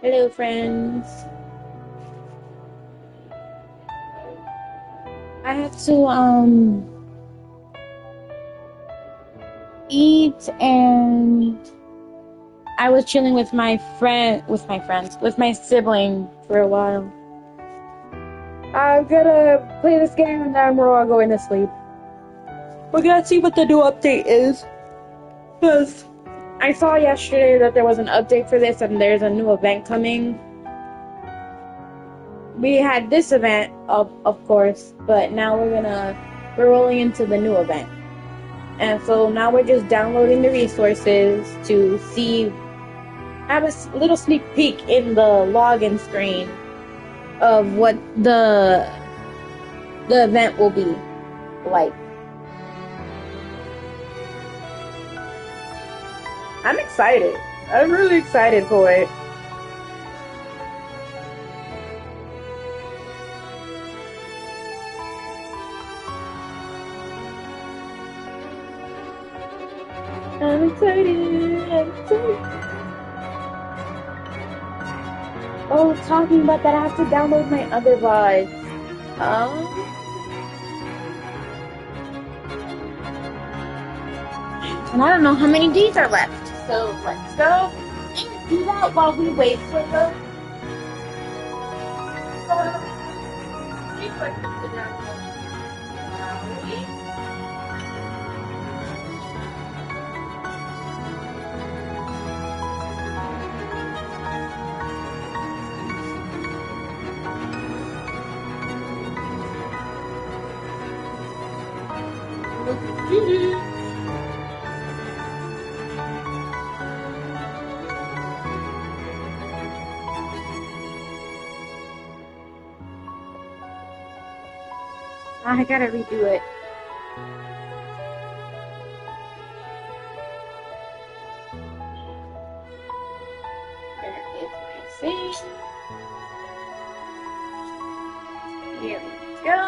Hello, friends. I had to eat, and I was chilling with with my sibling for a while. I'm gonna play this game and then we're all going to sleep. We're gonna see what the new update is, because I saw yesterday that there was an update for this and there's a new event coming. We had this event, of course, but now we're rolling into the new event. And so now we're just downloading the resources to see. I have a little sneak peek in the login screen of what the event will be like. I'm excited. I'm really excited for it. I'm excited. I'm excited. Oh, talking about that, I have to download my other VODs. And I don't know how many days are left. So let's go and do that while we wait for the resources to download. Shall we? I gotta redo it. There is my save. Here we go.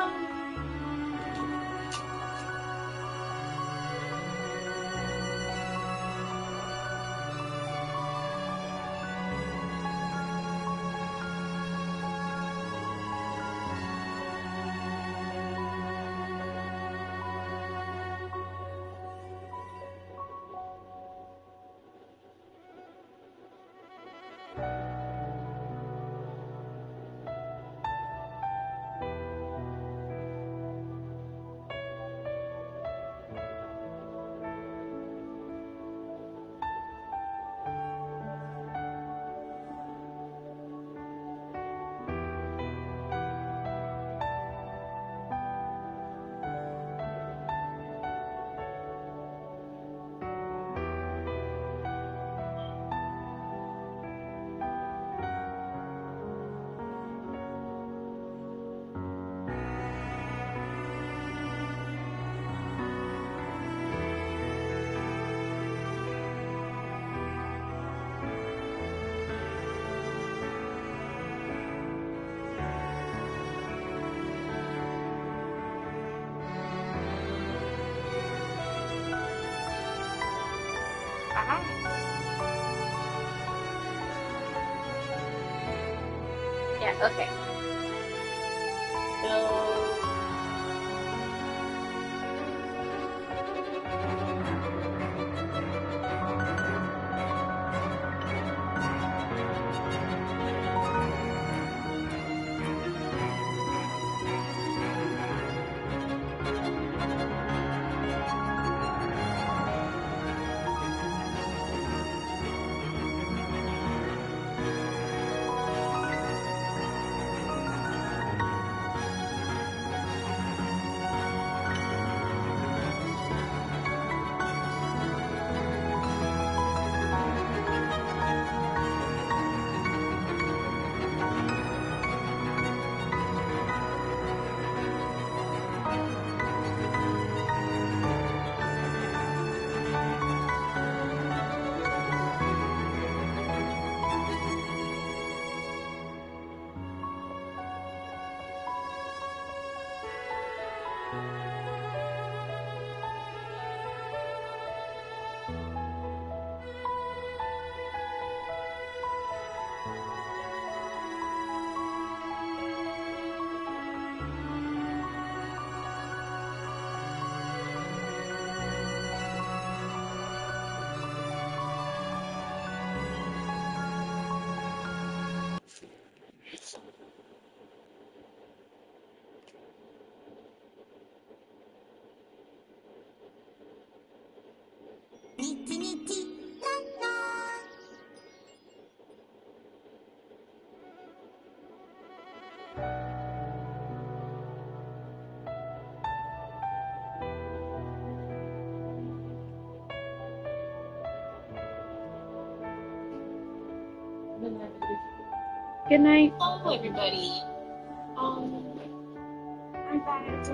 Yeah, okay. So Good night. Hello, everybody. I'm back.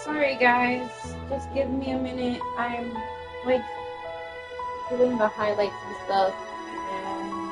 Sorry guys, just give me a minute. I'm like doing the highlights and stuff. And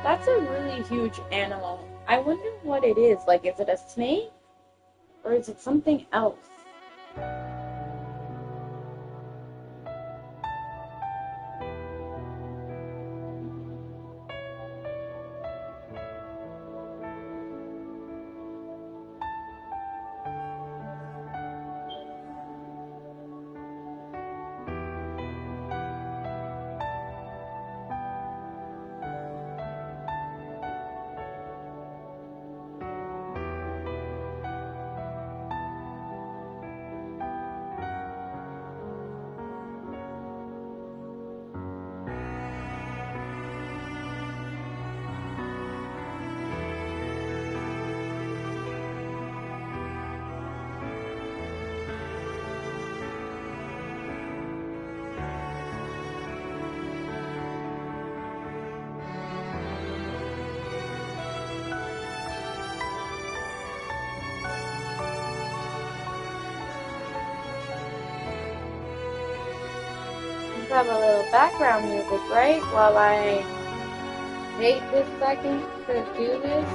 That's a really huge animal. I wonder what it is. Like, is it a snake? Or is it something else? Let's have a little background music, right? While I take this second to do this.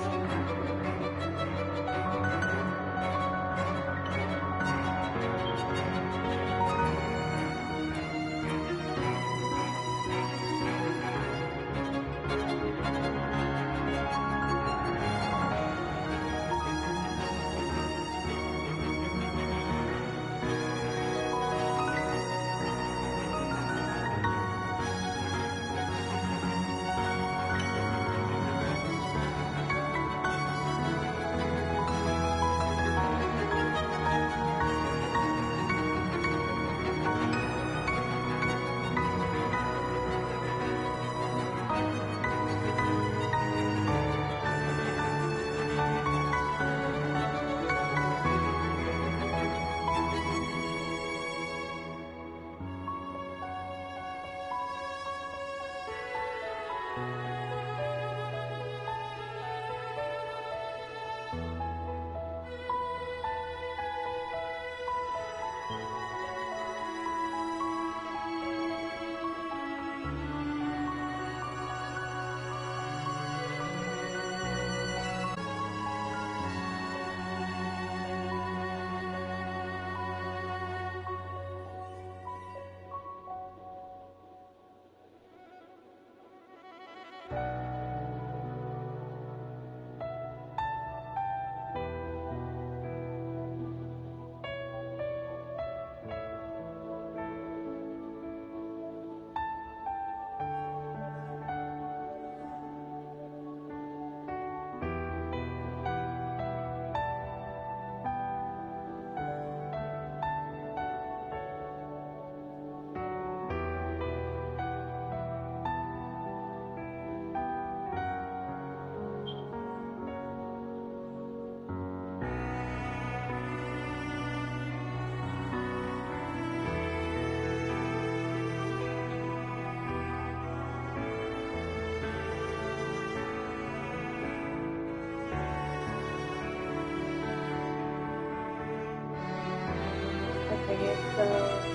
Okay, so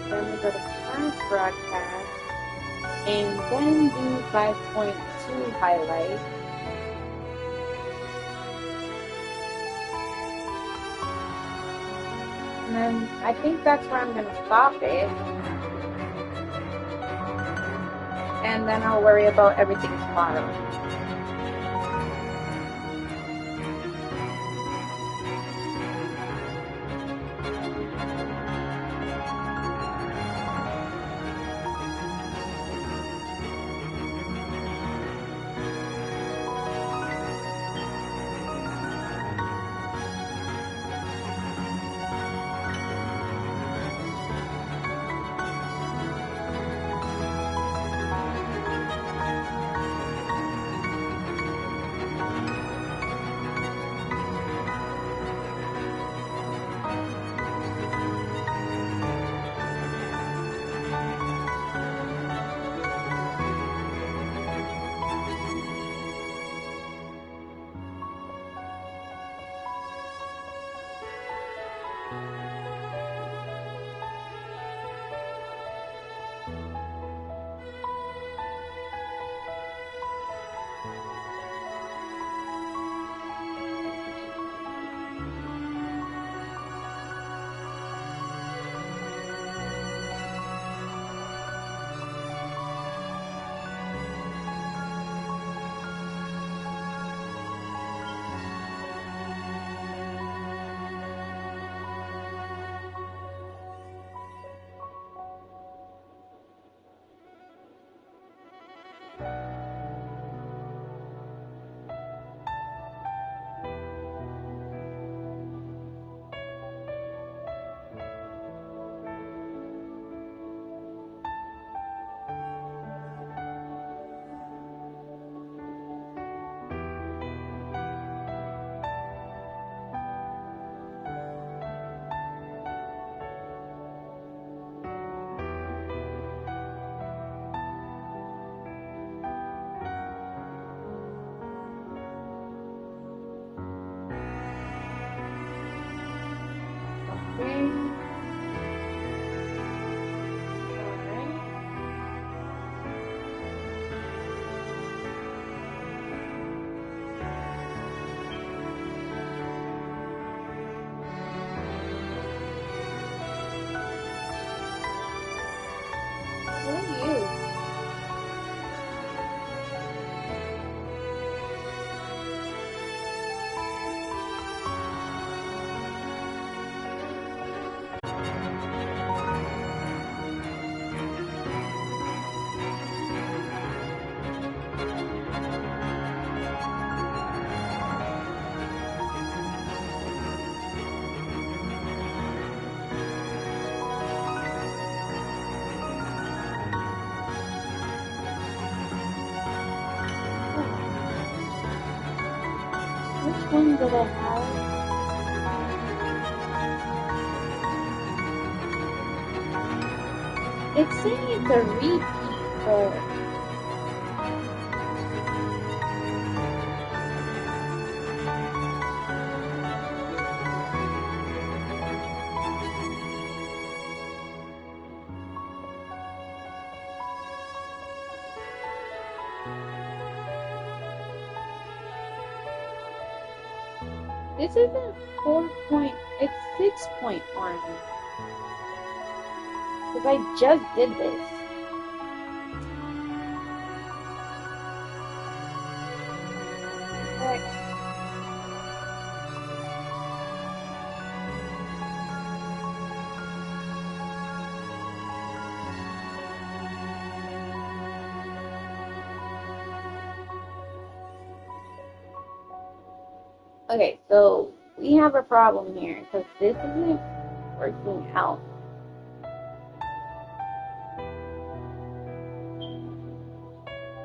then we go to class broadcast and then do 5.2 highlight. And then I think that's where I'm going to stop it. And then I'll worry about everything tomorrow. one that I have? It's saying it's a repeat, but this isn't 4 point, it's 6.1. Because I just did this. Alright. Okay, so we have a problem here because this isn't working out.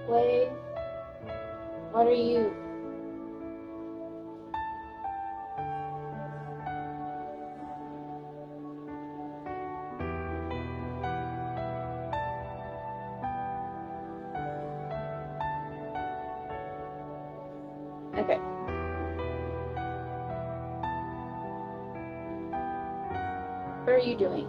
Play. What are you? Okay. What are you doing?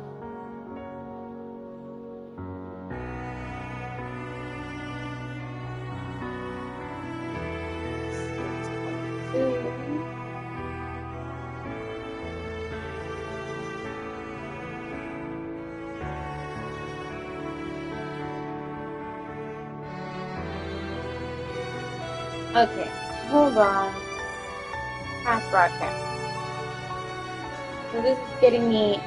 Okay, hold on. Past broadcast. So this is getting me.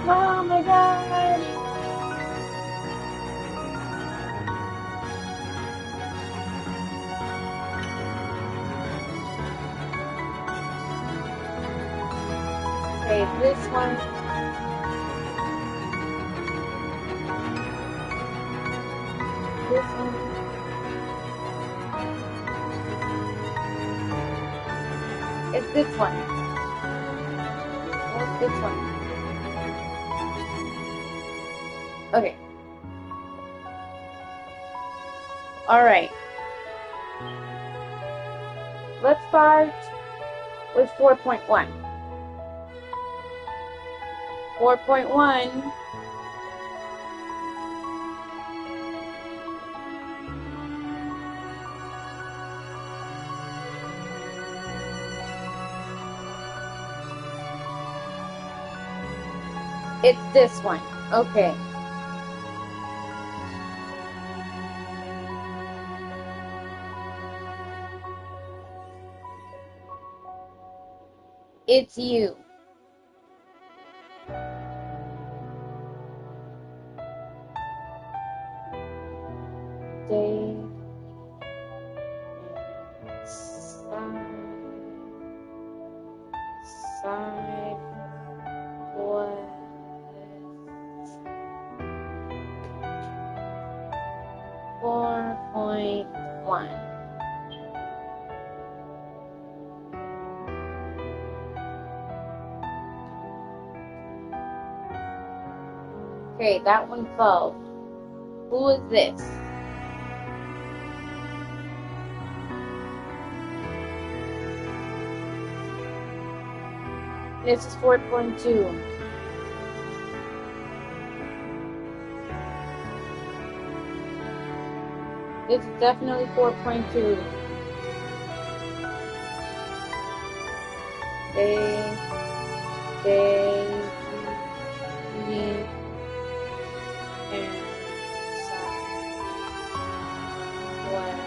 Oh my god! Okay, this one. This one. It's this one. What's this one? Okay. Alright. Let's start with 4.1. 4.1. It's this one. Okay. It's you. Day. Side. West. 4.1. Okay, that one solved. Who is this? This is 4.2. This is definitely 4.2. Day, evening, and southwest.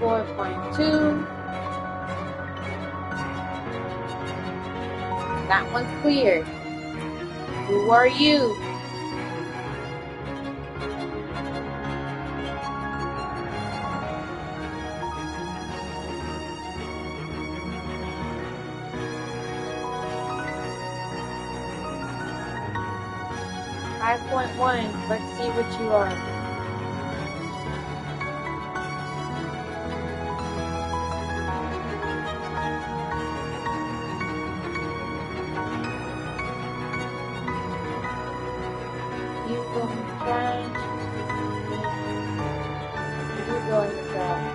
4.2. That one's clear. Who are you? .1. Let's see what you are. You go in the trash. You go in the trash.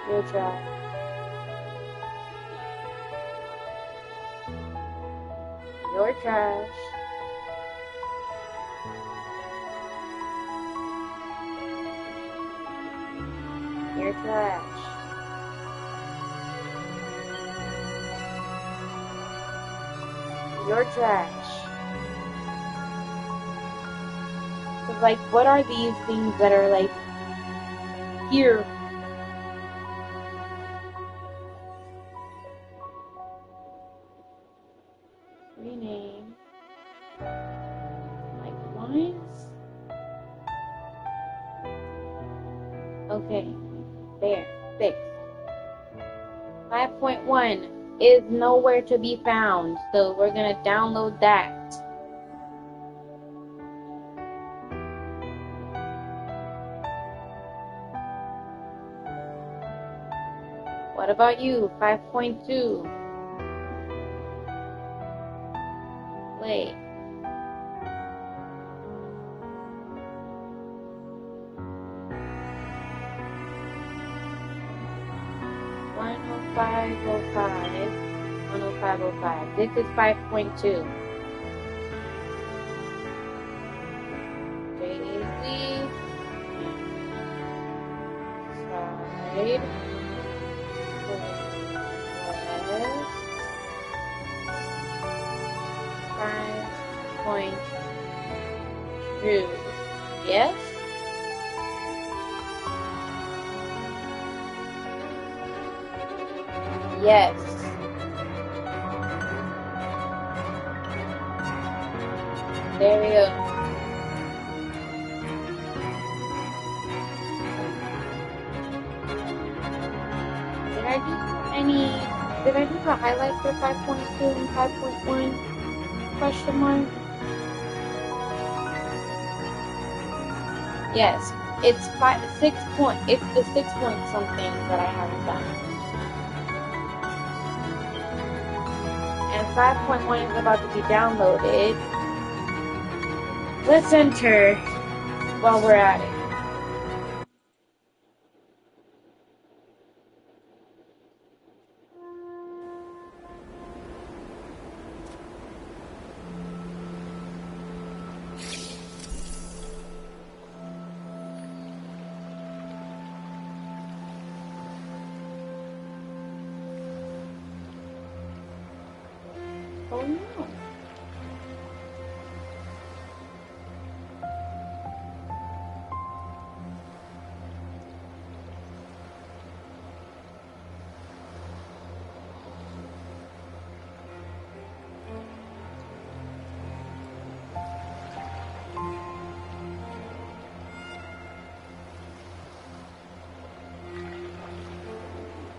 You're trash. You're trash. You're trash. You're trash. So, like, what are these things that are, like, here? Rename. Like, lines? Okay. There. Fixed. 5.1 is nowhere to be found, so we're gonna download that. What about you? 5.2. Wait. .105.05. 105.05. This is 5.2. Daisy. Side. West. 5.2. Yes? Yes. There we go. Did I do the highlights for 5.2 and 5.1? Question mark? Yes. It's the 6 point something that I haven't done. And 5.1 is about to be downloaded. Let's enter while we're at it. Oh no.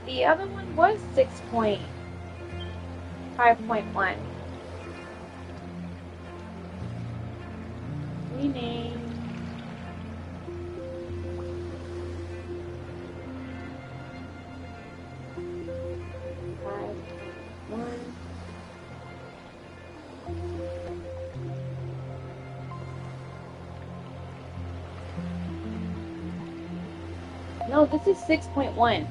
The other one was 6.5.1. Rename. No, this is 6.1.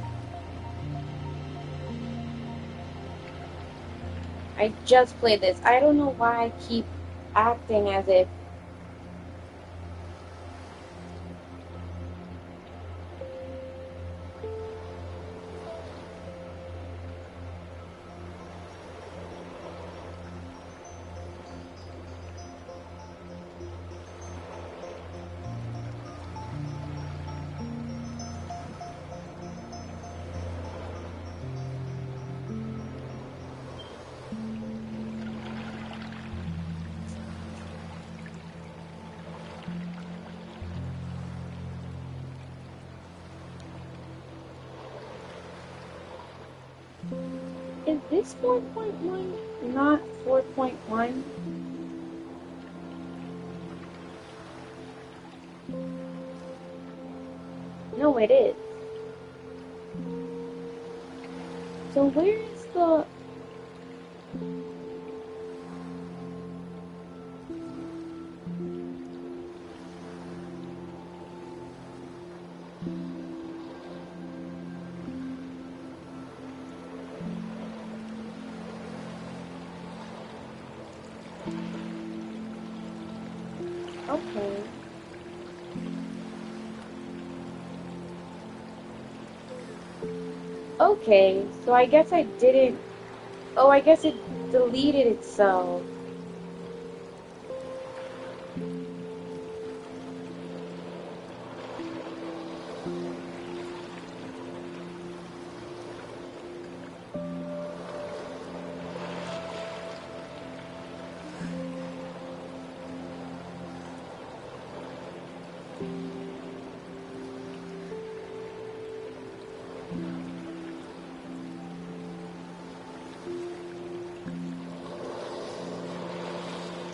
I just played this. I don't know why I keep acting as if Is this 4.1? Not 4.1? No, it is. So where is the... Okay. Okay, so I guess I didn't... Oh, I guess it deleted itself.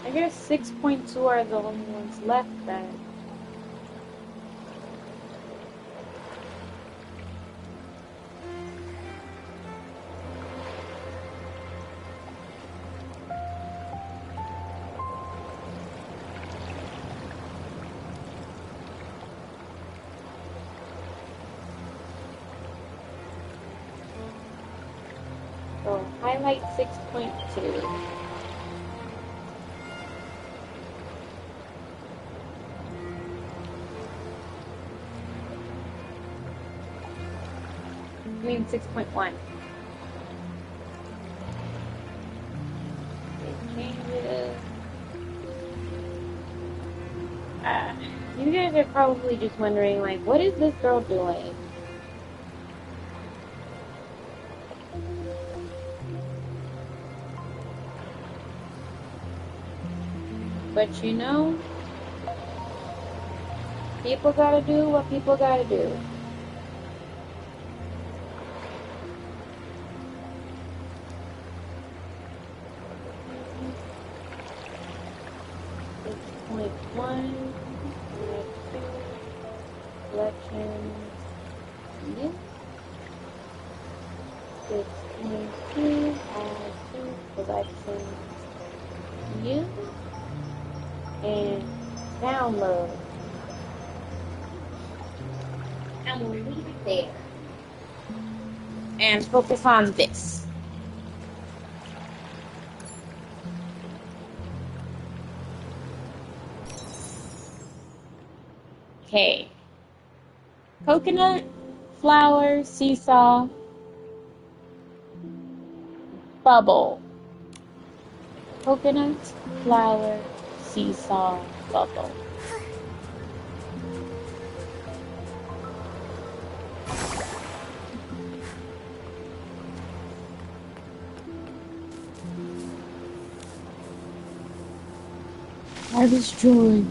I guess 6.2 are the only ones left then. So highlight 6.2. I mean 6.1. It changes. You guys are probably just wondering, like, what is this girl doing? But you know, people gotta do what people gotta do. One, collections, yes. 6.2, add to collections, yes. And download. And we'll leave it there. And focus on this. Okay. Coconut, flower, seesaw, bubble. Coconut, flower, seesaw, bubble. Harvest joy.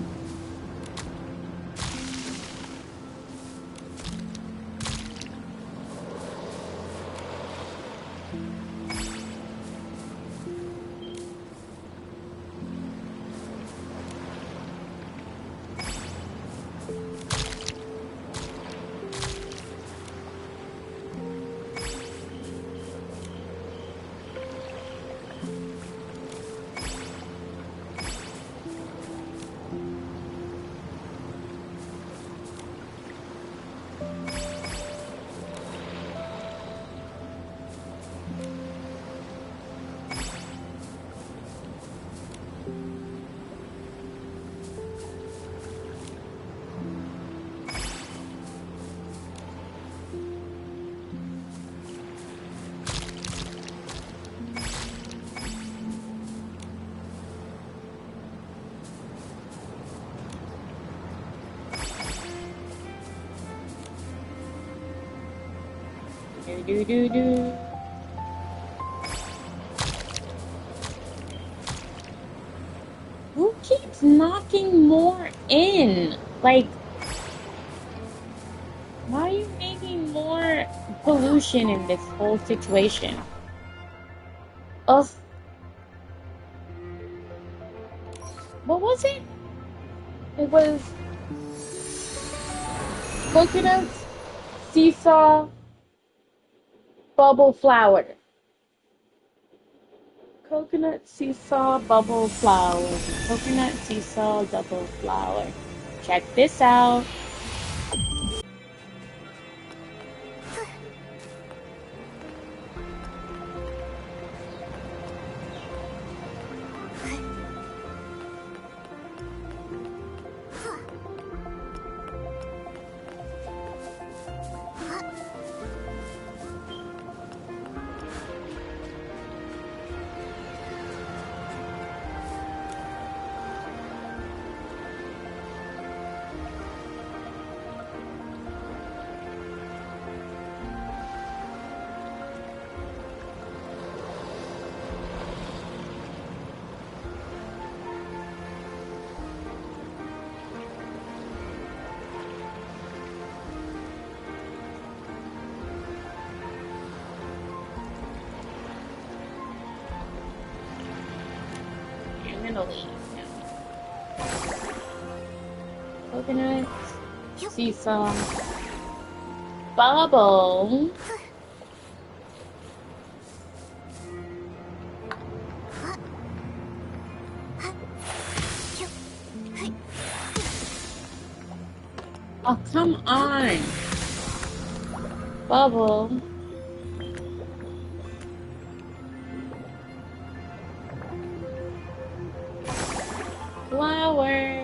Do. Who keeps knocking more in? Like, why are you making more pollution in this whole situation? Ugh. What was it? It was coconuts, seesaw, bubble flower. Coconut, seesaw, bubble flower. Coconut, seesaw, double flower. Check this out. I'm gonna leave now. Coconut, seesaw, bubble. Oh, come on. Bubble. Flower.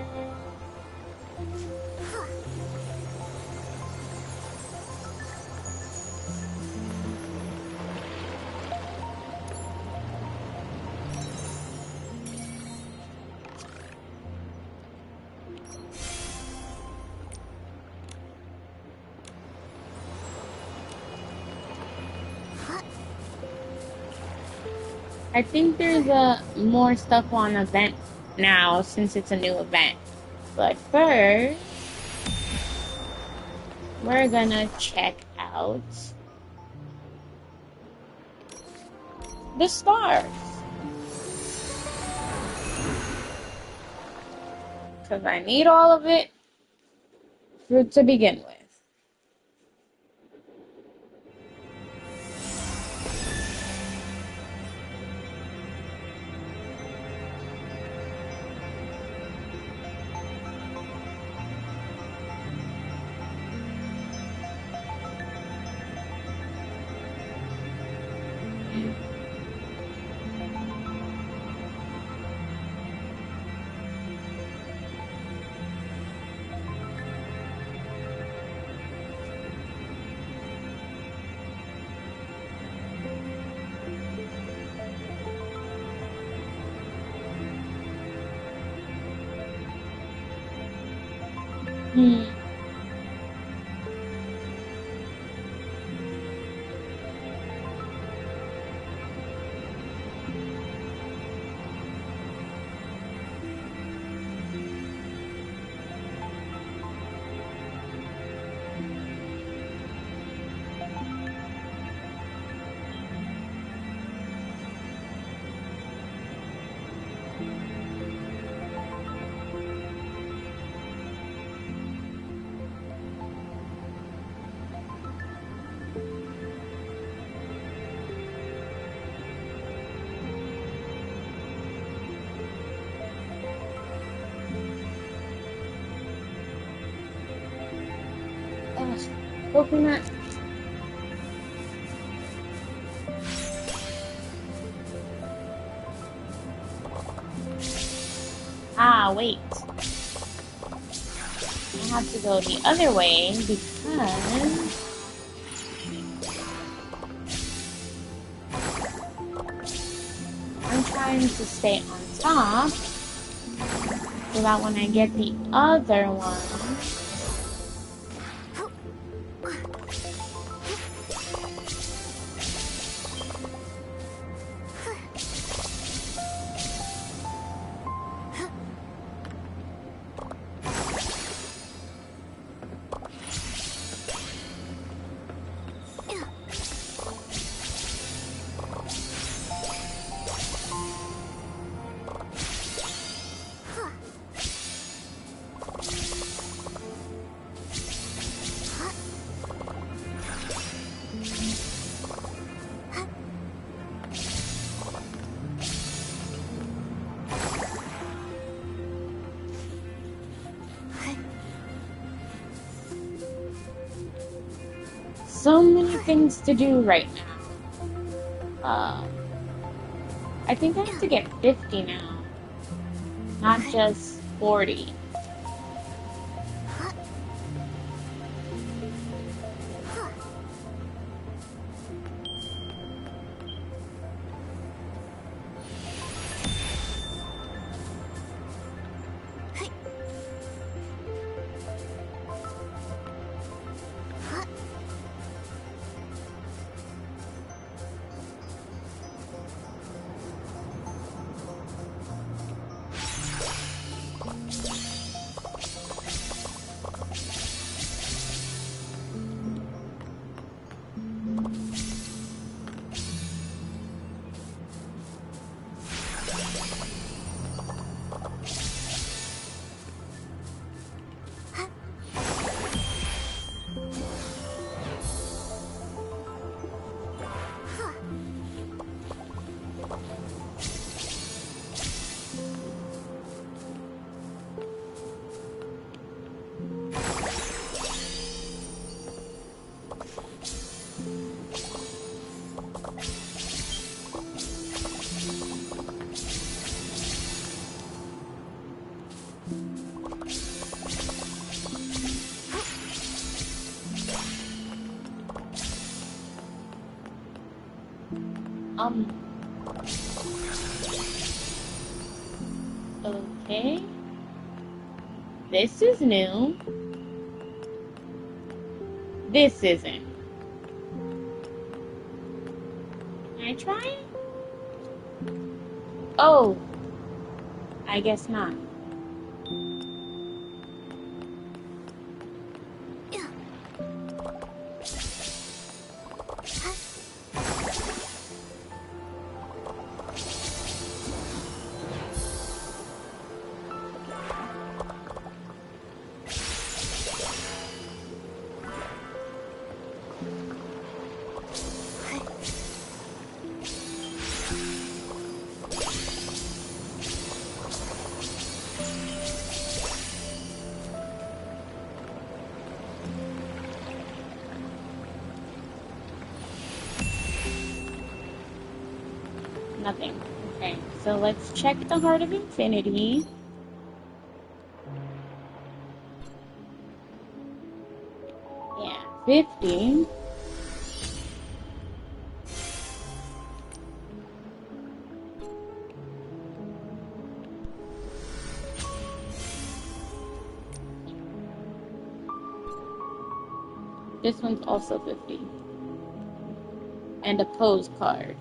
I think there's more stuff on event now since it's a new event. But first, we're gonna check out the stars. Because I need all of it to begin with. Hmm. Coconut. Ah, wait. I have to go the other way because I'm trying to stay on top so that when I get the other one, so many things to do right now. I think I have to get 50 now, not just 40. Okay. This is new. This isn't. Can I try it? Oh, I guess not. Nothing. Okay, so let's check the Heart of Infinity. Yeah, 50. This one's also 50. And a pose card.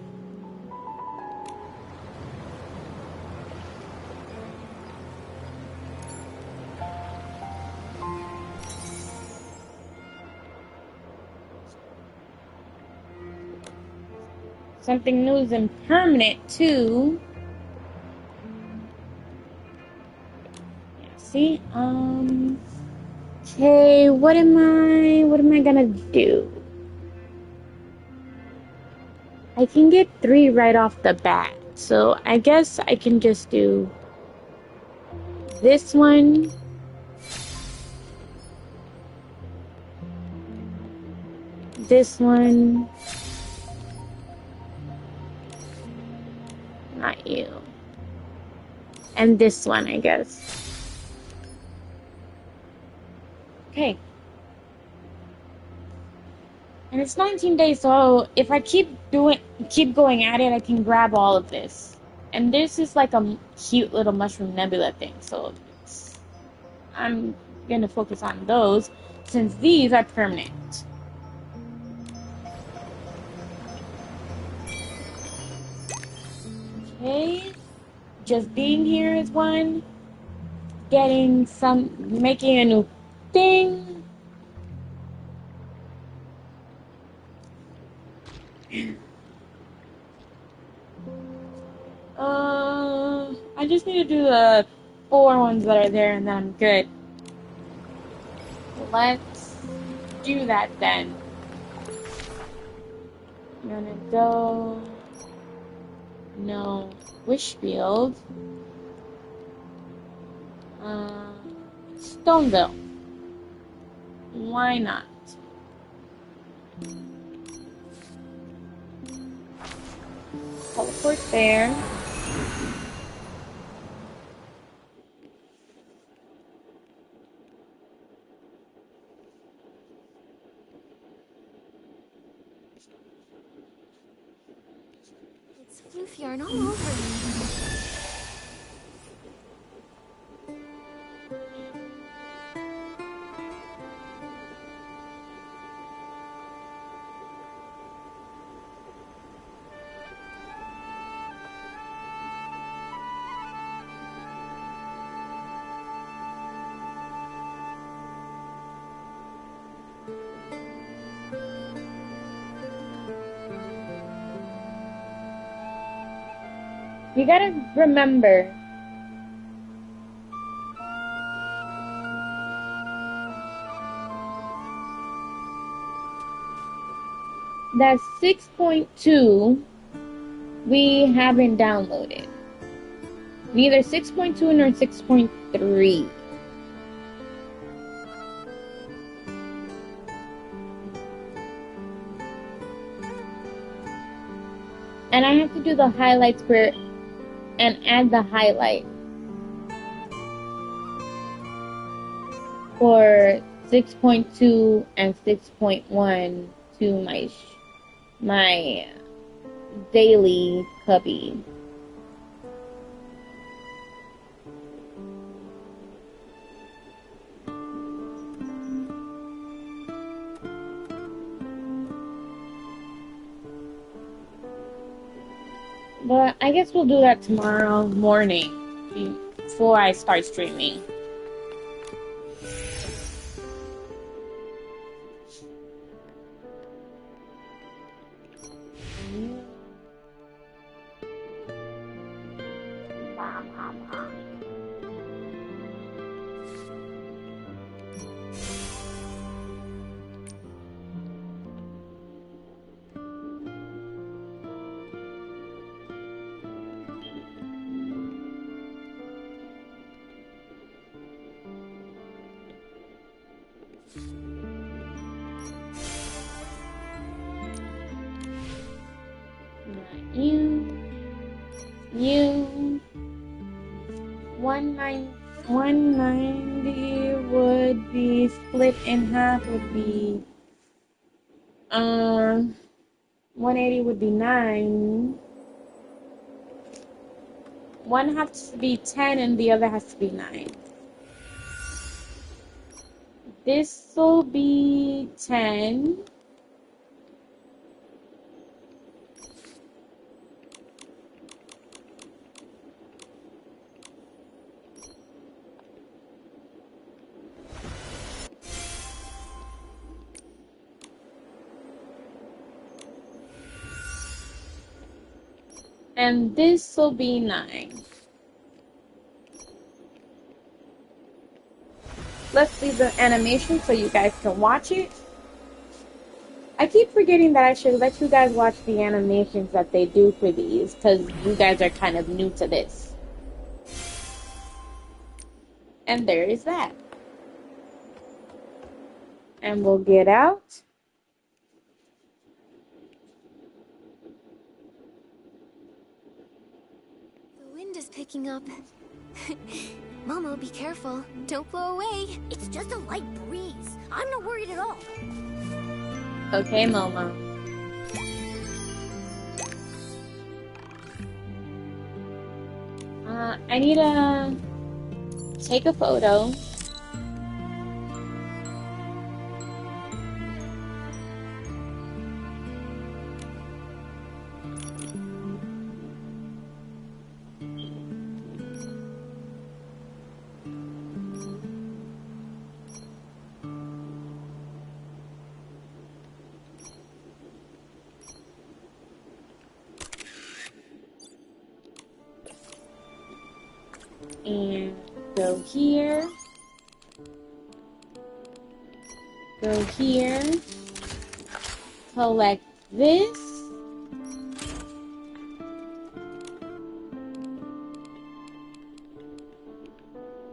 Something new is impermanent too. Yeah, see? Okay, what am I gonna do? I can get 3 right off the bat. So I guess I can just do this one. This one. Not you. And this one, I guess. Okay. And it's 19 days, so if I keep going at it, I can grab all of this. And this is like a cute little mushroom nebula thing, so I'm gonna focus on those since these are permanent. Okay, just being here is one. Making a new thing. I just need to do the 4 ones that are there and then I'm good. Let's do that then. I'm gonna go... No. Wishfield. Stoneville. Why not? Teleport there. It's floof yarn all over me. You gotta remember that 6.2 we haven't downloaded. Neither 6.2 nor 6.3. And I have to do the highlights and add the highlight for 6.2 and 6.1 to my daily cubby. But I guess we'll do that tomorrow morning before I start streaming. You 190 would be split in half, would be 180 would be 9. One has to be 10 and the other has to be 9. This will be 10. And this will be 9. Let's leave the animation so you guys can watch it. I keep forgetting that I should let you guys watch the animations that they do for these, because you guys are kind of new to this. And there is that. And we'll get out. The wind is picking up. Momo, be careful. Don't blow away. It's just a light breeze. I'm not worried at all. Okay, Momo. I need to take a photo. And go here. Go here. Collect this.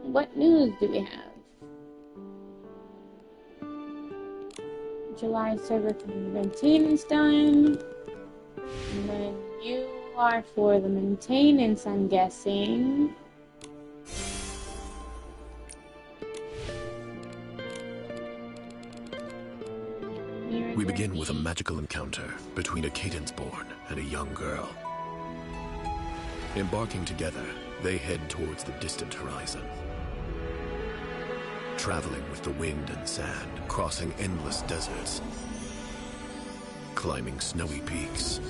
What news do we have? July server maintenance done. And then you are for the maintenance, I'm guessing. We begin with a magical encounter between a Cadence-born and a young girl. Embarking together, they head towards the distant horizon. Traveling with the wind and sand, crossing endless deserts, climbing snowy peaks,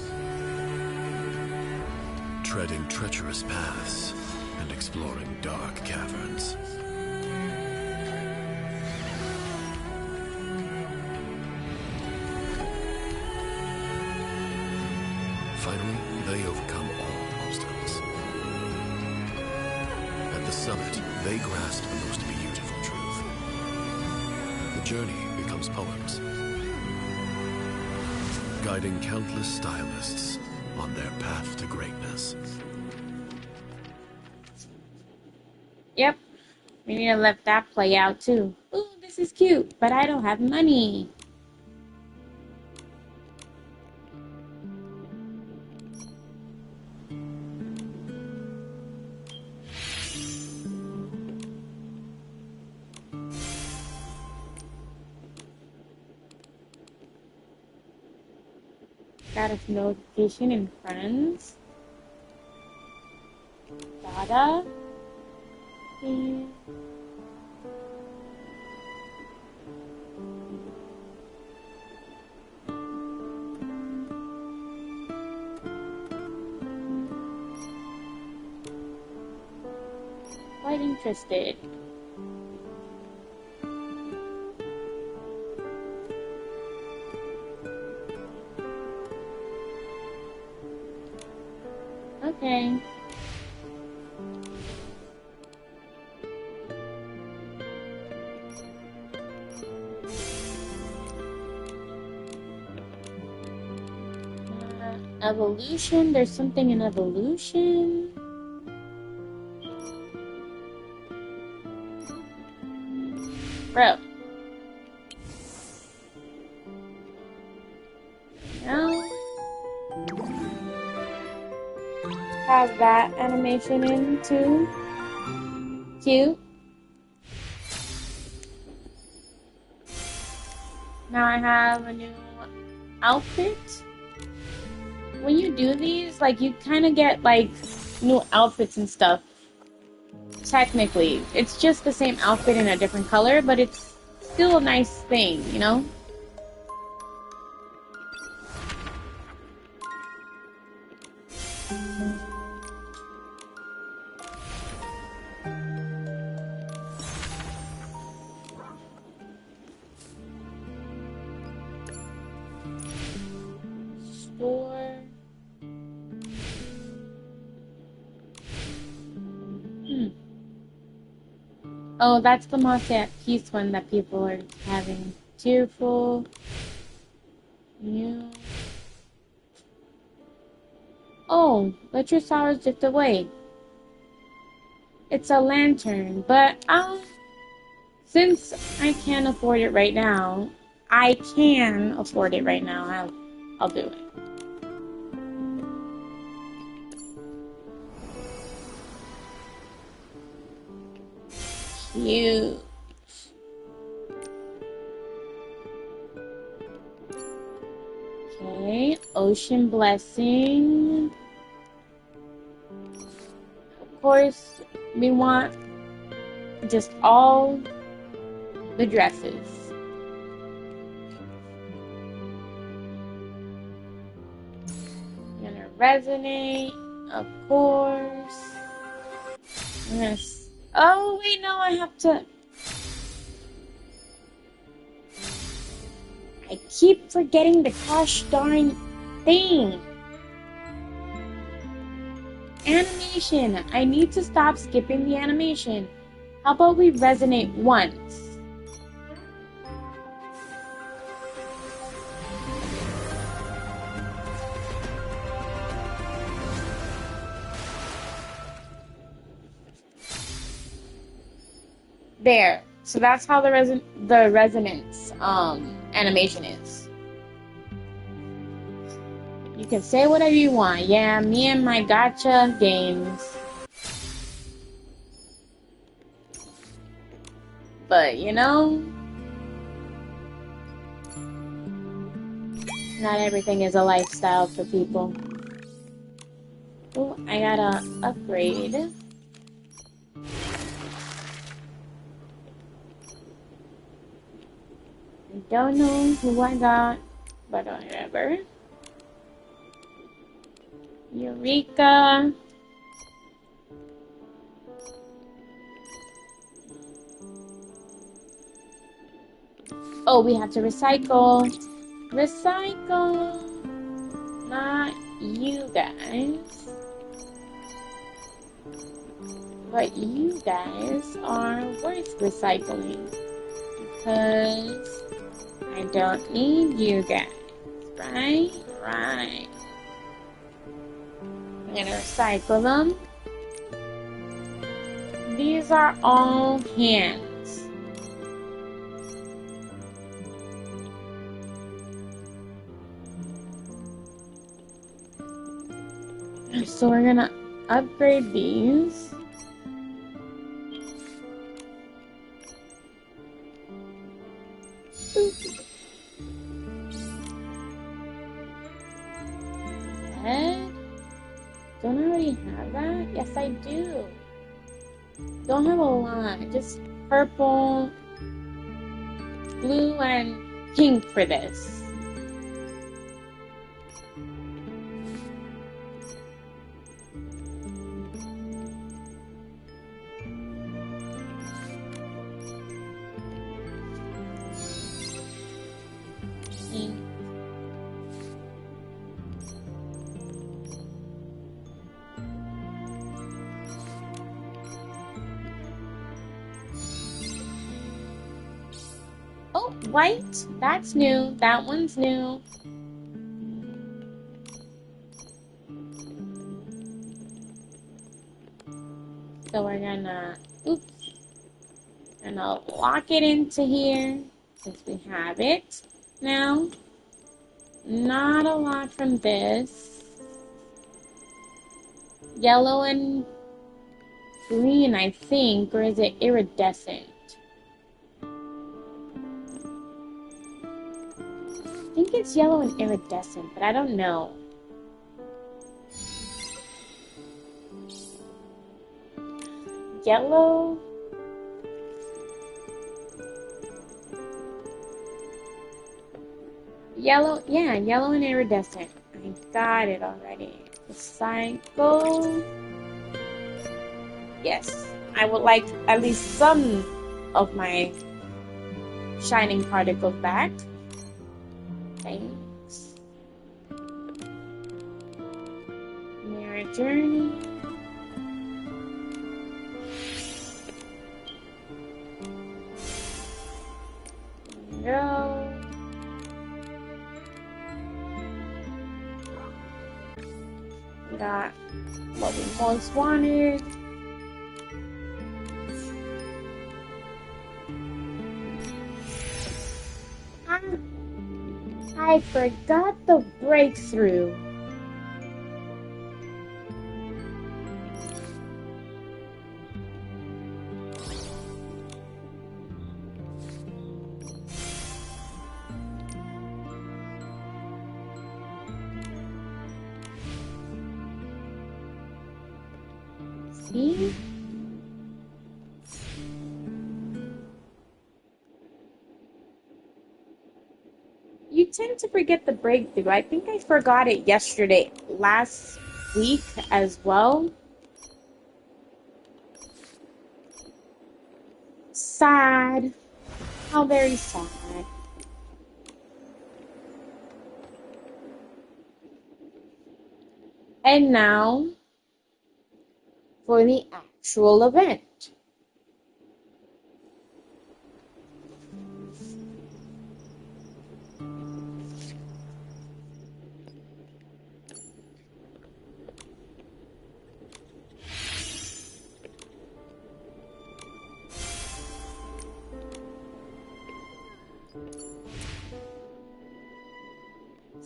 treading treacherous paths, and exploring dark caverns. Finally, they overcome all obstacles. At the summit, they grasp the most beautiful truth. The journey becomes poems, guiding countless stylists on their path to greatness. Yep. We need to let that play out too. Ooh, this is cute, but I don't have money. Got a notification in friends. Data. And quite interested. Okay. Evolution. There's something in evolution. Bro. No. Have that animation in too. Cute. Now I have a new outfit. When you do these, like, you kind of get, like, new outfits and stuff. Technically. It's just the same outfit in a different color, but it's still a nice thing, you know? Store. Oh, that's the Moss at Peace one that people are having. Tearful. New. Oh, let your sorrows drift away. It's a lantern, but since I can't afford it right now, I'll do it. Cute. Okay, Ocean Blessing. Of course, we want just all the dresses. Gonna resonate, of course. I'm gonna. Oh wait, no, I have to. I keep forgetting the gosh darn thing. Animation. I need to stop skipping the animation. How about we resonate once? There. So that's how the resonance animation is. You can say whatever you want. Yeah, me and my gacha games. But, you know, not everything is a lifestyle for people. Oh, I gotta upgrade. I don't know who I got, but whatever. Eureka. Oh, we have to recycle. Recycle. Not you guys. But you guys are worth recycling. Because I don't need you guys. Right? Right. I'm gonna recycle them. These are all hands. So we're gonna upgrade these. Red? Don't I already have that? Yes, I do. Don't have a lot. Just purple, blue, and pink for this. Oh, white. That's new. That one's new. So we're gonna, gonna lock it into here since we have it now. Not a lot from this. Yellow and green, I think, or is it iridescent? I think it's yellow and iridescent, but I don't know. Yellow. Yellow, yeah, yellow and iridescent. I got it already. Recycle. Yes, I would like at least some of my shining particles back. Thanks. Mirror journey. Go. Got what we most wanted. I forgot the breakthrough. See? You tend to forget the breakthrough. I think I forgot it last week as well. Sad. How very sad. And now for the actual event.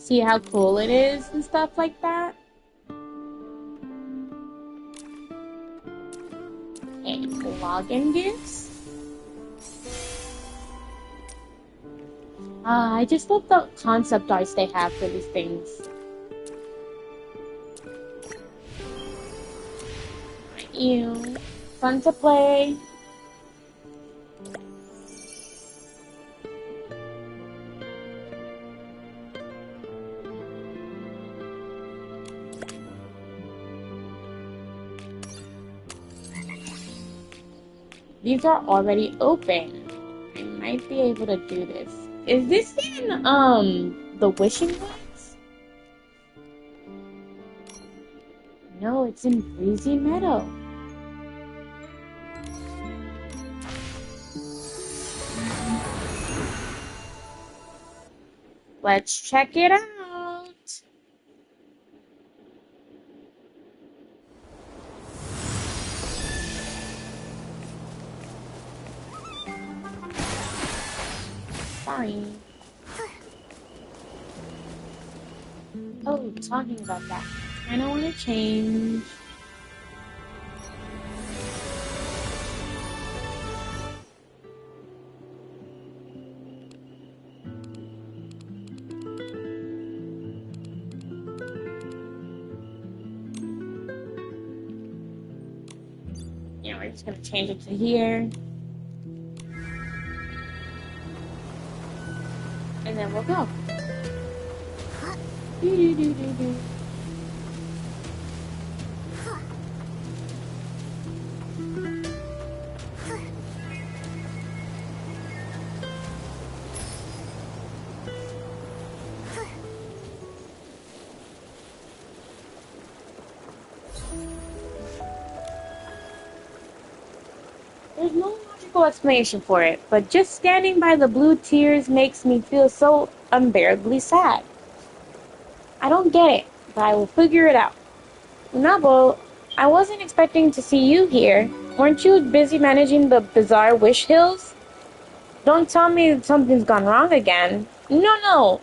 see how cool it is and stuff like that. And login gifts. I just love the concept arts they have for these things. Ew. Fun to play. These are already open. I might be able to do this. Is this in, the Wishing Woods? No, it's in Breezy Meadow. Let's check it out. Sorry. Oh, talking about that. I don't want to change. Yeah, we're just gonna change it to here. And then we'll go. Do-do-do-do-do. There's no logical explanation for it, but just standing by the blue tears makes me feel so unbearably sad. I don't get it, but I will figure it out. Nabo, I wasn't expecting to see you here. Weren't you busy managing the bizarre wish hills? Don't tell me something's gone wrong again. No.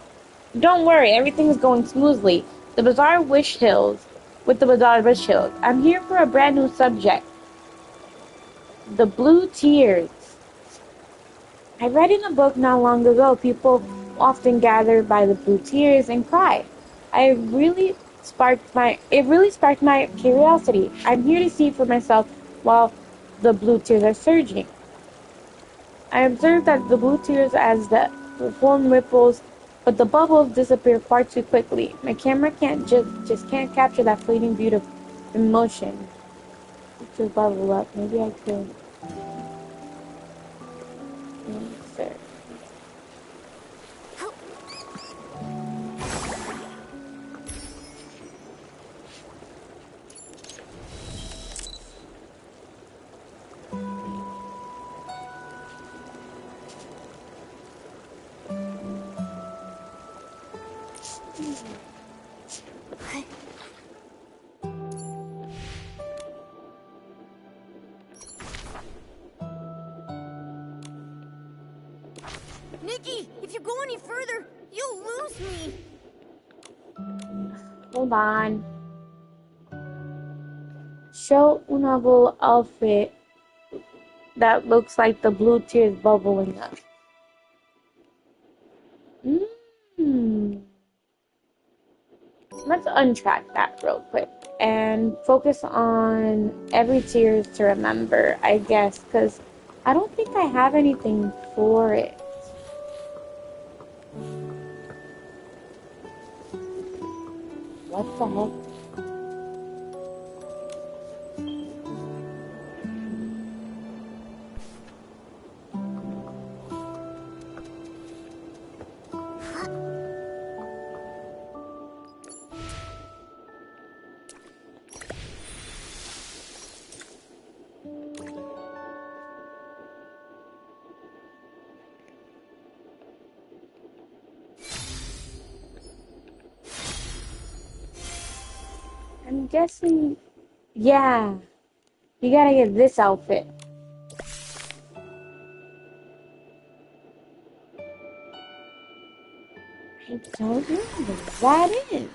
Don't worry, everything's going smoothly. The bizarre wish hills. With the bizarre wish hills. I'm here for a brand new subject. The blue tears. I read in a book not long ago people often gather by the blue tears and cry. It really sparked my curiosity. I'm here to see for myself while the blue tears are surging. I observed that the blue tears as the form ripples, but the bubbles disappear far too quickly. My camera just can't capture that fleeting beauty of emotion. To bubble up. Maybe I could. Insert. Nikki, if you go any further, you'll lose me. Hold on. Show Unable outfit that looks like the blue tears bubbling up. Let's untrack that real quick and focus on every tears to remember, I guess, because I don't think I have anything for it. What the heck? I'm guessing, yeah, you gotta get this outfit. I I don't know what that is.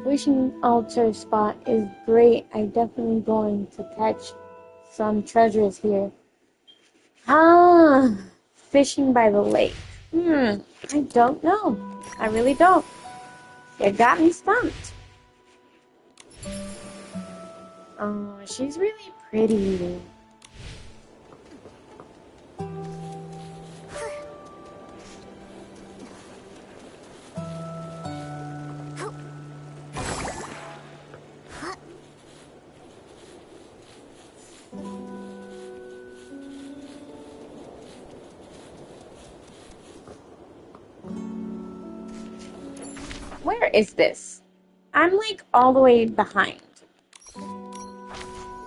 Wishing altar spot is great. I'm definitely going to catch some treasures here. Ah, fishing by the lake. I don't know. I really don't. You got me stumped. Oh, she's really pretty. Where is this? I'm like all the way behind.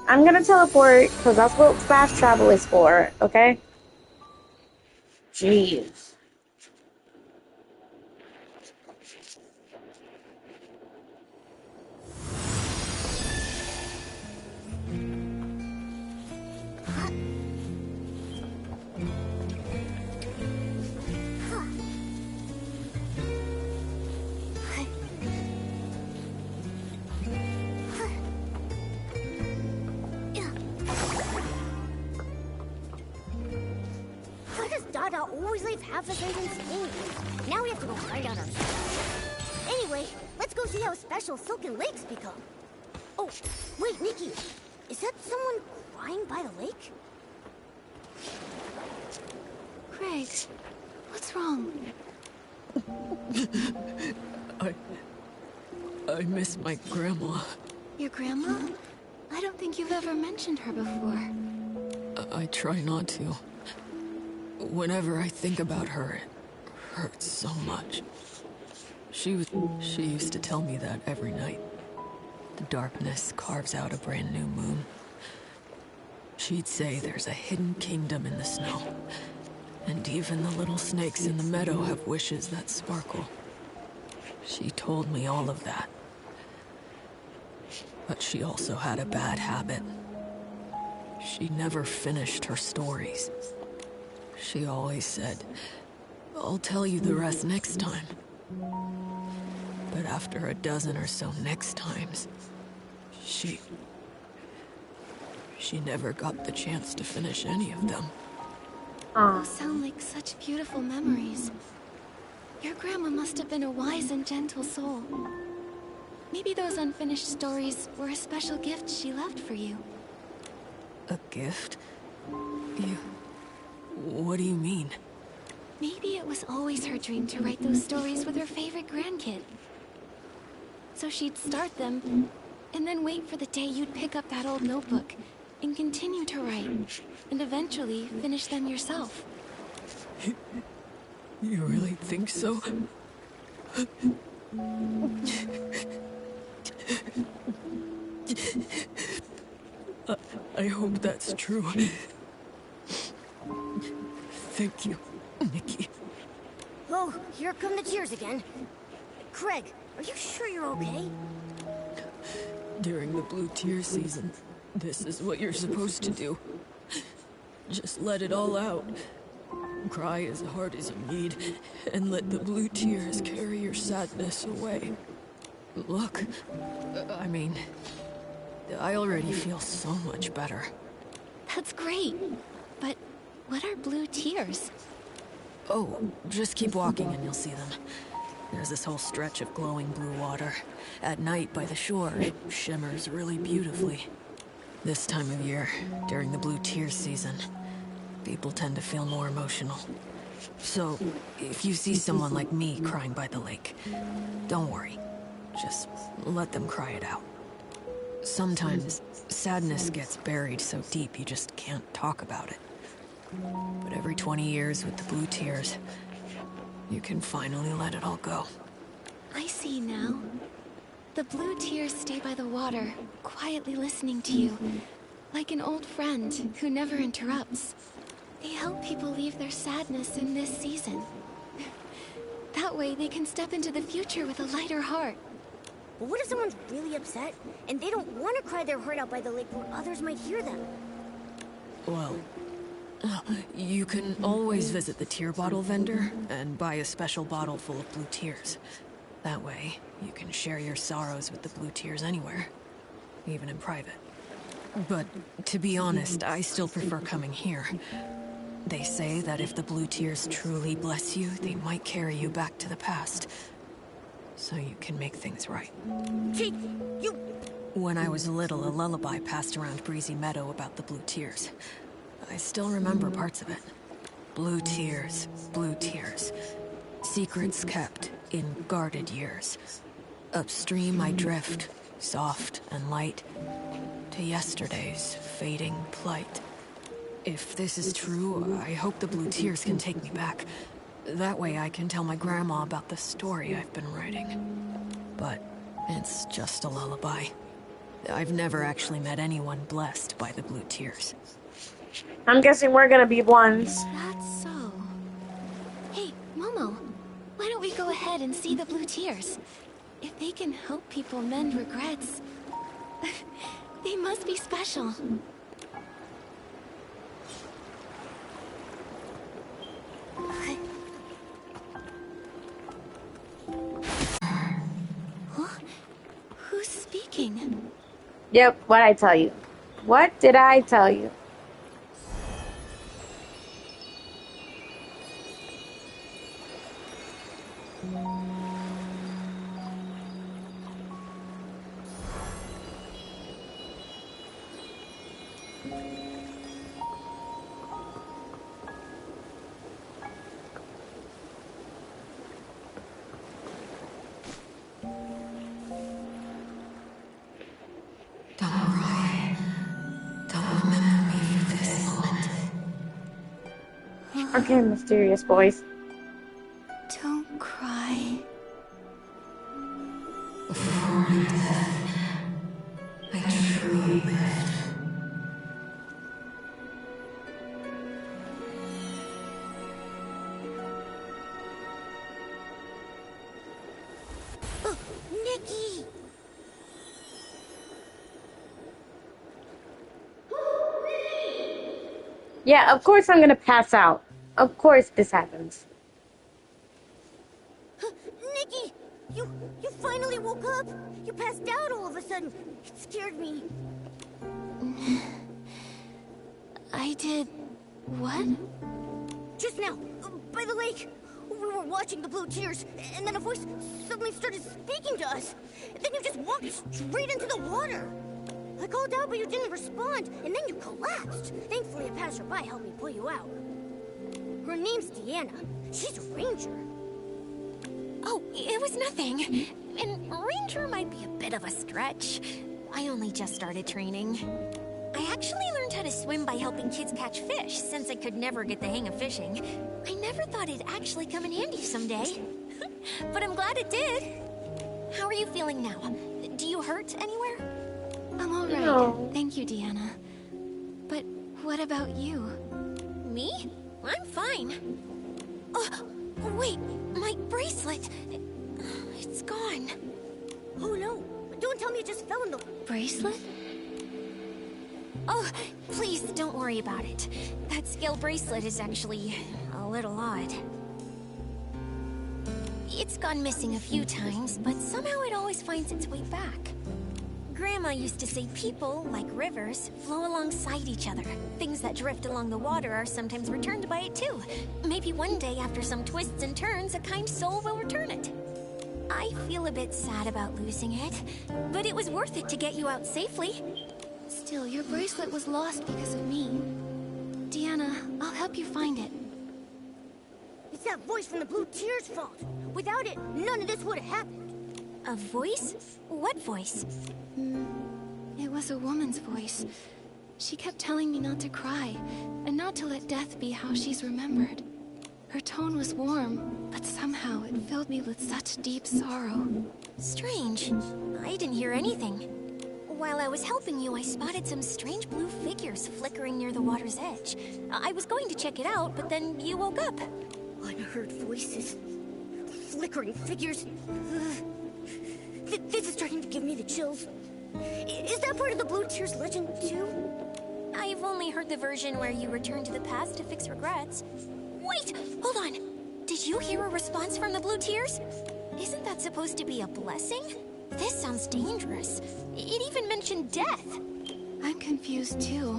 I'm gonna teleport because that's what fast travel is for, okay? Jeez. Why does Dada always leave half the sentence in? Now we have to go find out ourselves. Anyway, let's go see how special Silken Lakes become. Oh, wait, Nikki. Is that someone crying by the lake? Craig, what's wrong? I miss my grandma. Your grandma? I don't think you've ever mentioned her before. I try not to. Whenever I think about her, it hurts so much. She used to tell me that every night. The darkness carves out a brand new moon. She'd say there's a hidden kingdom in the snow. And even the little snakes in the meadow have wishes that sparkle. She told me all of that. But she also had a bad habit. She never finished her stories. She always said, "I'll tell you the rest next time." But after a dozen or so next times, she never got the chance to finish any of them. Those sound like such beautiful memories. Your grandma must have been a wise and gentle soul. Maybe those unfinished stories were a special gift she left for you. A gift? What do you mean? Maybe it was always her dream to write those stories with her favorite grandkid. So she'd start them, and then wait for the day you'd pick up that old notebook and continue to write, and eventually finish them yourself. You really think so? I hope that's true. Thank you, Nikki. Oh, here come the tears again. Craig, are you sure you're okay? During the blue tear season, this is what you're supposed to do. Just let it all out. Cry as hard as you need, and let the blue tears carry your sadness away. Look, I mean, I already feel so much better. That's great. But what are blue tears? Oh, just keep walking and you'll see them. There's this whole stretch of glowing blue water. At night by the shore, it shimmers really beautifully. This time of year, during the blue tears season, people tend to feel more emotional. So, if you see someone like me crying by the lake, don't worry. Just let them cry it out. Sometimes, sadness gets buried so deep you just can't talk about it. But every 20 years with the blue tears, you can finally let it all go. I see now. The blue tears stay by the water, quietly listening to you, like an old friend who never interrupts. They help people leave their sadness in this season. That way they can step into the future with a lighter heart. But what if someone's really upset and they don't want to cry their heart out by the lake where others might hear them? Well, you can always visit the tear bottle vendor and buy a special bottle full of blue tears. That way, you can share your sorrows with the blue tears anywhere, even in private. But to be honest, I still prefer coming here. They say that if the blue tears truly bless you, they might carry you back to the past, so you can make things right. Jake, you... When I was little, a lullaby passed around Breezy Meadow about the blue tears. I still remember parts of it. Blue tears, secrets kept in guarded years. Upstream I drift, soft and light, to yesterday's fading plight. If this is true, I hope the blue tears can take me back. That way I can tell my grandma about the story I've been writing. But it's just a lullaby. I've never actually met anyone blessed by the blue tears. I'm guessing we're gonna be ones. That's so. Hey, Momo, why don't we go ahead and see the blue tears? If they can help people mend regrets, they must be special. Huh? Who's speaking? Yep, what'd I tell you? What did I tell you? Okay, mysterious voice. Don't cry. Before my death, I truly lived. Oh, Nikki! Yeah, of course I'm gonna pass out. Of course this happens. Nikki! You finally woke up! You passed out all of a sudden. It scared me. I did... what? Just now, by the lake. We were watching the blue tears, and then a voice suddenly started speaking to us. And then you just walked straight into the water. I called out, but you didn't respond, and then you collapsed. Thankfully, a passerby helped me pull you out. Her name's Deanna. She's a ranger. Oh, it was nothing. And ranger might be a bit of a stretch. I only just started training. I actually learned how to swim by helping kids catch fish, since I could never get the hang of fishing. I never thought it'd actually come in handy someday. But I'm glad it did. How are you feeling now? Do you hurt anywhere? I'm all right. No. Thank you, Deanna. But what about you? Me? I'm fine. Oh, wait, my bracelet. It's gone. Oh no! Don't tell me it just fell in the... Bracelet? Oh, please don't worry about it. That scale bracelet is actually a little odd. It's gone missing a few times, but somehow it always finds its way back. Grandma used to say people, like rivers, flow alongside each other. Things that drift along the water are sometimes returned by it too. Maybe one day, after some twists and turns, a kind soul will return it. I feel a bit sad about losing it, but it was worth it to get you out safely. Still, your bracelet was lost because of me. Deanna, I'll help you find it. It's that voice from the blue tears' fault. Without it, none of this would have happened. A voice? What voice? It was a woman's voice. She kept telling me not to cry, and not to let death be how she's remembered. Her tone was warm, but somehow it filled me with such deep sorrow. Strange. I didn't hear anything. While I was helping you, I spotted some strange blue figures flickering near the water's edge. I was going to check it out, but then you woke up. Unheard voices. Flickering figures. This is starting to give me the chills. Is that part of the Blue Tears legend, too? I've only heard the version where you return to the past to fix regrets. Wait! Hold on! Did you hear a response from the Blue Tears? Isn't that supposed to be a blessing? This sounds dangerous. It even mentioned death. I'm confused too.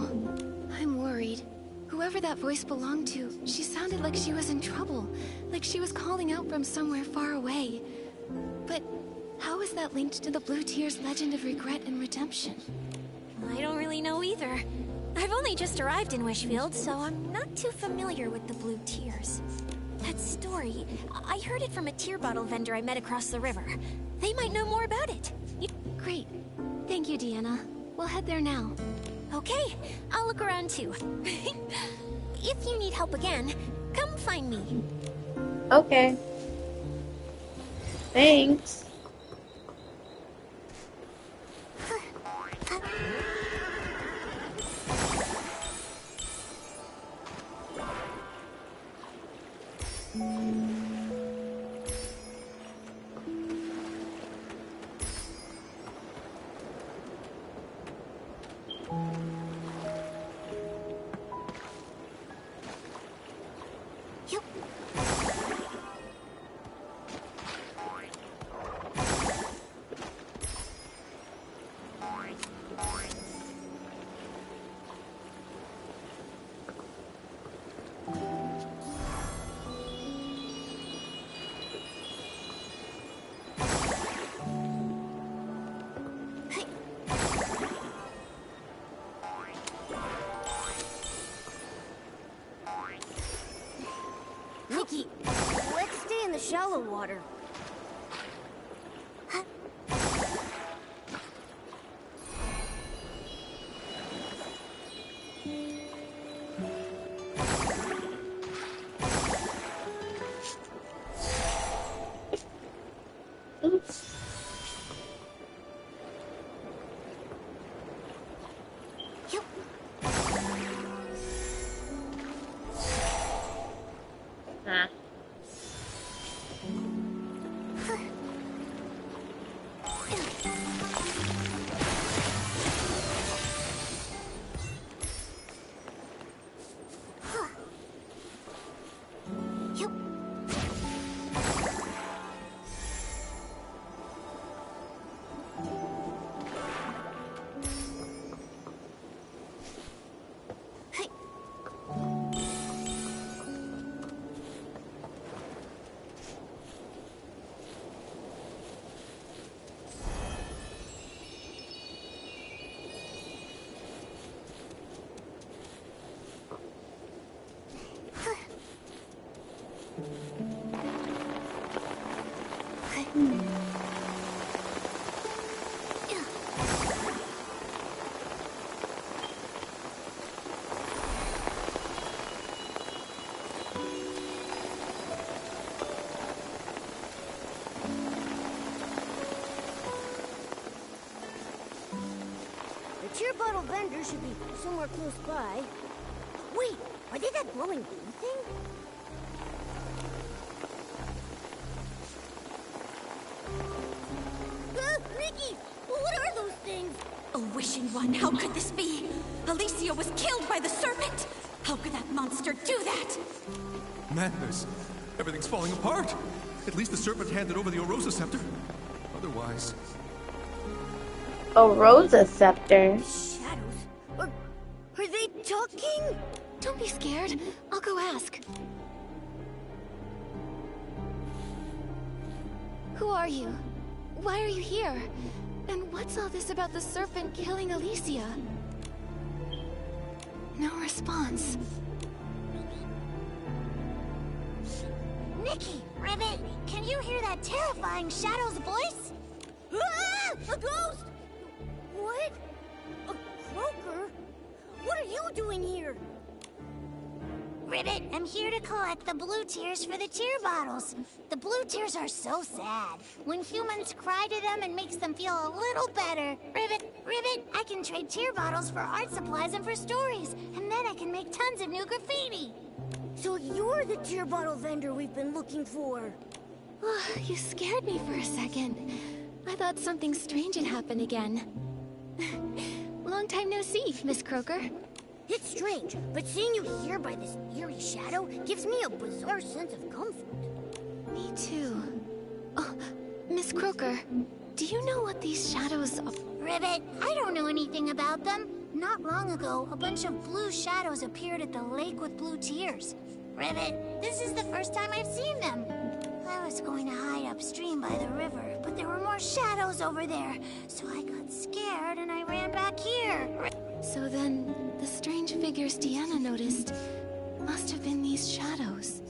I'm worried. Whoever that voice belonged to, she sounded like she was in trouble. Like she was calling out from somewhere far away. But how is that linked to the Blue Tears legend of regret and redemption? I don't really know either. I've only just arrived in Wishfield, so I'm not too familiar with the Blue Tears. That story, I heard it from a tear bottle vendor I met across the river. They might know more about it. Great. Thank you, Deanna. We'll head there now. Okay, I'll look around too. If you need help again, come find me. Okay. Thanks. Nikki, let's stay in the shallow water. Oops. Ah. The tear bottle vendor should be somewhere close by. Wait, are they that glowing blue thing? Nikki! What are those things? A wishing one, how could this be? Alicia was killed by the serpent! How could that monster do that? Madness! Everything's falling apart! At least the serpent handed over the Orosa scepter. Otherwise... A Rosa scepter. Shadows? Are they talking? Don't be scared. I'll go ask. Who are you? Why are you here? And what's all this about the serpent killing Alicia? No response. Nikki! Ribbit! Can you hear that terrifying Shadow's voice? Ah! A ghost! What? A croaker? What are you doing here? Ribbit, I'm here to collect the blue tears for the tear bottles. The blue tears are so sad. When humans cry to them, it makes them feel a little better. Ribbit, I can trade tear bottles for art supplies and for stories. And then I can make tons of new graffiti. So you're the tear bottle vendor we've been looking for. You scared me for a second. I thought something strange had happened again. Long time no see, Miss Croaker. It's strange, but seeing you here by this eerie shadow gives me a bizarre sense of comfort. Me too. Oh, Miss Croaker, do you know what these shadows are? Ribbit, I don't know anything about them. Not long ago, a bunch of blue shadows appeared at the lake with blue tears. Ribbit, this is the first time I've seen them. I was going to hide upstream by the river, but there were more shadows over there. So I got scared and I ran back here. So then, the strange figures Deanna noticed must have been these shadows.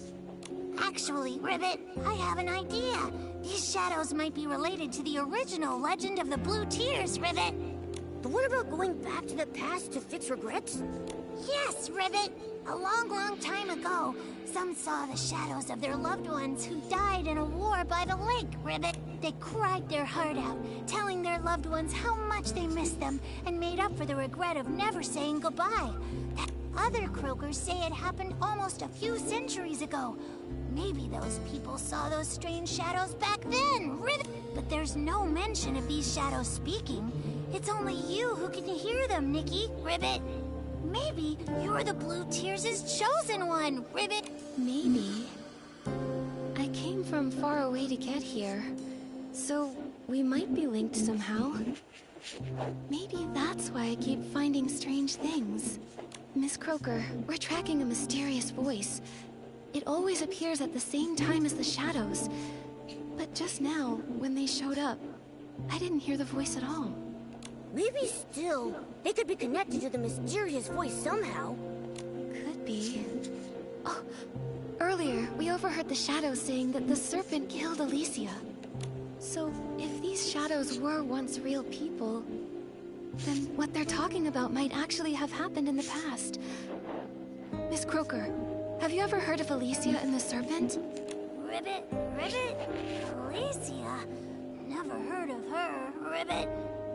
Actually, Ribbit, I have an idea. These shadows might be related to the original Legend of the Blue Tears, Ribbit. The one about going back to the past to fix regrets? Yes, Ribbit. A long, long time ago, some saw the shadows of their loved ones who died in a war by the lake, Ribbit. They cried their heart out, telling their loved ones how much they missed them and made up for the regret of never saying goodbye. Other croakers say it happened almost a few centuries ago. Maybe those people saw those strange shadows back then, Ribbit. But there's no mention of these shadows speaking. It's only you who can hear them, Nikki, Ribbit. Maybe you're the Blue Tears' chosen one, Ribbit. Maybe. I came from far away to get here, so we might be linked somehow. Maybe that's why I keep finding strange things. Miss Croaker, we're tracking a mysterious voice. It always appears at the same time as the shadows. But just now, when they showed up, I didn't hear the voice at all. Maybe still, they could be connected to the mysterious voice somehow. Could be. Oh, earlier, we overheard the shadows saying that the serpent killed Alicia. So, if these shadows were once real people, then what they're talking about might actually have happened in the past. Miss Croaker, have you ever heard of Alicia and the serpent? Ribbit, Alicia? Never heard of her, Ribbit.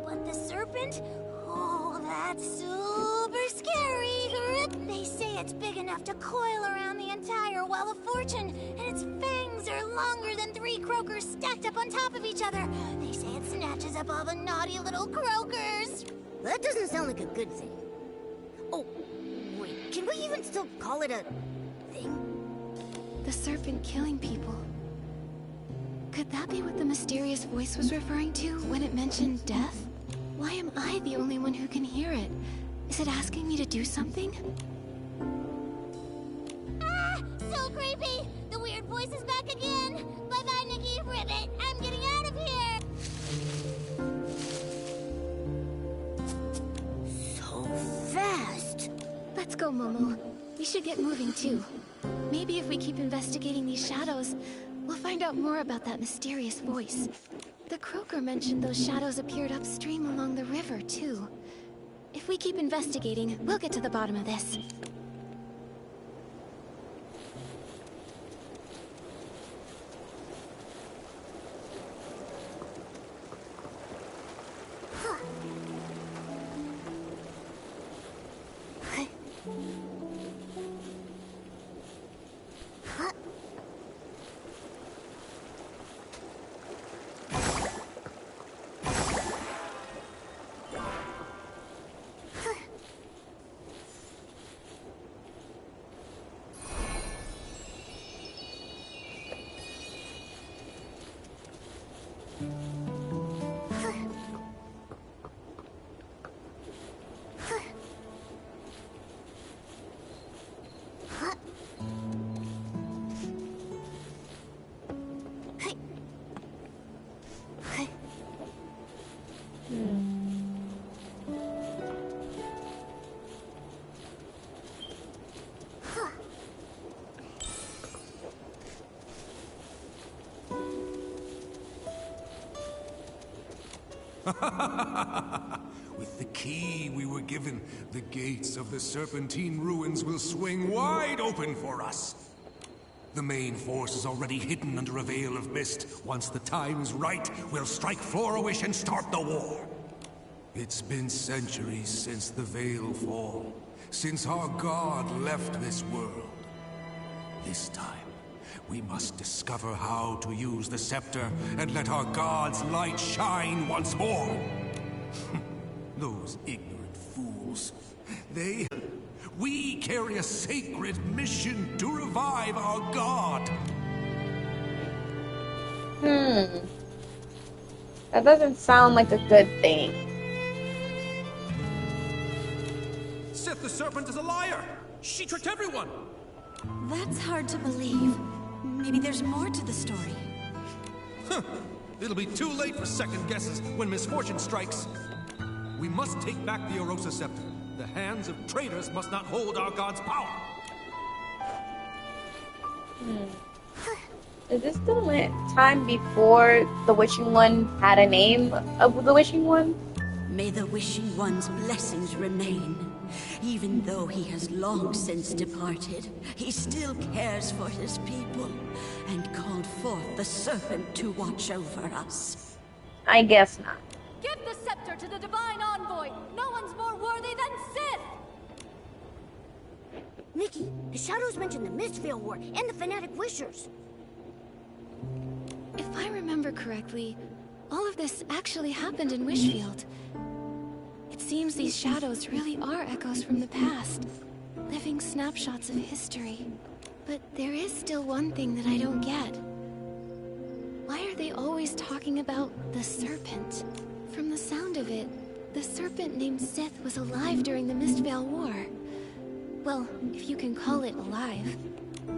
But the serpent? Oh, that's super scary. They say it's big enough to coil around the entire Well of Fortune, and its fangs are longer than 3 croakers stacked up on top of each other. They say it snatches up all the naughty little croakers. That doesn't sound like a good thing. Oh, wait, can we even still call it a thing? The serpent killing people. Could that be what the mysterious voice was referring to when it mentioned death? Why am I the only one who can hear it? Is it asking me to do something? Ah! So creepy! The weird voice is back again! Bye-bye, Nikki, Ribbit! I'm getting out of here! So fast! Let's go, Momo. We should get moving, too. Maybe if we keep investigating these shadows, we'll find out more about that mysterious voice. The croaker mentioned those shadows appeared upstream along the river, too. If we keep investigating, we'll get to the bottom of this. With the key we were given, the gates of the Serpentine Ruins will swing wide open for us. The main force is already hidden under a veil of mist. Once the time's right, we'll strike Flora-Wish and start the war. It's been centuries since the Veil Fall, since our god left this world. This time, We must discover how to use the scepter and let our god's light shine once more. Those ignorant fools. We carry a sacred mission to revive our god. That doesn't sound like a good thing. Sith the Serpent is a liar! She tricked everyone! That's hard to believe. Maybe there's more to the story. It'll be too late for second guesses when misfortune strikes. We must take back the Arosa Scepter. The hands of traitors must not hold our god's power. Is this the time before the Wishing One had a name of the Wishing One? May the Wishing One's blessings remain. Even though he has long since departed, he still cares for his people and called forth the Serpent to watch over us. I guess not. Give the scepter to the Divine Envoy! No one's more worthy than Sith! Nikki, the Shadows mentioned the Mistveil War and the Fanatic Wishers. If I remember correctly, all of this actually happened in Wishfield. It seems these shadows really are echoes from the past, living snapshots of history. But there is still one thing that I don't get. Why are they always talking about the Serpent? From the sound of it, the Serpent named Sith was alive during the Mistveil War. Well, if you can call it alive.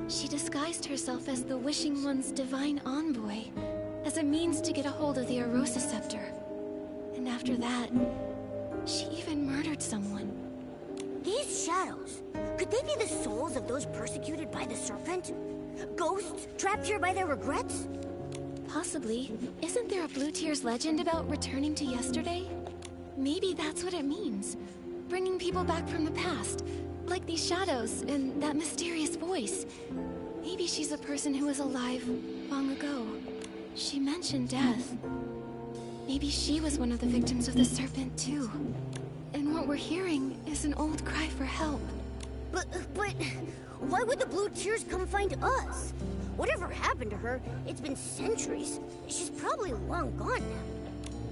She disguised herself as the Wishing One's divine envoy, as a means to get a hold of the Arosa Scepter. And after that, she even murdered someone. These shadows, could they be the souls of those persecuted by the Serpent? Ghosts trapped here by their regrets? Possibly. Isn't there a Blue Tears legend about returning to yesterday? Maybe that's what it means. Bringing people back from the past. Like these shadows and that mysterious voice. Maybe she's a person who was alive long ago. She mentioned death. Maybe she was one of the victims of the Serpent too. And what we're hearing is an old cry for help. But why would the Blue Tears come find us? Whatever happened to her, it's been centuries. She's probably long gone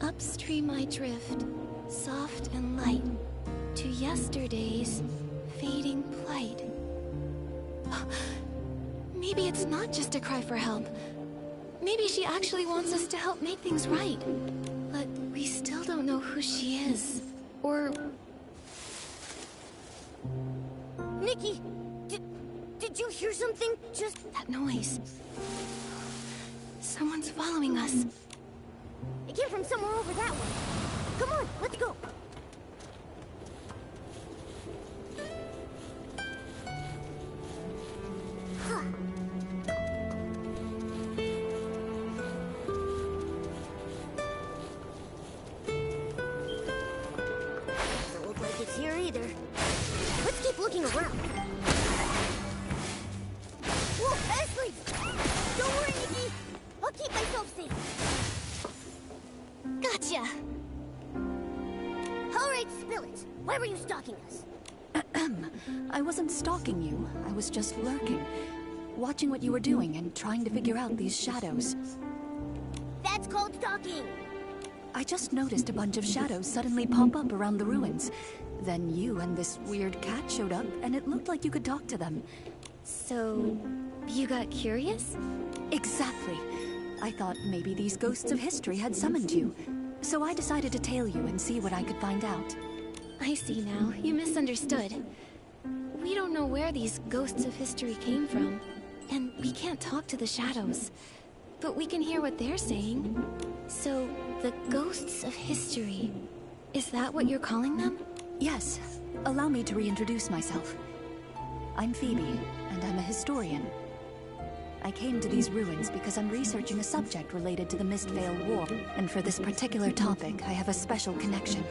now. Upstream I drift, soft and light, to yesterday's fading plight. Maybe it's not just a cry for help. Maybe she actually wants us to help make things right. But we still don't know who she is. Or... Nikki, did you hear something? Just... that noise. Someone's following us. It came from somewhere over that way. Come on, let's go. Doesn't look like it's here either. Let's keep looking around. Whoa, Ashley! Don't worry, Nikki. I'll keep myself safe. Gotcha. All right, spill it. Why were you stalking us? I wasn't stalking you. I was just lurking. Watching what you were doing and trying to figure out these shadows. That's called stalking. I just noticed a bunch of shadows suddenly pop up around the ruins. Then you and this weird cat showed up, and it looked like you could talk to them. So, you got curious? Exactly. I thought maybe these ghosts of history had summoned you. So I decided to tail you and see what I could find out. I see now. You misunderstood. We don't know where these ghosts of history came from. And we can't talk to the shadows. But we can hear what they're saying. So, the ghosts of history. Is that what you're calling them? Yes. Allow me to reintroduce myself. I'm Phoebe, and I'm a historian. I came to these ruins because I'm researching a subject related to the Mistveil War. And for this particular topic, I have a special connection.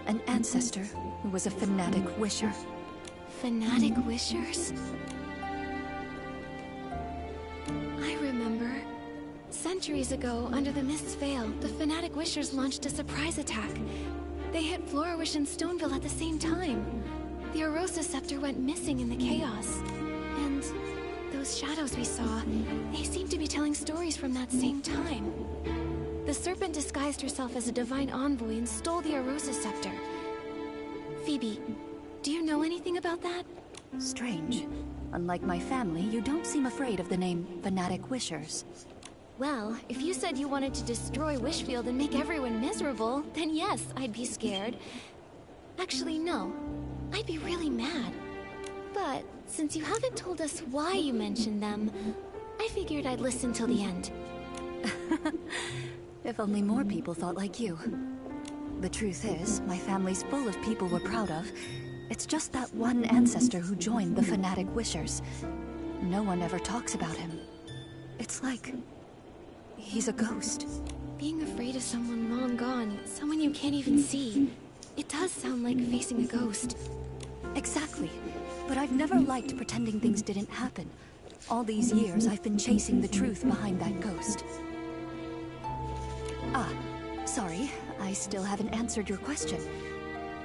An ancestor who was a fanatic wisher. Fanatic wishers? I remember. Centuries ago, under the Mist's Veil, the Fanatic Wishers launched a surprise attack. They hit Florawish and Stoneville at the same time. The Arosa Scepter went missing in the chaos. And those shadows we saw, they seem to be telling stories from that same time. The serpent disguised herself as a divine envoy and stole the Arosa scepter. Phoebe, do you know anything about that? Strange. Unlike my family, you don't seem afraid of the name Fanatic Wishers. Well, if you said you wanted to destroy Wishfield and make everyone miserable, then yes, I'd be scared. Actually, no. I'd be really mad. But since you haven't told us why you mentioned them, I figured I'd listen till the end. If only more people thought like you. The truth is, my family's full of people we're proud of. It's just that one ancestor who joined the Fanatic Wishers. No one ever talks about him. It's like he's a ghost. Being afraid of someone long gone, someone you can't even see, it does sound like facing a ghost. Exactly. But I've never liked pretending things didn't happen. All these years, I've been chasing the truth behind that ghost. Ah, sorry. I still haven't answered your question.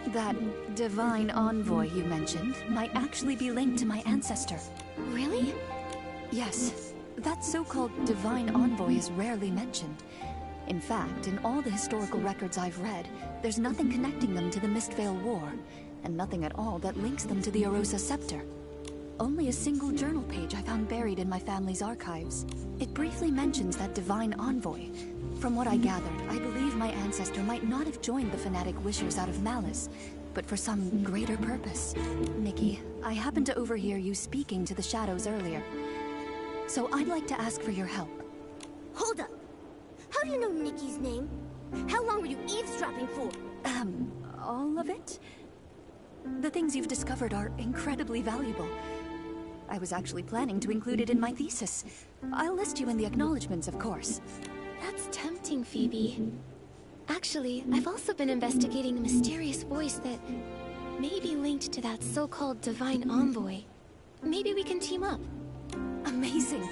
That divine envoy you mentioned might actually be linked to my ancestor. Really? Yes. That so-called divine envoy is rarely mentioned. In fact, in all the historical records I've read, there's nothing connecting them to the Mistvale War, and nothing at all that links them to the Arosa scepter. Only a single journal page I found buried in my family's archives. It briefly mentions that divine envoy. From what I gathered, I believe my ancestor might not have joined the Fanatic Wishers out of malice, but for some greater purpose. Nikki, I happened to overhear you speaking to the shadows earlier, so I'd like to ask for your help. Hold up! How do you know Nikki's name? How long were you eavesdropping for? All of it? The things you've discovered are incredibly valuable. I was actually planning to include it in my thesis. I'll list you in the acknowledgements, of course. That's tempting, Phoebe. Actually, I've also been investigating a mysterious voice that may be linked to that so-called divine envoy. Maybe we can team up. Amazing.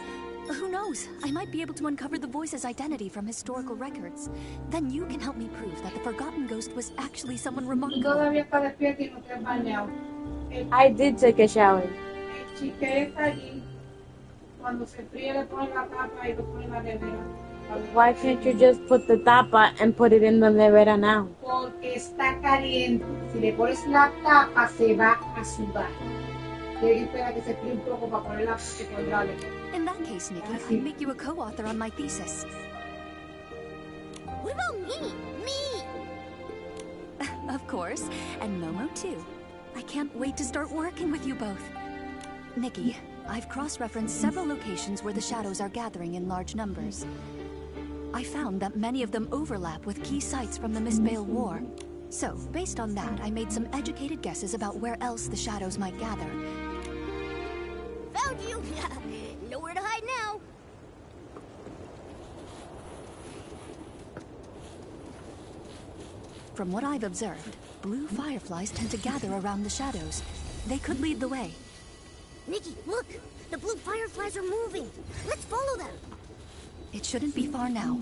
Who knows? I might be able to uncover the voice's identity from historical records. Then you can help me prove that the Forgotten Ghost was actually someone remarkable. Todavía está despierta y no te has bañado. I did take a shower. El chique está allí. Cuando se fríe le ponen la tapa y lo ponen en la nevera. Why can't you just put the tapa and put it in the nevera now? Porque está caliente. Si le pones la tapa se va a sudar. Tienes que esperar que se fríe un poco para ponerla se pondrá. In that case, Nikki, I'd make you a co-author on my thesis. What about me? Me! Of course, and Momo too. I can't wait to start working with you both. Nikki, I've cross-referenced several locations where the shadows are gathering in large numbers. I found that many of them overlap with key sites from the Mistvale War. So, based on that, I made some educated guesses about where else the shadows might gather. Found you! Nowhere to hide now. From what I've observed, blue fireflies tend to gather around the shadows. They could lead the way. Nikki, look! The blue fireflies are moving! Let's follow them! It shouldn't be far now.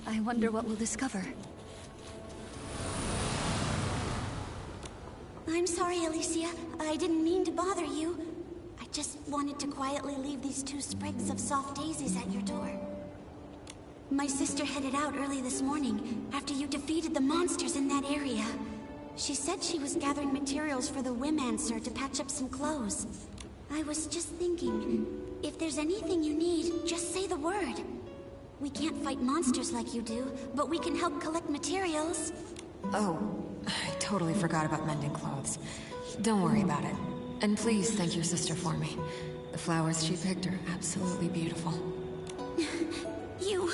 I wonder what we'll discover. I'm sorry, Alicia. I didn't mean to bother you. I just wanted to quietly leave these 2 sprigs of soft daisies at your door. My sister headed out early this morning, after you defeated the monsters in that area. She said she was gathering materials for the Wimancer to patch up some clothes. I was just thinking, if there's anything you need, just say the word. We can't fight monsters like you do, but we can help collect materials. Oh, I totally forgot about mending clothes. Don't worry about it. And please thank your sister for me. The flowers she picked are absolutely beautiful. You...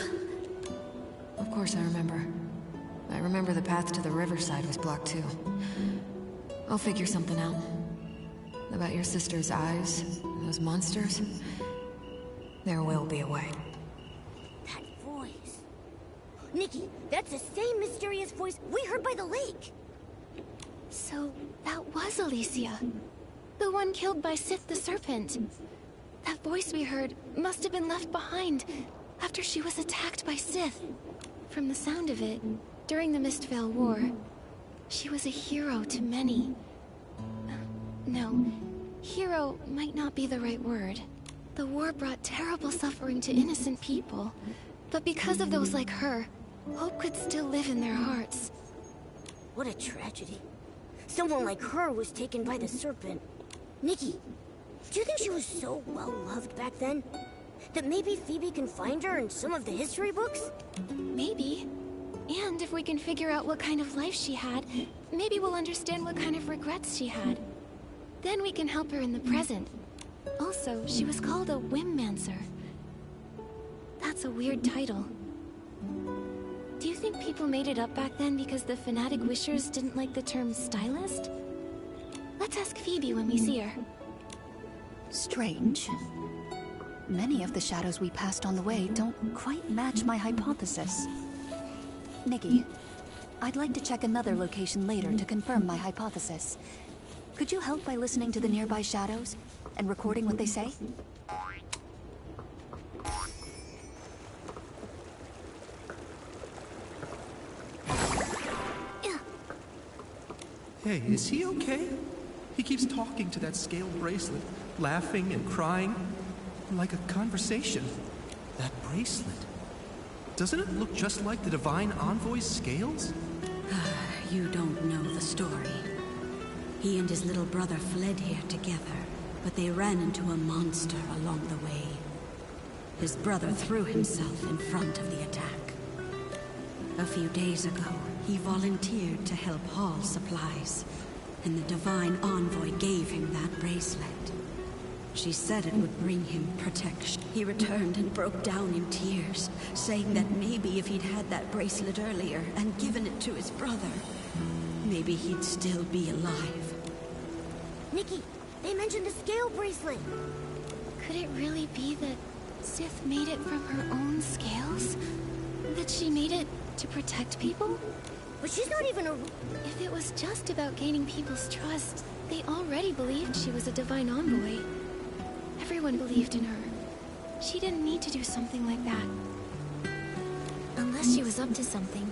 Of course I remember. I remember the path to the riverside was blocked too. I'll figure something out. About your sister's eyes, and those monsters. There will be a way. That voice... Nikki, that's the same mysterious voice we heard by the lake! So, that was Alicia. The one killed by Sith the Serpent. That voice we heard must have been left behind after she was attacked by Sith. From the sound of it, during the Mistvale War, she was a hero to many. No, hero might not be the right word. The war brought terrible suffering to innocent people. But because of those like her, hope could still live in their hearts. What a tragedy. Someone like her was taken by the serpent. Nikki, do you think she was so well-loved back then? That maybe Phoebe can find her in some of the history books? Maybe. And if we can figure out what kind of life she had, maybe we'll understand what kind of regrets she had. Then we can help her in the present. Also, she was called a whimmancer. That's a weird title. Do you think people made it up back then because the fanatic wishers didn't like the term stylist? Let's ask Phoebe when we see her. Strange. Many of the shadows we passed on the way don't quite match my hypothesis. Nikki, I'd like to check another location later to confirm my hypothesis. Could you help by listening to the nearby shadows and recording what they say? Hey, is he okay? He keeps talking to that scale bracelet, laughing and crying, like a conversation. That bracelet. Doesn't it look just like the Divine Envoy's scales? You don't know the story. He and his little brother fled here together, but they ran into a monster along the way. His brother threw himself in front of the attack. A few days ago, he volunteered to help haul supplies, and the Divine Envoy gave him that bracelet. She said it would bring him protection. He returned and broke down in tears, saying that maybe if he'd had that bracelet earlier and given it to his brother, maybe he'd still be alive. Nikki, they mentioned the scale bracelet. Could it really be that Sith made it from her own scales? That she made it to protect people? But she's not even a... If it was just about gaining people's trust, they already believed she was a Divine Envoy. Everyone believed in her. She didn't need to do something like that. Unless she was up to something.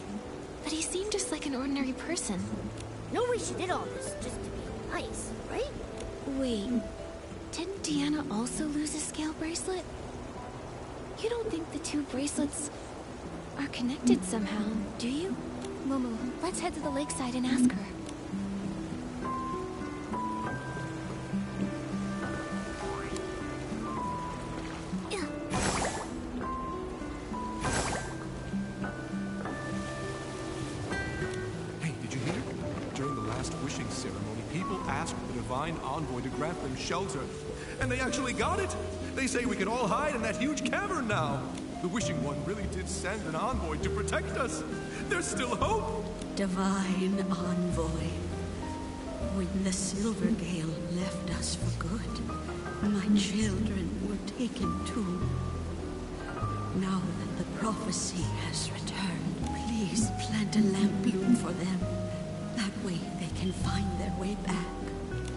But he seemed just like an ordinary person. No way she did all this just to be nice, right? Wait, didn't Deanna also lose a scale bracelet? You don't think the two bracelets are connected somehow, do you? Momo, let's head to the lakeside and ask her. Hey, did you hear? During the last wishing ceremony, people asked the Divine Envoy to grant them shelter. And they actually got it! They say we can all hide in that huge cavern now! The Wishing One really did send an envoy to protect us! There's still hope! Divine Envoy. When the Silver Gale left us for good, my children were taken too. Now that the prophecy has returned, please plant a lamp bloom for them. That way they can find their way back.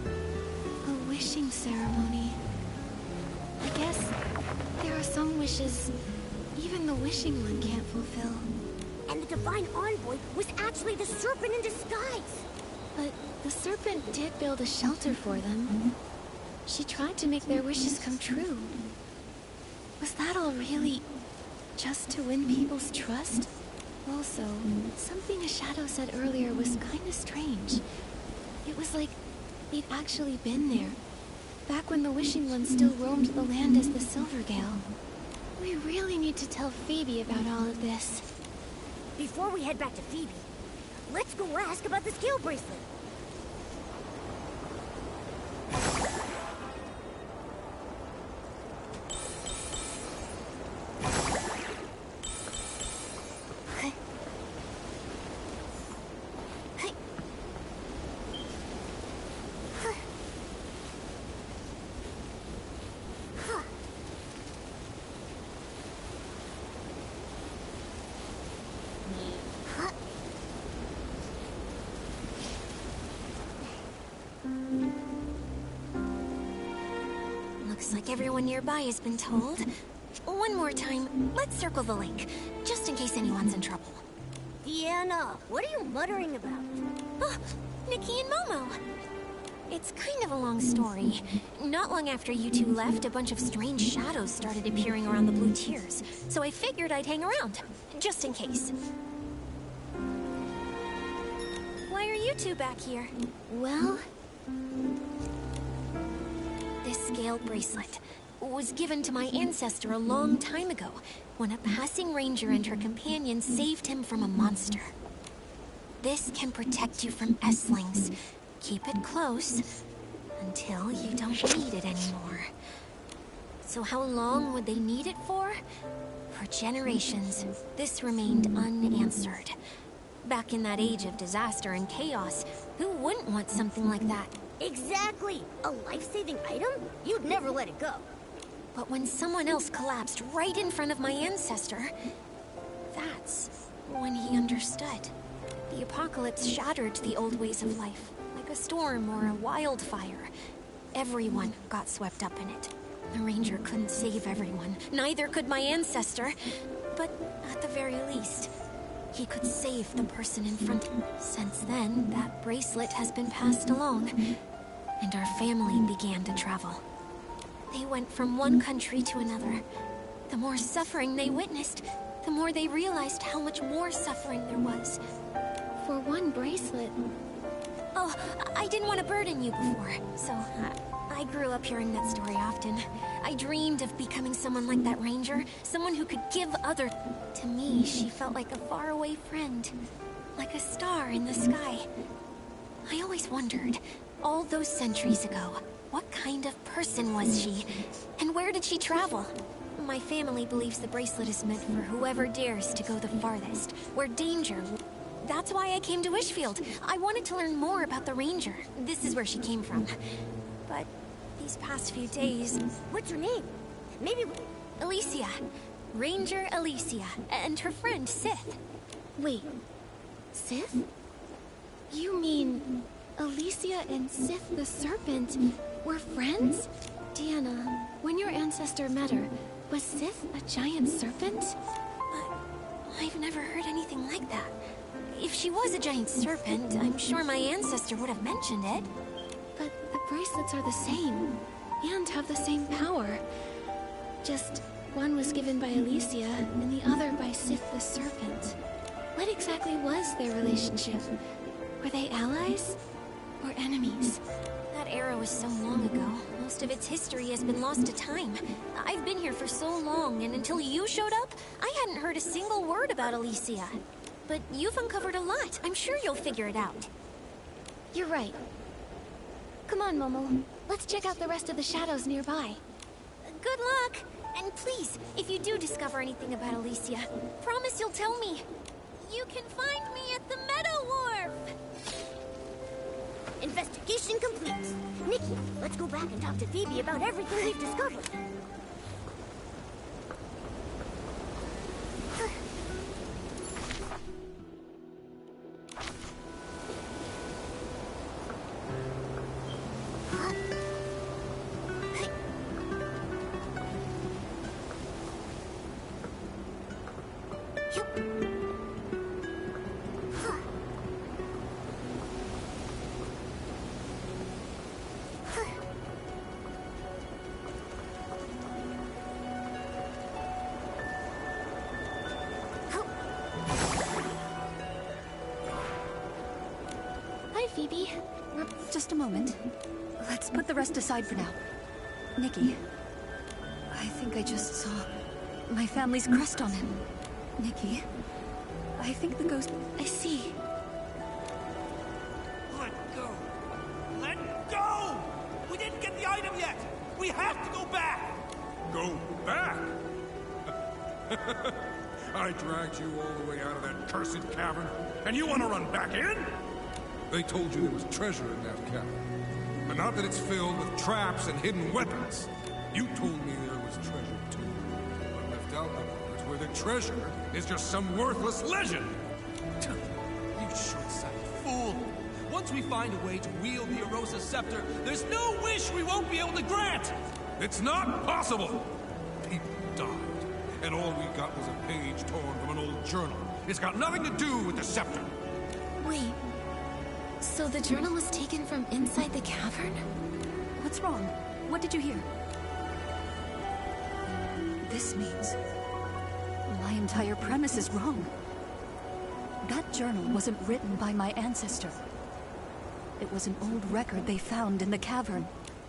A wishing ceremony. I guess there are some wishes even the Wishing One can't fulfill. And the Divine Envoy was actually the serpent in disguise! But the serpent did build a shelter for them. She tried to make their wishes come true. Was that all really just to win people's trust? Also, something a shadow said earlier was kinda strange. It was like they'd actually been there, back when the Wishing One still roamed the land as the Silver Gale. We really need to tell Phoebe about all of this. Before we head back to Phoebe, let's go ask about the scale bracelet. Looks like everyone nearby has been told. One more time, let's circle the lake, just in case anyone's in trouble. Deanna, what are you muttering about? Oh, Nikki and Momo! It's kind of a long story. Not long after you two left, a bunch of strange shadows started appearing around the blue tiers. So I figured I'd hang around, just in case. Why are you two back here? Well... this scale bracelet was given to my ancestor a long time ago, when a passing ranger and her companion saved him from a monster. This can protect you from S-lings. Keep it close until you don't need it anymore. So how long would they need it for? For generations, this remained unanswered. Back in that age of disaster and chaos, who wouldn't want something like that? Exactly! A life-saving item? You'd never let it go. But when someone else collapsed right in front of my ancestor, that's when he understood. The apocalypse shattered the old ways of life, like a storm or a wildfire. Everyone got swept up in it. The ranger couldn't save everyone, neither could my ancestor. But at the very least, he could save the person in front of him. Since then, that bracelet has been passed along, and our family began to travel. They went from one country to another. The more suffering they witnessed, the more they realized how much more suffering there was. For one bracelet... Oh, I didn't want to burden you before, so I grew up hearing that story often. I dreamed of becoming someone like that ranger, someone who could give other... To me, she felt like a faraway friend, like a star in the sky. I always wondered, all those centuries ago, what kind of person was she, and where did she travel? My family believes the bracelet is meant for whoever dares to go the farthest, where danger... That's why I came to Wishfield. I wanted to learn more about the ranger. This is where she came from. But these past few days... What's her name? Maybe... Alicia. Ranger Alicia. And her friend, Sith. Wait. Sith? You mean... Alicia and Sith the Serpent were friends? Deanna, when your ancestor met her, was Sith a giant serpent? I've never heard anything like that. If she was a giant serpent, I'm sure my ancestor would have mentioned it. But the bracelets are the same, and have the same power. Just one was given by Alicia, and the other by Sith the Serpent. What exactly was their relationship? Were they allies? Or enemies? That era was so long ago. Most of its history has been lost to time. I've been here for so long, and until you showed up, I hadn't heard a single word about Alicia. But you've uncovered a lot. I'm sure you'll figure it out. You're right. Come on, Momo. Let's check out the rest of the shadows nearby. Good luck! And please, if you do discover anything about Alicia, promise you'll tell me. You can find me at the Meadow Wharf! Investigation complete. Nikki, let's go back and talk to Phoebe about everything we've discovered. Phoebe? Just a moment. Let's put the rest aside for now. Nikki, I think I just saw my family's crest on him. Nikki, I think the ghost... I see. Let go! Let go! We didn't get the item yet! We have to go back! Go back? I dragged you all the way out of that cursed cavern, and you want to run back in? They told you there was treasure in that cavern. But not that it's filled with traps and hidden weapons. You told me there was treasure, too. But left out the part where the treasure is just some worthless legend. You short-sighted fool! Once we find a way to wield the Erosa Scepter, there's no wish we won't be able to grant! It's not possible! People died, and all we got was a page torn from an old journal. It's got nothing to do with the scepter. Wait, so the journal was taken from inside the cavern? What's wrong? What did you hear? This means my entire premise is wrong. That journal wasn't written by my ancestor. It was an old record they found in the cavern.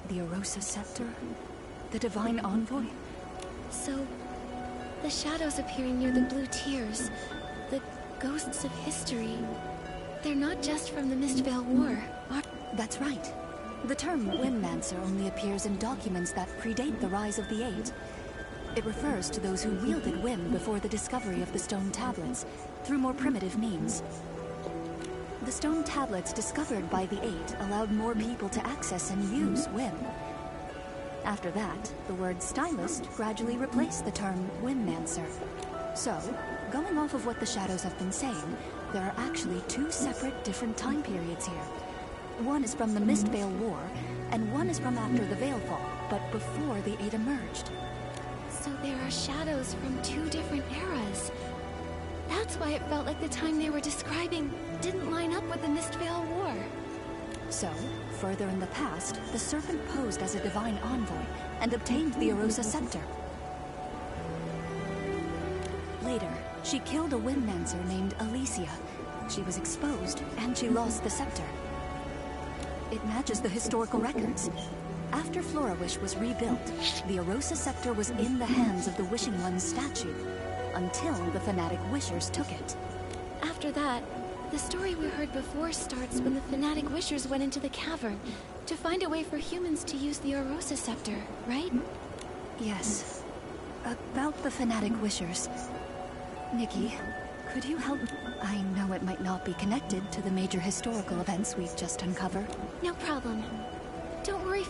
The Arosa Scepter? The Divine Envoy? So, the shadows appearing near the blue tears, the ghosts of history, they're not just from the Mistvale War, are... That's right. The term Windmancer only appears in documents that predate the rise of the Eight. It refers to those who wielded Wim before the discovery of the stone tablets, through more primitive means. The stone tablets discovered by the Eight allowed more people to access and use Wim. After that, the word stylist gradually replaced the term Windmancer. So, going off of what the shadows have been saying, there are actually two separate different time periods here. One is from the Mistvale War, and one is from after the Veilfall, but before the Eight emerged. So there are shadows from two different eras. That's why it felt like the time they were describing didn't line up with the Mistvale War. So, further in the past, the Serpent posed as a divine envoy and obtained the Arosa Scepter. Later, she killed a Windmancer named Alicia. She was exposed, and she lost the scepter. It matches the historical records. After Florawish was rebuilt, the Arosa Scepter was in the hands of the Wishing One's statue, until the fanatic Wishers took it. After that, the story we heard before starts when the fanatic Wishers went into the cavern to find a way for humans to use the Arosa Scepter, right? Yes. About the fanatic Wishers. Nikki, could you help? I know it might not be connected to the major historical events we've just uncovered. No problem. Don't worry.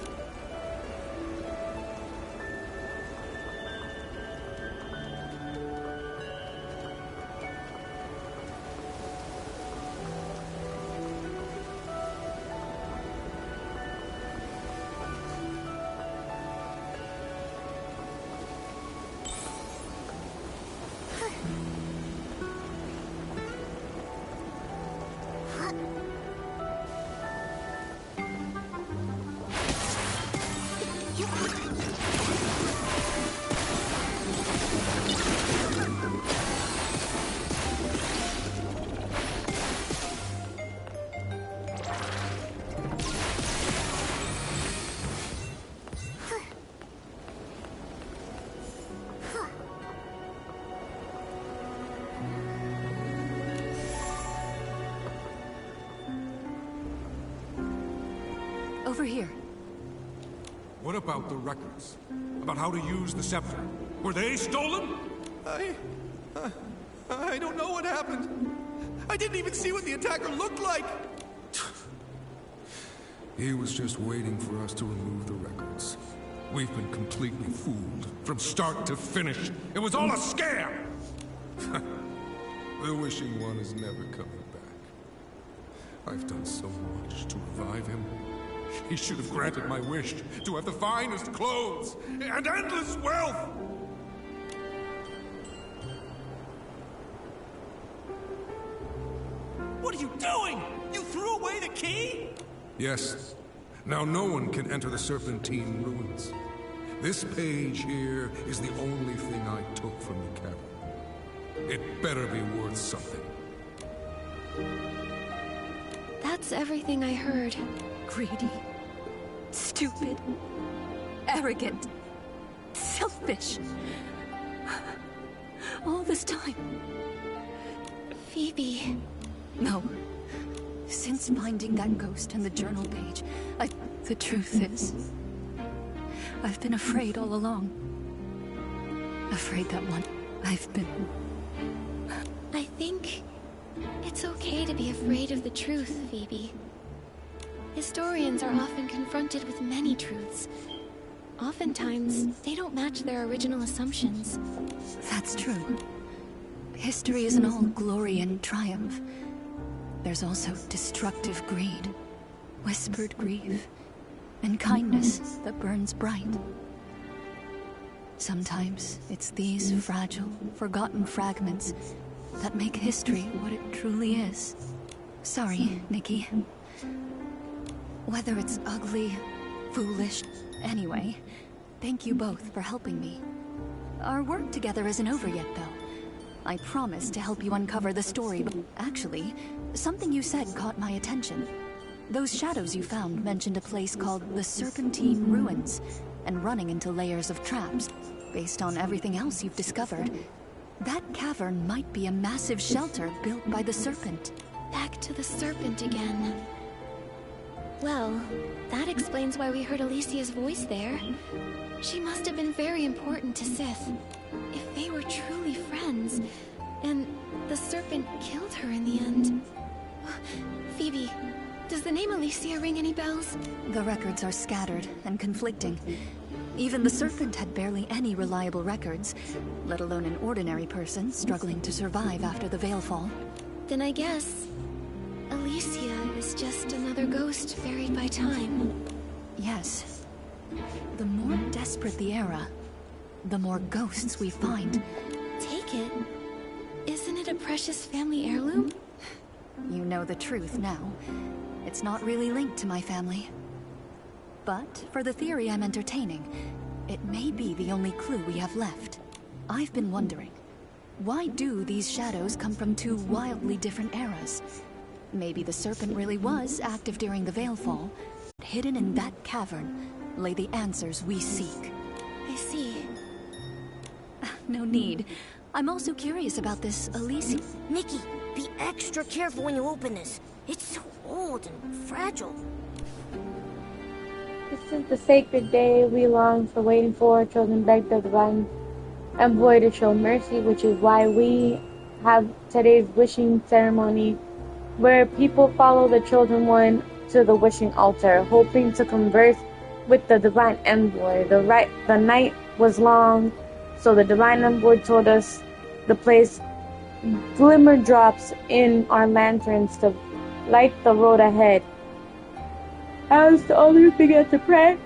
Over here. What about the records? About how to use the scepter? Were they stolen? I don't know what happened. I didn't even see what the attacker looked like. He was just waiting for us to remove the records. We've been completely fooled, from start to finish. It was all a scam! The Wishing One is never coming back. I've done so much to revive him. He should have granted my wish to have the finest clothes and endless wealth! What are you doing? You threw away the key? Yes. Now no one can enter the Serpentine Ruins. This page here is the only thing I took from the cavern. It better be worth something. That's everything I heard. Greedy, stupid, arrogant, selfish. All this time. Phoebe. No. Since finding that ghost in the journal page, the truth is, I've been afraid all along. Afraid that I've been... I think it's okay to be afraid of the truth, Phoebe. Historians are often confronted with many truths. Oftentimes, they don't match their original assumptions. That's true. History isn't all glory and triumph. There's also destructive greed, whispered grief, and kindness that burns bright. Sometimes it's these fragile, forgotten fragments that make history what it truly is. Sorry, Nikki. Whether it's ugly, foolish. Anyway, thank you both for helping me. Our work together isn't over yet, though. I promised to help you uncover the story, but actually, something you said caught my attention. Those shadows you found mentioned a place called the Serpentine Ruins, and running into layers of traps. Based on everything else you've discovered, that cavern might be a massive shelter built by the Serpent. Back to the Serpent again. Well, that explains why we heard Alicia's voice there. She must have been very important to Sith. If they were truly friends, and the Serpent killed her in the end. Phoebe, does the name Alicia ring any bells? The records are scattered and conflicting. Even the Serpent had barely any reliable records, let alone an ordinary person struggling to survive after the Veilfall. Then I guess Alicia is just another ghost buried by time. Yes. The more desperate the era, the more ghosts we find. Take it. Isn't it a precious family heirloom? You know the truth now. It's not really linked to my family. But for the theory I'm entertaining, it may be the only clue we have left. I've been wondering, why do these shadows come from two wildly different eras? Maybe the Serpent really was active during the Veilfall. Hidden in that cavern lay the answers we seek. I see. No need. I'm also curious about this Alicia. Nikki, be extra careful when you open this. It's so old and fragile. This is the sacred day we long for, waiting for. Children beg the divine envoy to show mercy, which is why we have today's wishing ceremony, where people follow the chosen one to the wishing altar, hoping to converse with the divine envoy. The night was long, so the divine envoy told us the place glimmer drops in our lanterns to light the road ahead. As the others began to pray,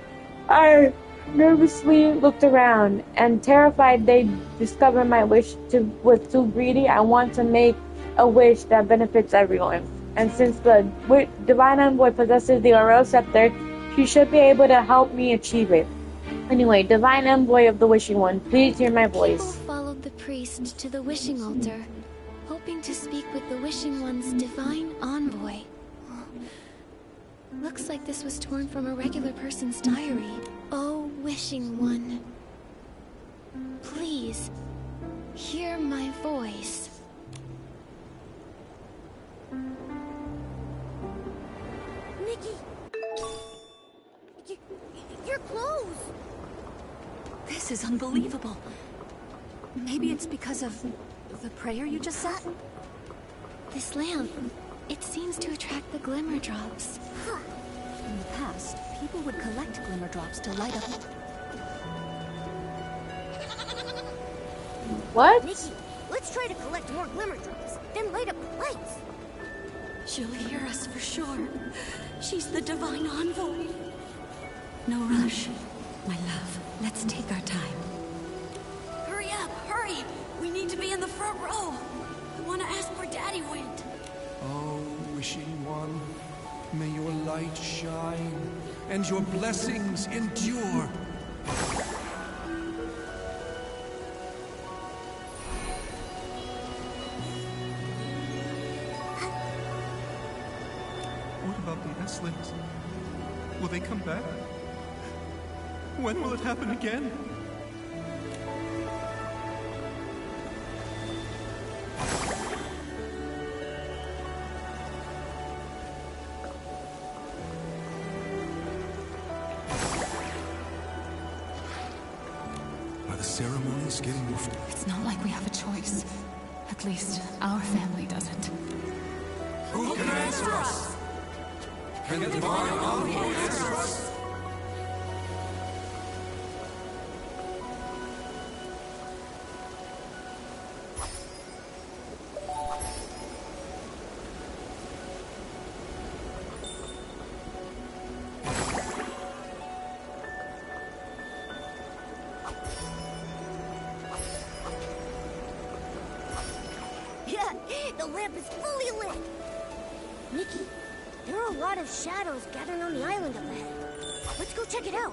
I nervously looked around, and terrified they discovered my wish was too greedy. I want to make a wish that benefits everyone. And since the divine envoy possesses the Aurora Scepter, she should be able to help me achieve it. Anyway, divine envoy of the wishing one, please hear my voice. People followed the priest to the wishing altar, hoping to speak with the wishing one's divine envoy. Looks like this was torn from a regular person's diary. Oh, wishing one, please hear my voice. Nikki! Your clothes! This is unbelievable. Maybe it's because of the prayer you just said? This lamp, it seems to attract the glimmer drops. In the past, people would collect glimmer drops to light up. What? Nikki, let's try to collect more glimmer drops, then light up the lights. She'll hear us for sure. She's the divine envoy. No rush, my love. Let's take our time. Hurry up, hurry! We need to be in the front row. I want to ask where Daddy went. Oh, wishing one, may your light shine and your blessings endure. What about the S-Lings? Will they come back? When will it happen again? Are the ceremonies getting more... It's not like we have a choice. At least, our family doesn't. Who can answer us? Can the divine envoy answer us? Yeah, the lamp is fully lit. Nikki, there are a lot of shadows gathering on the island up ahead. Let's go check it out.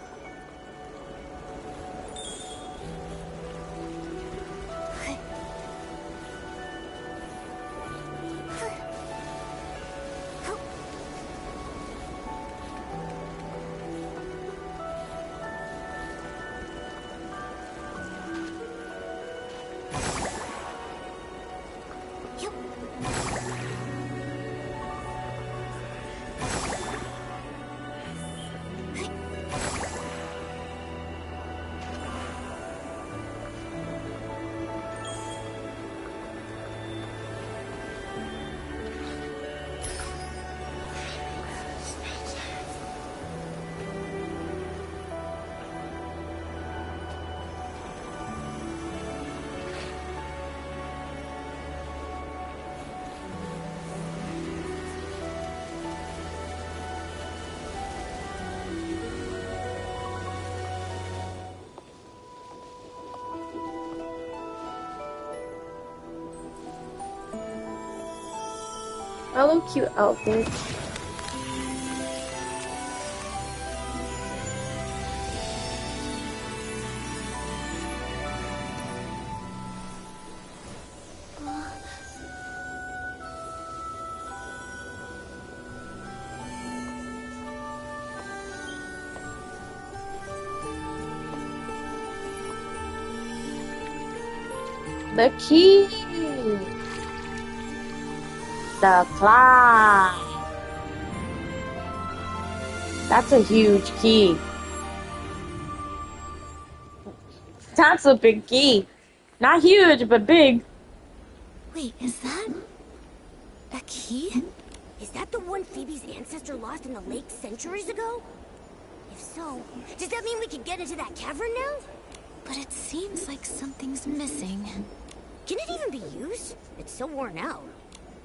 Hello, cute outfit. The key. The climb. That's a huge key. That's a big key. Not huge, but big. Wait, is that a key? Is that the one Phoebe's ancestor lost in the lake centuries ago? If so, does that mean we can get into that cavern now? But it seems like something's missing. Can it even be used? It's so worn out.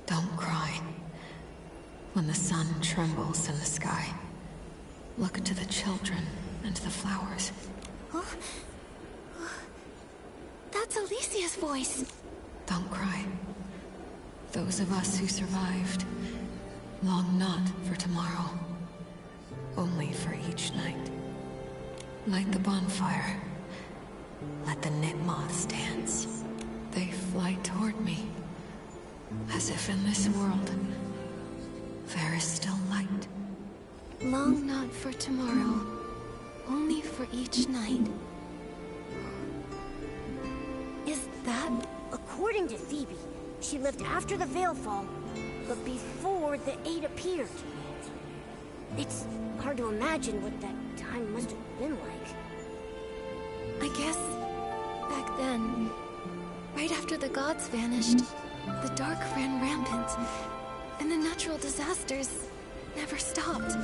Don't cry. When the sun trembles in the sky, look to the children and the flowers. Huh? That's Alicia's voice. Don't cry. Those of us who survived long not for tomorrow, only for each night. Light the bonfire. Let the knit moths dance. They fly toward me, as if in this world there is still light. Long not for tomorrow, only for each night. Is that... According to Phoebe, she lived after the Veilfall, but before the Eight appeared. It's hard to imagine what that time must have been like. I guess back then, right after the gods vanished, the dark ran rampant, and the natural disasters never stopped.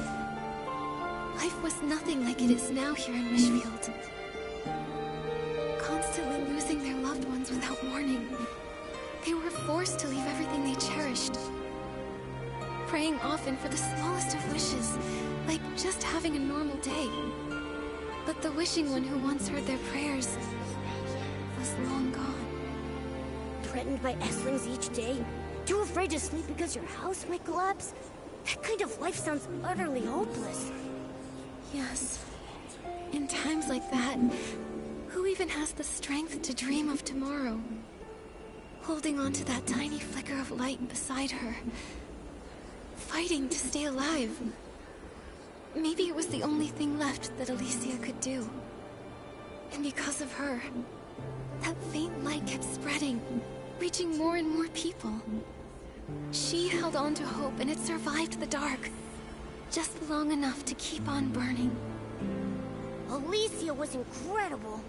Life was nothing like it is now here in Wishfield. Constantly losing their loved ones without warning, they were forced to leave everything they cherished. Praying often for the smallest of wishes, like just having a normal day. But the wishing one who once heard their prayers was long gone. Threatened by Esslings each day? Too afraid to sleep because your house might collapse? That kind of life sounds utterly hopeless. Yes. In times like that, who even has the strength to dream of tomorrow? Holding on to that tiny flicker of light beside her. Fighting to stay alive. Maybe it was the only thing left that Alicia could do. And because of her, that faint light kept spreading, reaching more and more people. She held on to hope and it survived the dark. Just long enough to keep on burning. Alicia was incredible.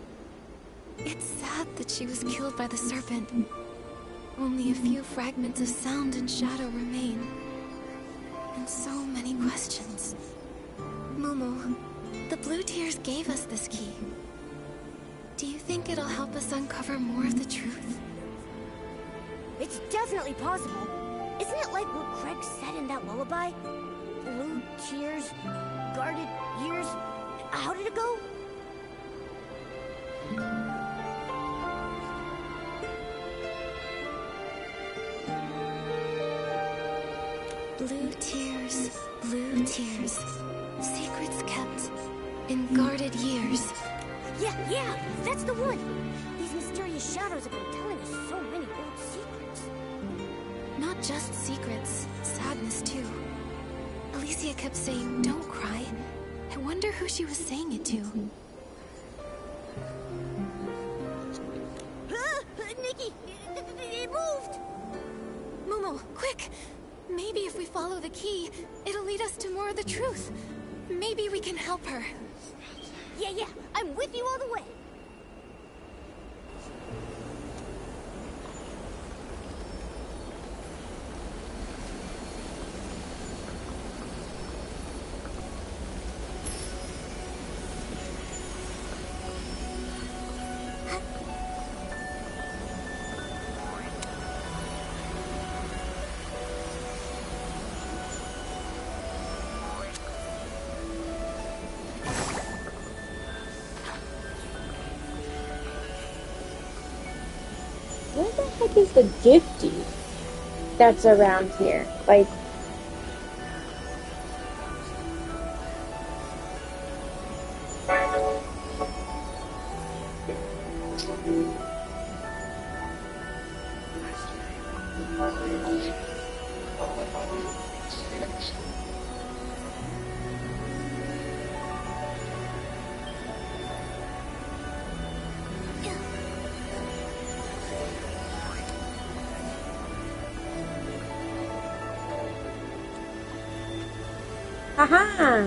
It's sad that she was killed by the serpent. Only a few fragments of sound and shadow remain. And so many questions. Momo, the blue tears gave us this key. Do you think it'll help us uncover more of the truth? It's definitely possible. Isn't it like what Craig said in that lullaby? Blue tears, guarded years. How did it go? Blue tears, secrets kept, in guarded years. Yeah, that's the one. These mysterious shadows have been telling us so many old secrets. Not just secrets, sadness too. Alicia kept saying, "Don't cry." I wonder who she was saying it to. Nikki, it moved! Momo, quick! Maybe if we follow the key, it'll lead us to more of the truth. Maybe we can help her. Yeah, I'm with you all the way. Where the heck is the gifty that's around here? Like, haha!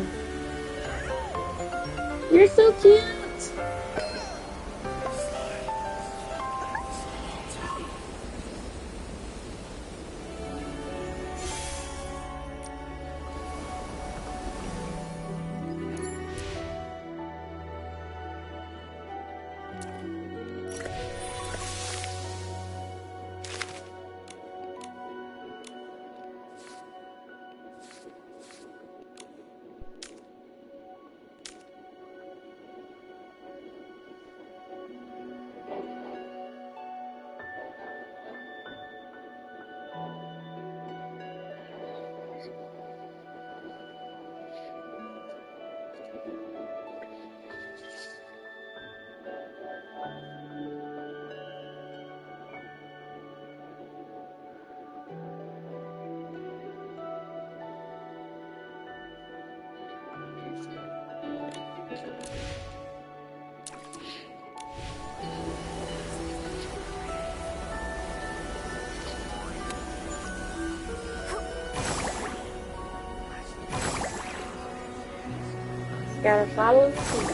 You're so cute! Gotta follow the key.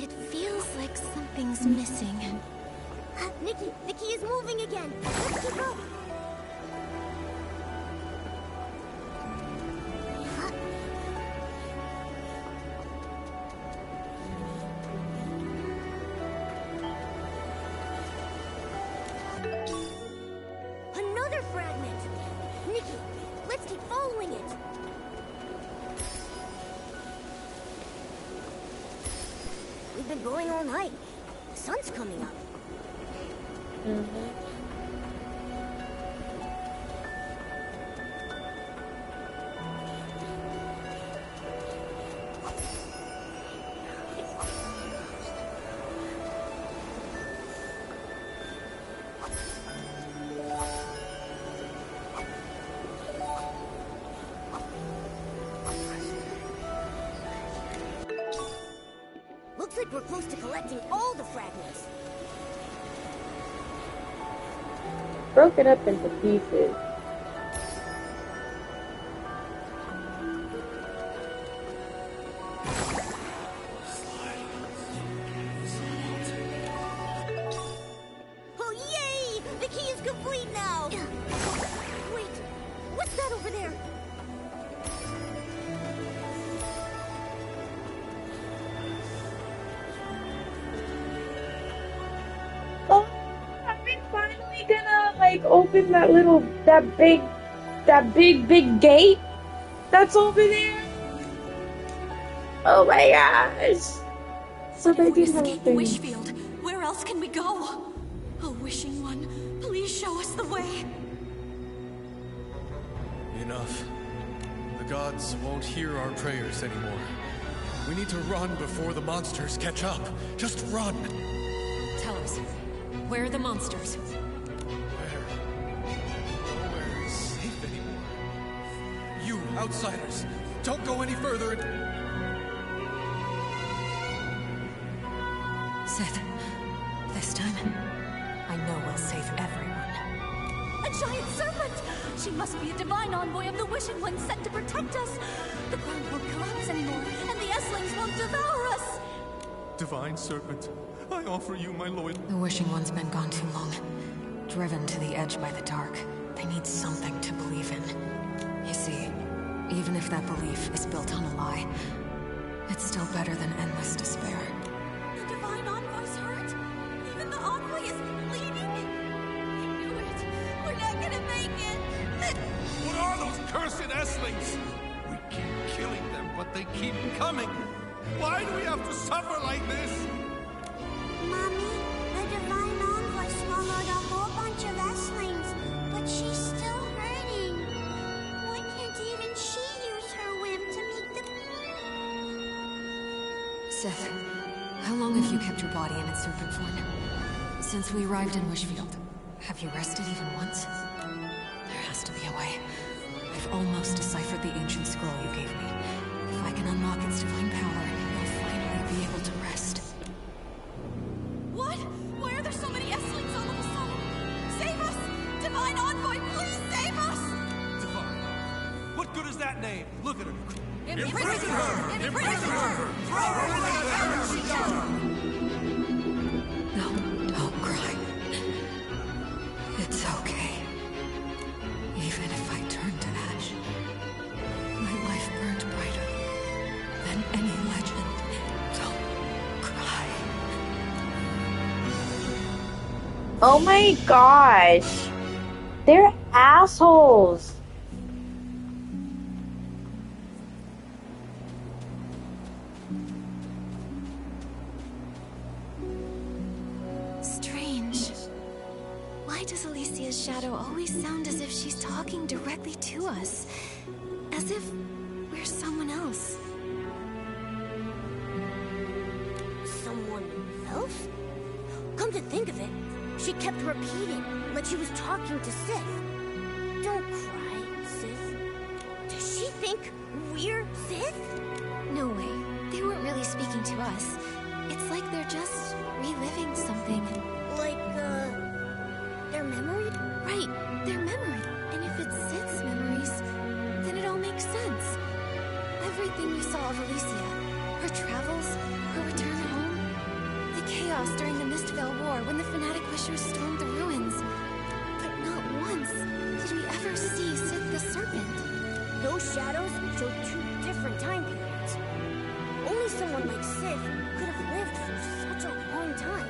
It feels like something's missing. Nikki, the key is moving again. Let's keep up. Another fragment. Nikki, let's keep following it. We've been going all night. The sun's coming up. Looks like we're close to collecting all the fragments. Broke it up into pieces. Oh, yay! The key is complete now! Wait, what's that over there? Oh, are we finally gonna like open that big gate that's over there? Oh my gosh. So they If we did have a escape thing. Wishfield, where else can we go? Oh, wishing one, please show us the way. Enough. The gods won't hear our prayers anymore. We need to run before the monsters catch up. Just run. Tell us, where are the monsters? Nowhere is safe anymore. You outsiders, don't go any further. Sith, this time, I know we'll save everyone. A giant serpent! She must be a divine envoy of the Wishing One sent to protect us. The ground won't collapse anymore, and the Esslings won't devour us. Divine Serpent, I offer you my loyal... The Wishing One's been gone too long. Driven to the edge by the dark. They need something to believe in. You see, even if that belief is built on a lie, it's still better than endless despair. The divine envoy's hurt. Even the envoy is bleeding. I knew it. We're not gonna make it. What are those cursed Esslings? We keep killing them, but they keep coming. Why do we have to suffer like this? Mommy, the divine envoy swallowed a whole bunch of Esslings, but she's still hurting. Why can't even she use her whim to make the... Sith, how long have you kept your body in its serpent form? Since we arrived in Wishfield, have you rested even once? There has to be a way. I've almost deciphered the ancient scroll you gave me. If I can unlock its divine power, I'll finally be able to rest. What? Why are there so many Esslings all of a sudden? Save us! Divine envoy, please save us! Divine. What good is that name? Look at her. Imprison her! Imprison her! Throw her in the energy jar! No, don't cry. It's okay. Even if I turn to ash, my life burned brighter than any legend. Don't cry. Oh my gosh. They're assholes. Strange. Why does Alicia's shadow always sound as if she's talking directly to us? As if we're someone else. Someone else? Come to think of it, she kept repeating, like she was talking to Sith. Don't cry, Sith. Does she think we're Sith? No way. They weren't really speaking to us. It's like they're just reliving something. Like, their memory? Right, their memory. And if it's Sith's memories, then it all makes sense. Everything we saw of Alicia, her travels, her return home, the chaos during the Mistvale War when the fanatic wishers stormed the ruins. But not once did we ever see Sith the Serpent. Those shadows show two different time periods. Only someone like Sith could have lived for such a long time.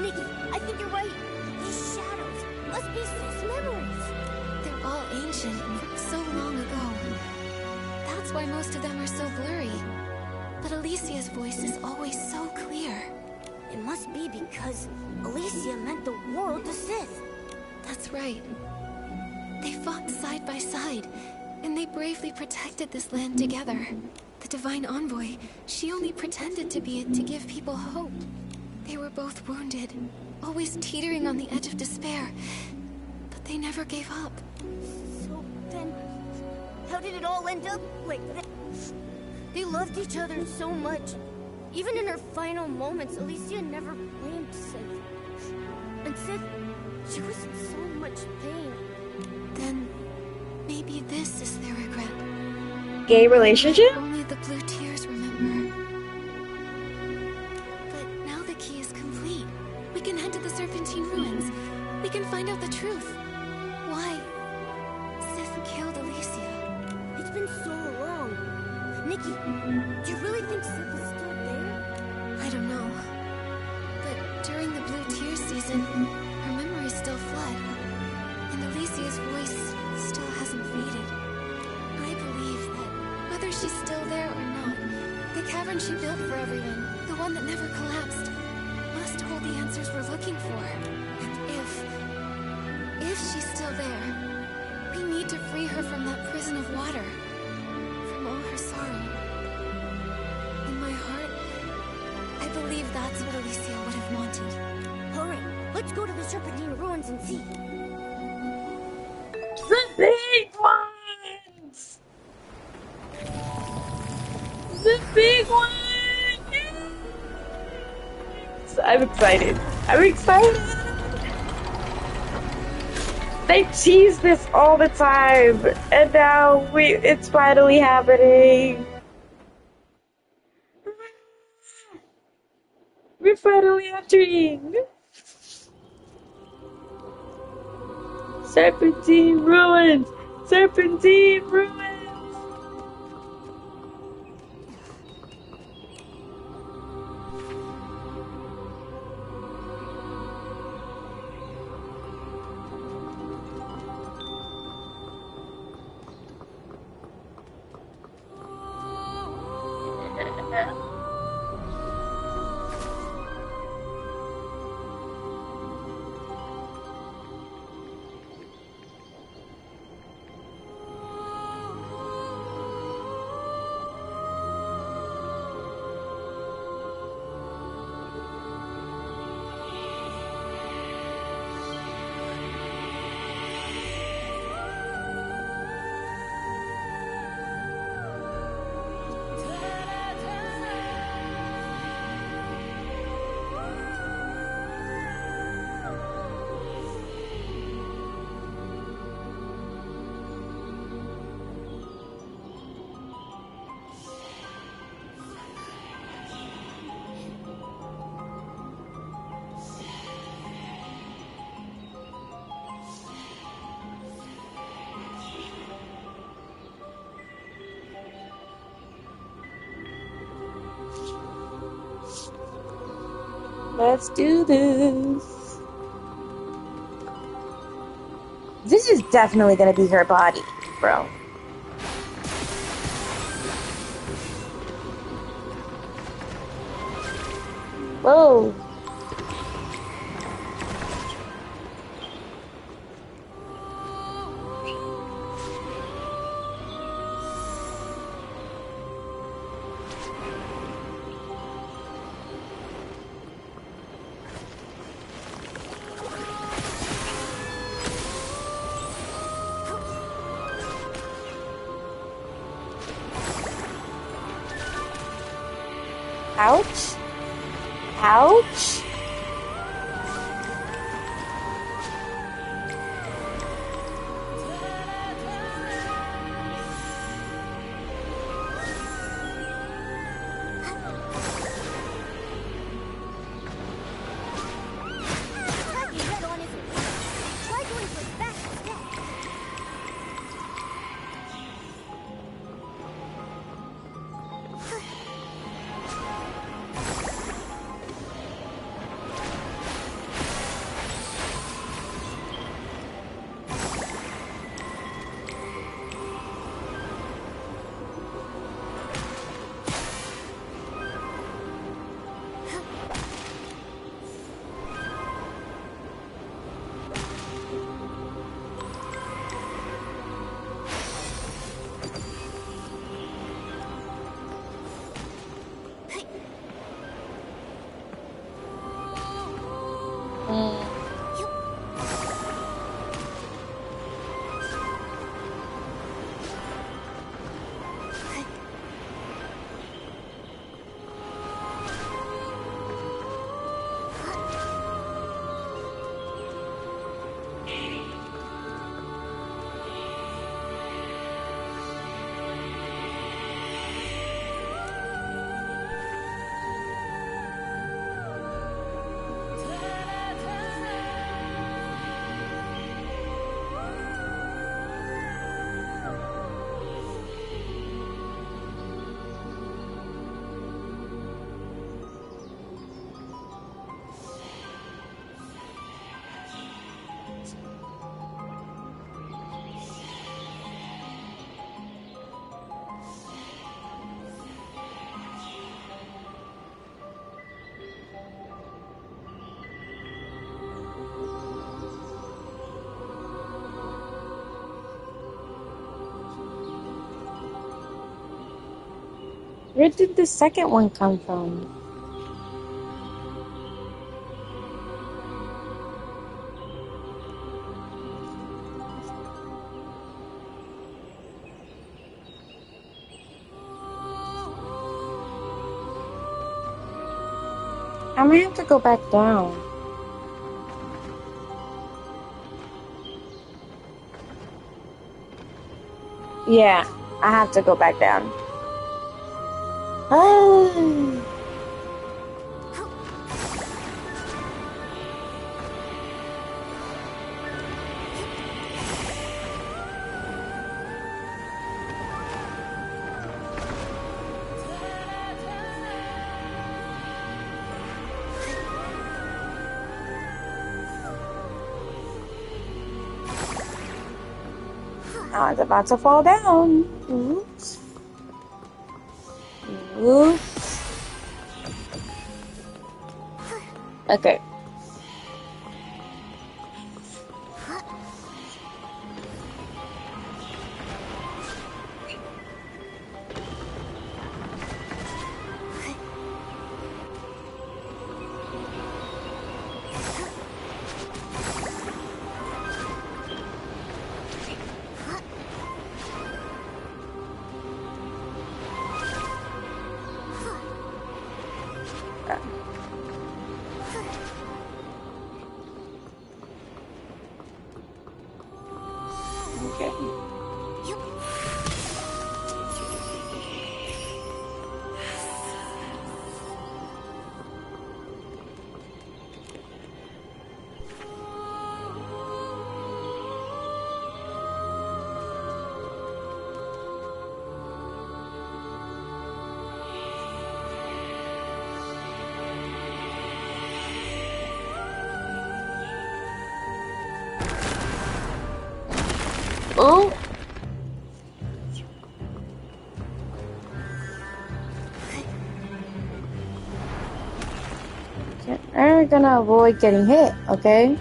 Nikki, I think you're right. These shadows must be Sith's memories. They're all ancient, from so long ago. That's why most of them are so blurry. But Alicia's voice is always so clear. It must be because Alicia meant the world to Sith. That's right. They fought side by side, and they bravely protected this land together. The Divine Envoy, she only pretended to be it to give people hope. They were both wounded, always teetering on the edge of despair, but they never gave up. So then, how did it all end up like that? They loved each other so much. Even in her final moments, Alicia never blamed Sith. And Sith, she was in so much pain. Then, maybe this is their regret. Gay relationship? Only the blue tears remember. But now the key is complete. We can head to the Serpentine Ruins. We can find out the truth. Why Sith killed Alicia. It's been so long. Nikki, do you really think Sith is still there? I don't know. But during the Blue Tears season, her memories still flood. And Alicia's voice still hasn't faded. I believe that whether she's still there or not, the cavern she built for everyone, the the one that never collapsed, must hold the answers we're looking for. If she's still there, we need to free her from that prison of water, from all her sorrow. In my heart, I believe that's what Alicia would have wanted. Hurry, let's go to the Serpentine ruins and see. The big ones! The big one! Yes! I'm excited. I'm excited! They tease this all the time, and now it's finally happening. We're finally entering Serpentine ruins! Serpentine ruins! Let's do this. This is definitely gonna be her body, bro. Whoa. Ouch. Ouch. Where did the second one come from? I might have to go back down. Yeah, I have to go back down. Oh. I was about to fall down. Oops. Oops. Okay. Okay. Oh. I'm gonna avoid getting hit, okay?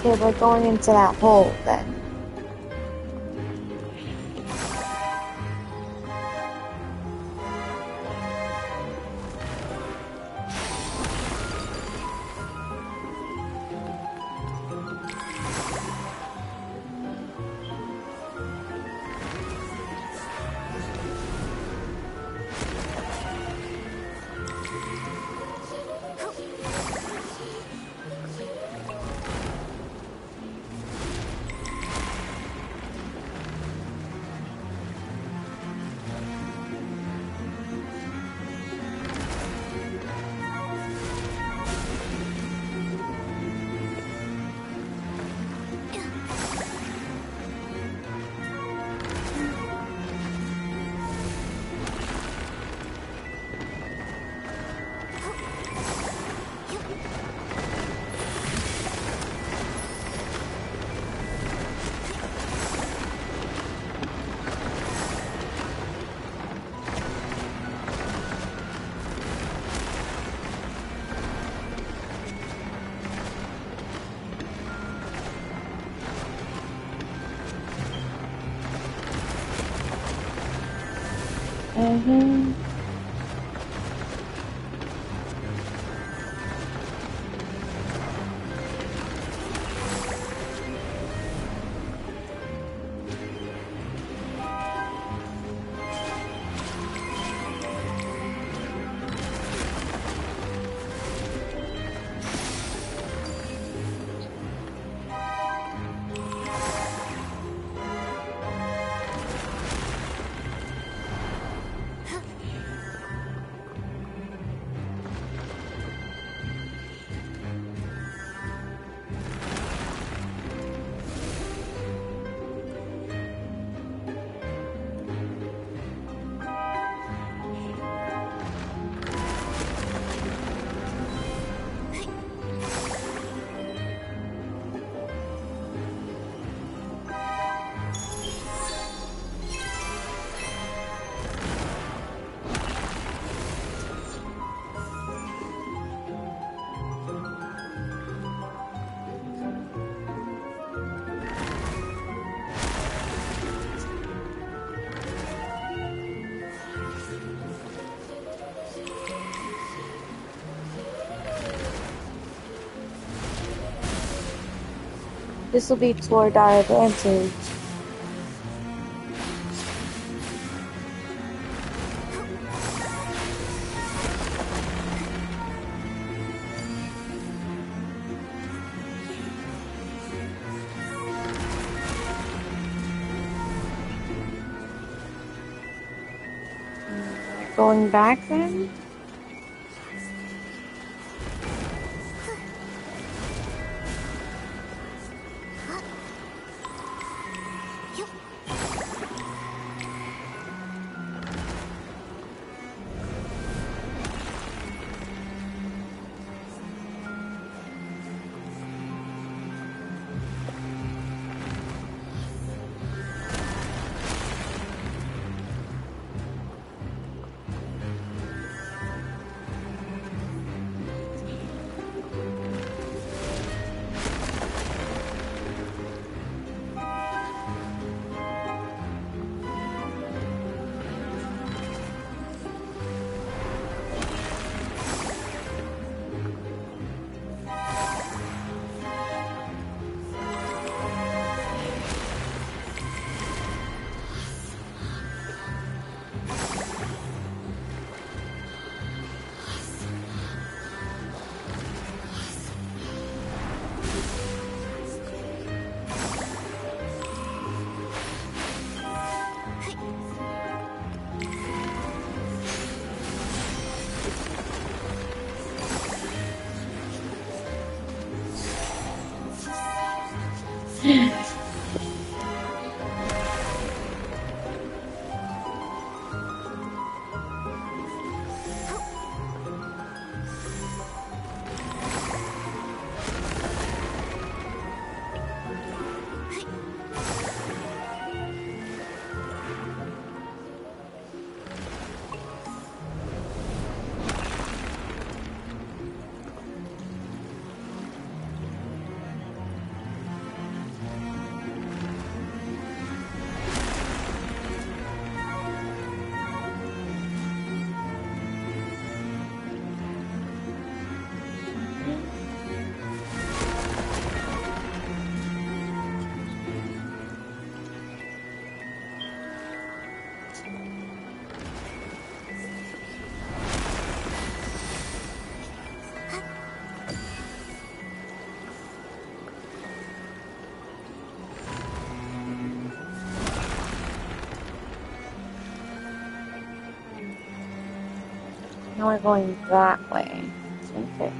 Okay, we're going into that hole then. Mm-hmm. This will be toward our advantage. Going back then? Now we're going that way, isn't it?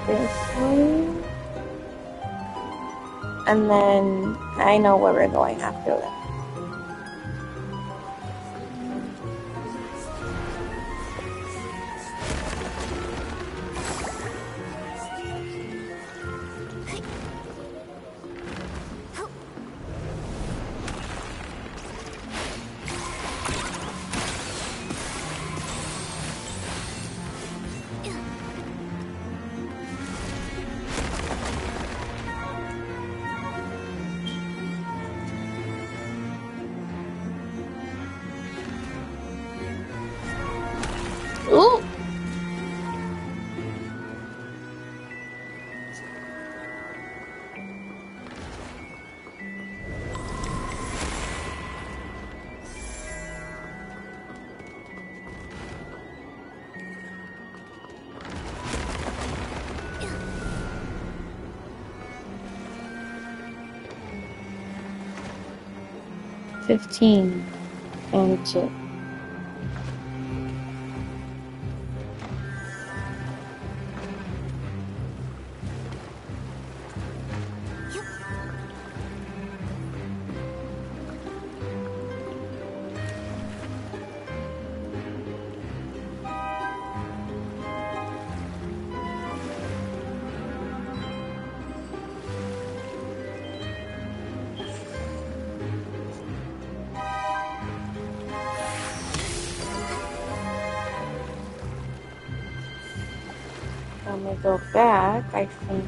This way. And then I know where we're going after that. Ooh! 15 and 2. I'm gonna go back, I think.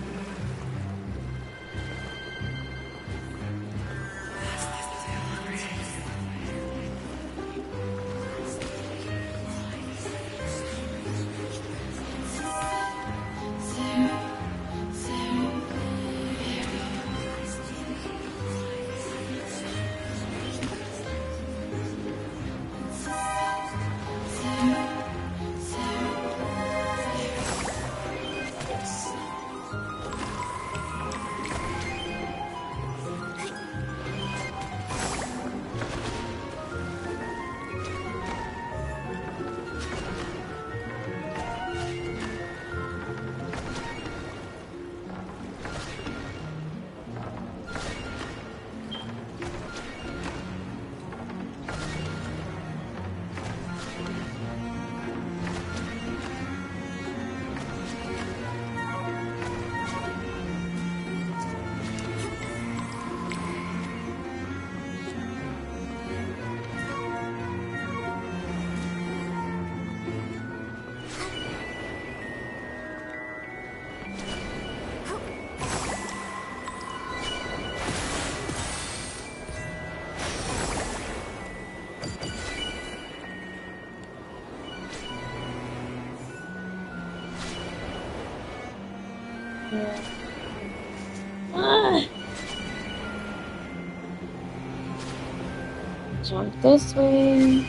Jump this way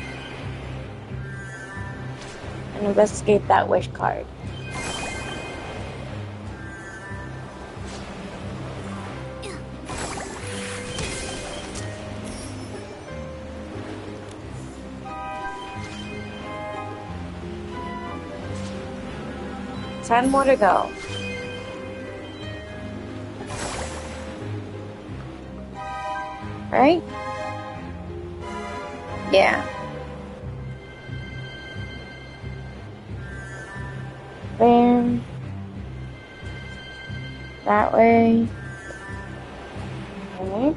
and investigate that wish card. Ten more to go. Right? Yeah. There. That way. Okay.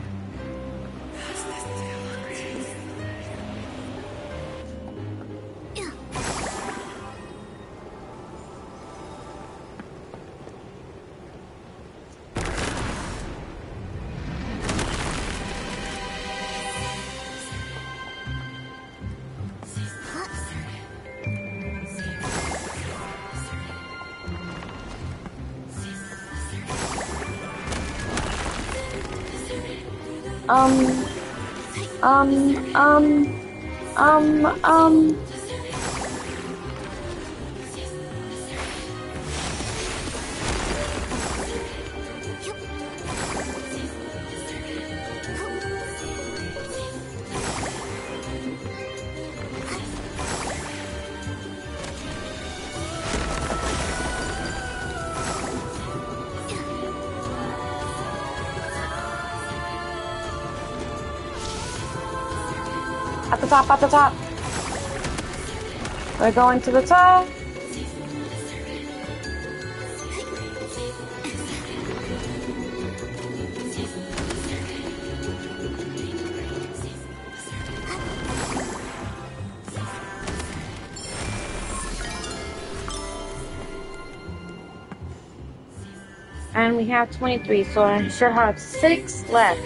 Um. At the top, at the top. We're going to the top. And we have 23, so I should have 6 left.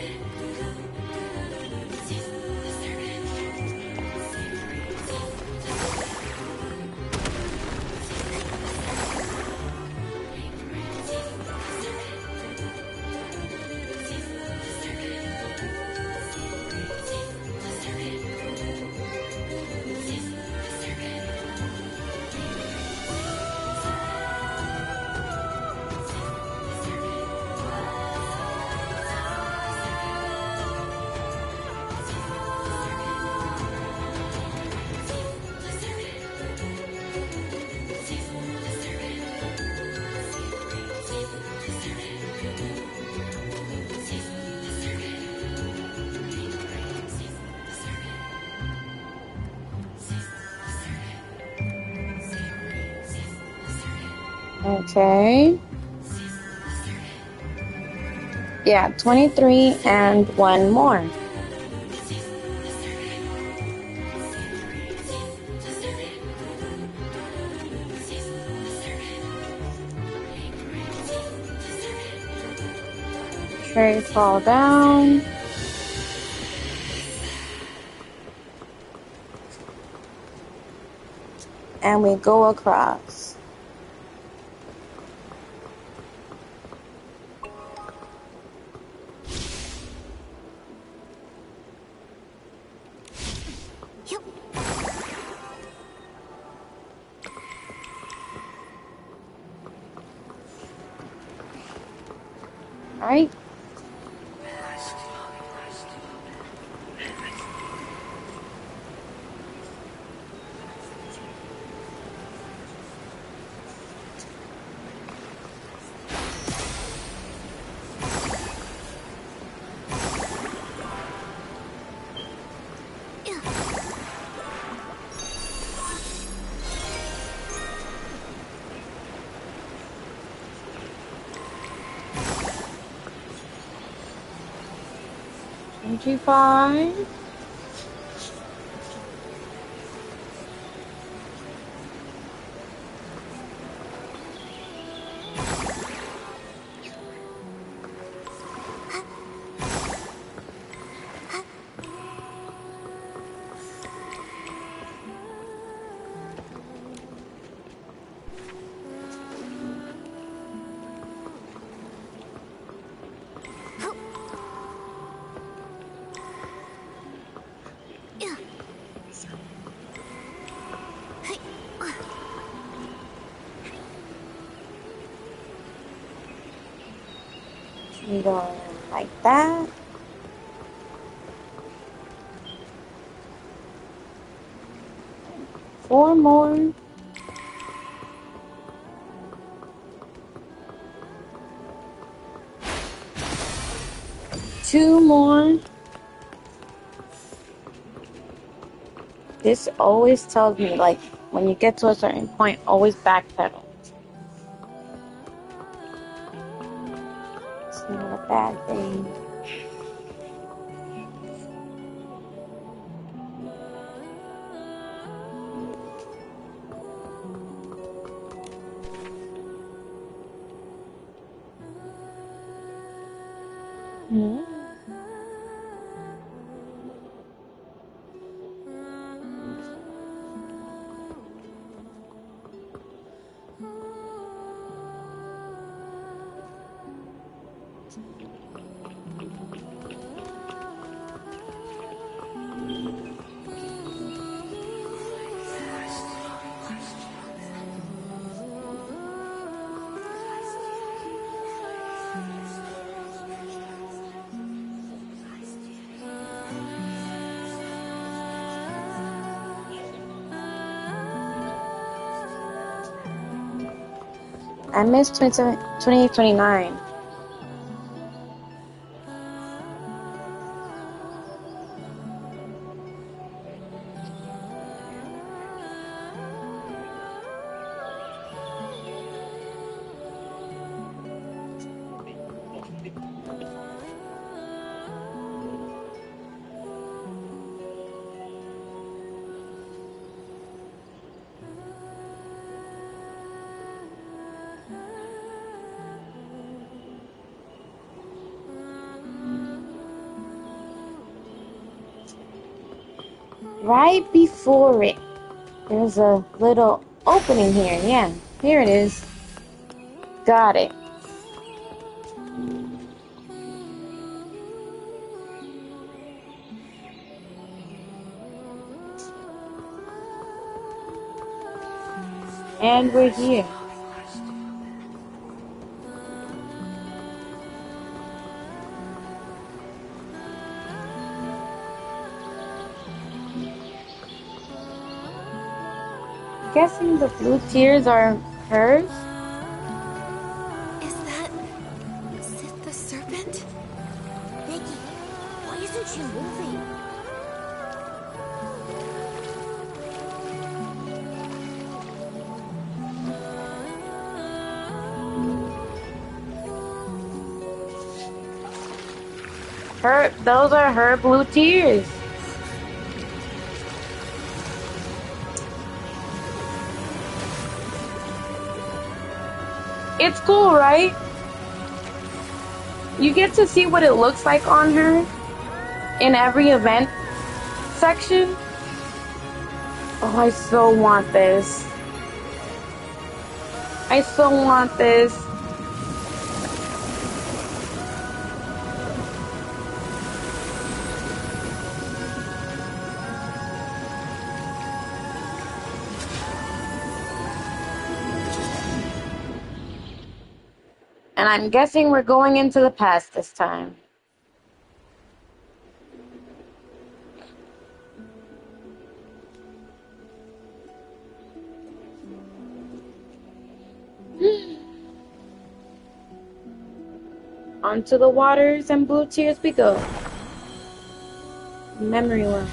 Okay. Yeah, 23 and one more. Okay, fall down. And we go across. All right. G5. We go like that. Four more. Two more. This always tells me, like, when you get to a certain point, always backpedal. It's not a bad thing. Hmm. I missed 2829. Right before it, there's a little opening here. Yeah, here it is. Got it. And we're here. Guessing the blue tears are hers? Is that Sith the Serpent? Nikki, why isn't she moving? Those are her blue tears. It's cool, right? You get to see what it looks like on her in every event section. Oh, I so want this. I so want this. And I'm guessing we're going into the past this time. Onto the waters and blue tears we go. Memory lane.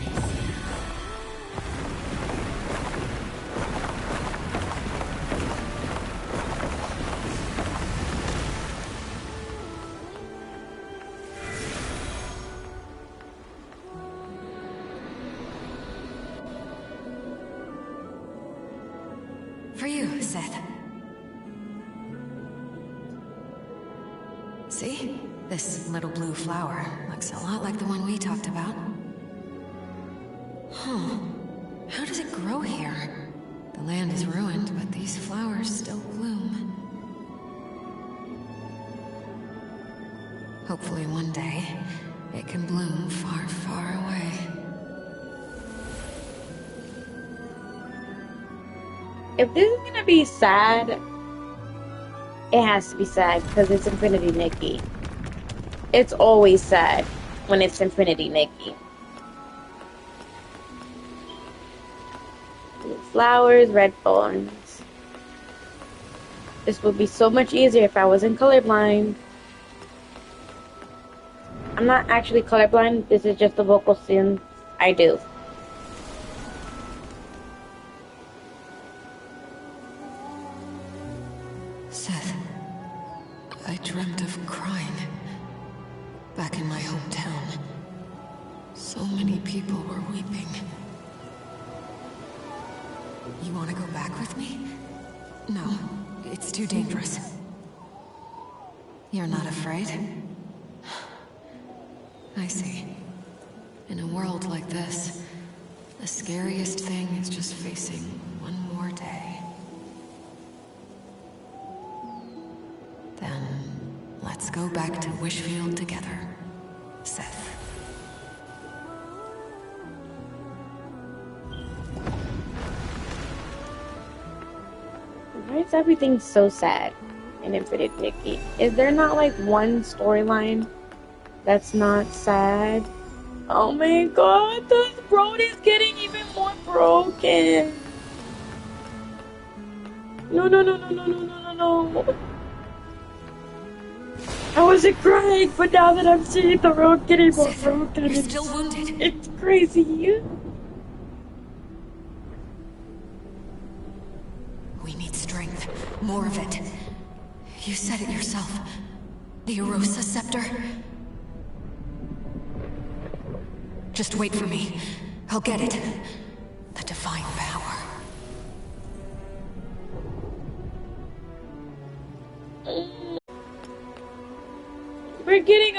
For you, Seth. See? This little blue flower looks a lot like the one we talked about. Huh. How does it grow here? The land is ruined, but these flowers still bloom. Hopefully one day, it can bloom far, far away. If this is gonna be sad, it has to be sad because it's Infinity Nikki. It's always sad when it's Infinity Nikki. Blue flowers, red thorns. This would be so much easier if I wasn't colorblind. I'm not actually colorblind, this is just a vocal synth I do. Seth, I dreamt of crying. Back in my hometown. So many people were weeping. You want to go back with me? No, it's too dangerous. You're not afraid? I see. In a world like this, the scariest thing is just facing one more day. Then, let's go back to Wishfield together, Seth. Why is everything so sad in Infinite Nikki? Is there not like one storyline that's not sad? Oh my god, the road is getting even more broken. No, no, no, no, no, no, no, no, no. I wasn't crying, but now that I'm seeing the road getting more broken, you're still wounded. It's crazy. We need strength. More of it. You said it yourself. The Erosa Scepter. Just wait for me. I'll get it. The divine power. We're getting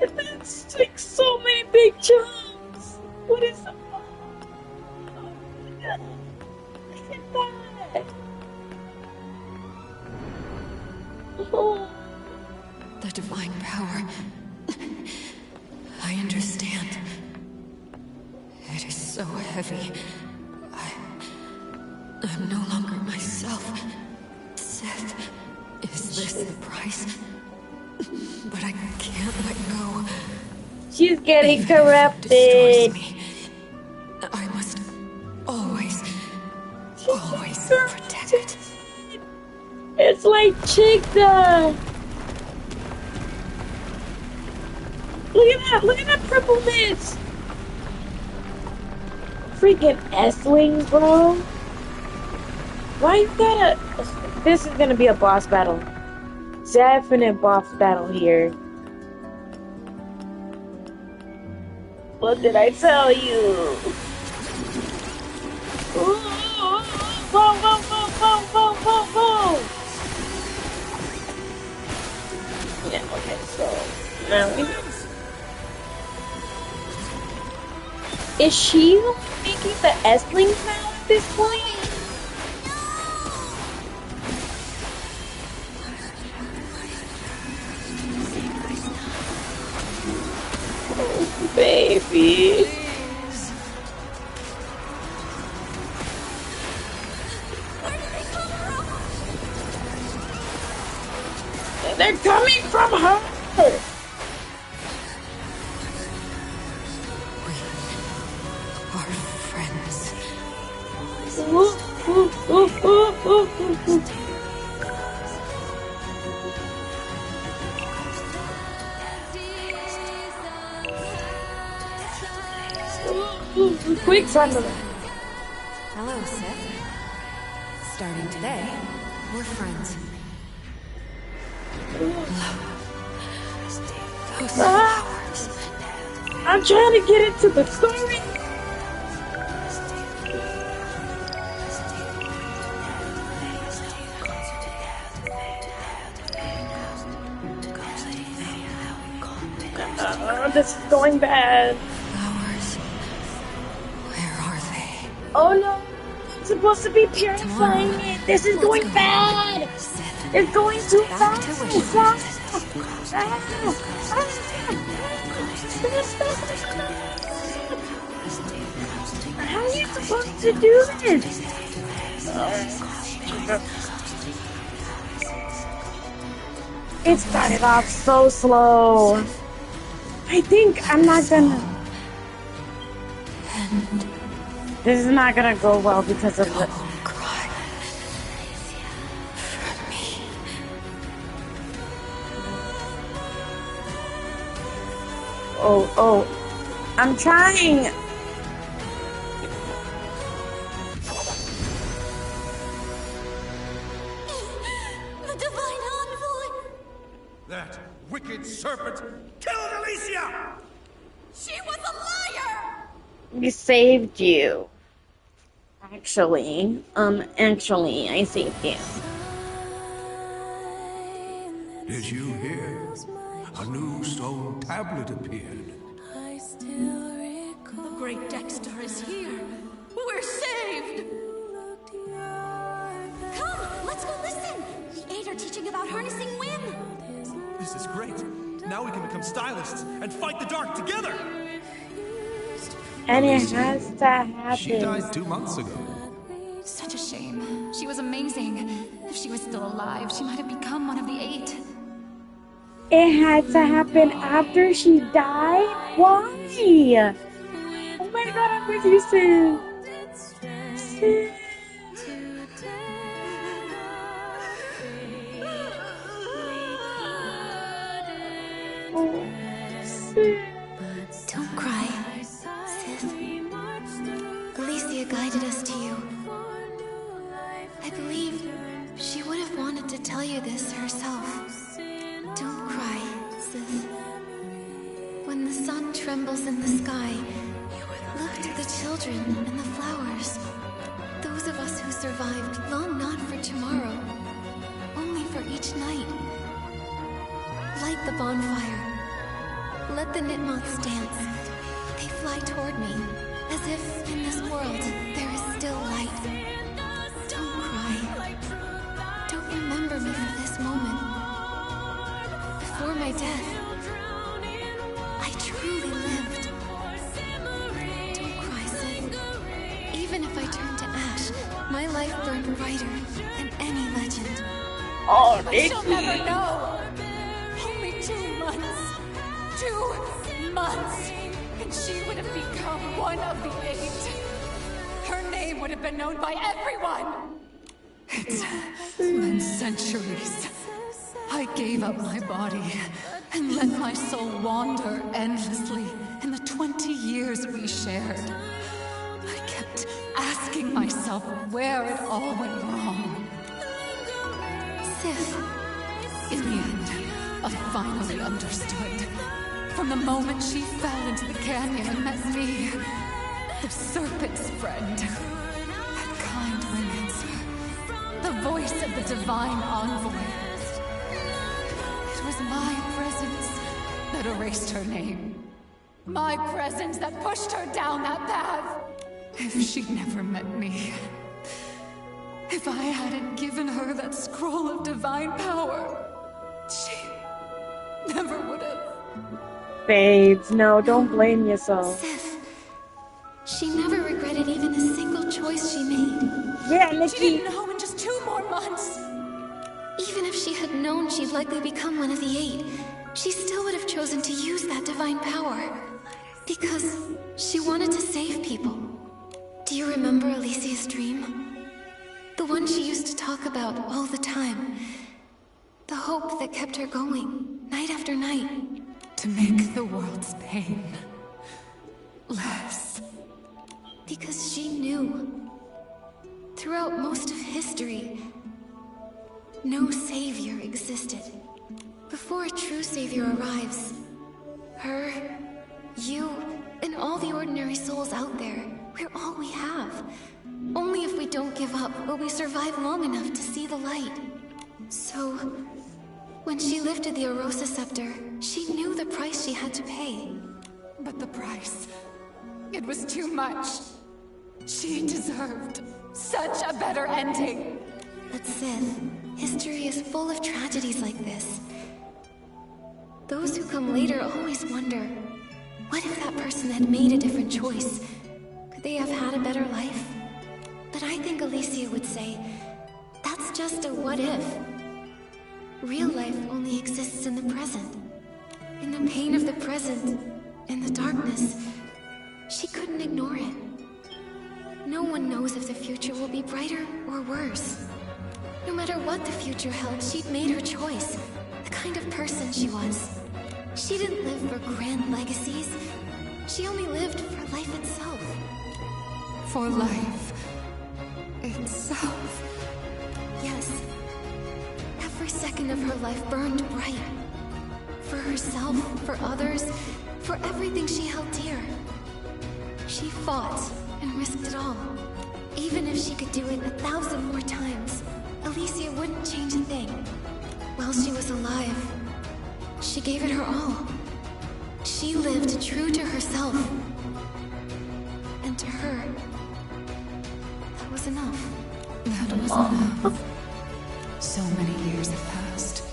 it's like so many big jumps. What is that? Look at that. Oh. The divine power. I understand. It is so heavy. I'm no longer myself. Seth, is this the price? But I can't let go. She's getting Even corrupted. If it destroys me, I must always protect it. It's like Chigda. Look at that purple mist. Freaking S-Wings, bro. Why you gotta... This is gonna be a boss battle. Definite boss battle here. What did I tell you? Ooh, whoa, whoa, whoa, whoa, whoa, whoa, whoa! Yeah, okay, so now we know. Is she making the S-Lings now at this point? Oh, baby. They're coming from her! Our friends. Quick, Sunderland. Hello, Sith. Starting today, we're friends. Those flowers. I'm trying to get into the story. This is going bad. Flowers. Where are they? Oh no! I'm supposed to be purifying it. This is going bad. It's going too fast. How are you supposed to do this? It started off so slow. I think I'm not gonna. This is not gonna go well because of the. Cry for me. Oh, I'm trying. The divine envoy! That wicked serpent killed Alicia! She was a liar! We saved you. Actually, I saved you. Did you hear? A new stone tablet appeared. The great Dexter is here. We're saved! Come, let's go listen! The Eight are teaching about harnessing wind. This is great. Now we can become stylists and fight the dark together! And it has to happen. She died 2 months ago. Such a shame. She was amazing. If she was still alive, she might have become one of the Eight. It had to happen after she died? Why? Oh my god, I'm with you, Sid. Sid. Oh, Sid. Don't cry, Sith. Alicia guided us to you. I believe she would have wanted to tell you this herself. Don't cry, Sith. When the sun trembles in the sky, look to the children and the flowers. Those of us who survived long not for tomorrow, only for each night. Light the bonfire. Let the Nitmoths dance. They fly toward me, as if in this world there is still light. Don't cry. Don't remember me for this moment. Before my death, I truly lived. Don't cry, Sid. Even if I turn to ash, my life burned brighter than any legend. Oh, But she'll never know. Only 2 months. 2 months. And she would have become one of the Eight. Her name would have been known by everyone. It's been centuries. I gave up my body and let my soul wander endlessly in the 20 years we shared. I kept asking myself where it all went wrong. Sith. In the end, I finally understood. From the moment she fell into the canyon and met me, the serpent's friend, that kind romancer, the voice of the divine envoy. It was my presence that erased her name. My presence that pushed her down that path. If she'd never met me, if I hadn't given her that scroll of divine power, she never would have. Babes, no, don't blame yourself. Sif, she never regretted even a single choice she made. Yeah, Nikki. She didn't know in just 2 more months. Even if she had known she'd likely become one of the 8, she still would have chosen to use that divine power. Because she wanted to save people. Do you remember Alicia's dream? The one she used to talk about all the time. The hope that kept her going, night after night. To make the world's pain less. Because she knew. Throughout most of history, no savior existed. Before a true savior arrives, her, you, and all the ordinary souls out there, we're all we have. Only if we don't give up will we survive long enough to see the light. So, when she lifted the Arosa scepter, she knew the price she had to pay. But the price, it was too much. She deserved such a better ending. But Sith, history is full of tragedies like this. Those who come later always wonder, what if that person had made a different choice? Could they have had a better life? But I think Alicia would say, that's just a what if. Real life only exists in the present. In the pain of the present, in the darkness, she couldn't ignore it. No one knows if the future will be brighter or worse. No matter what the future held, she'd made her choice. The kind of person she was. She didn't live for grand legacies. She only lived for life itself. For life itself. Yes. Every second of her life burned bright. For herself, for others, for everything she held dear. She fought and risked it all. Even if she could do it 1,000 more times, Alicia wouldn't change a thing. While she was alive, she gave it her all. She lived true to herself. And to her, that was enough. That was enough. So many years have passed.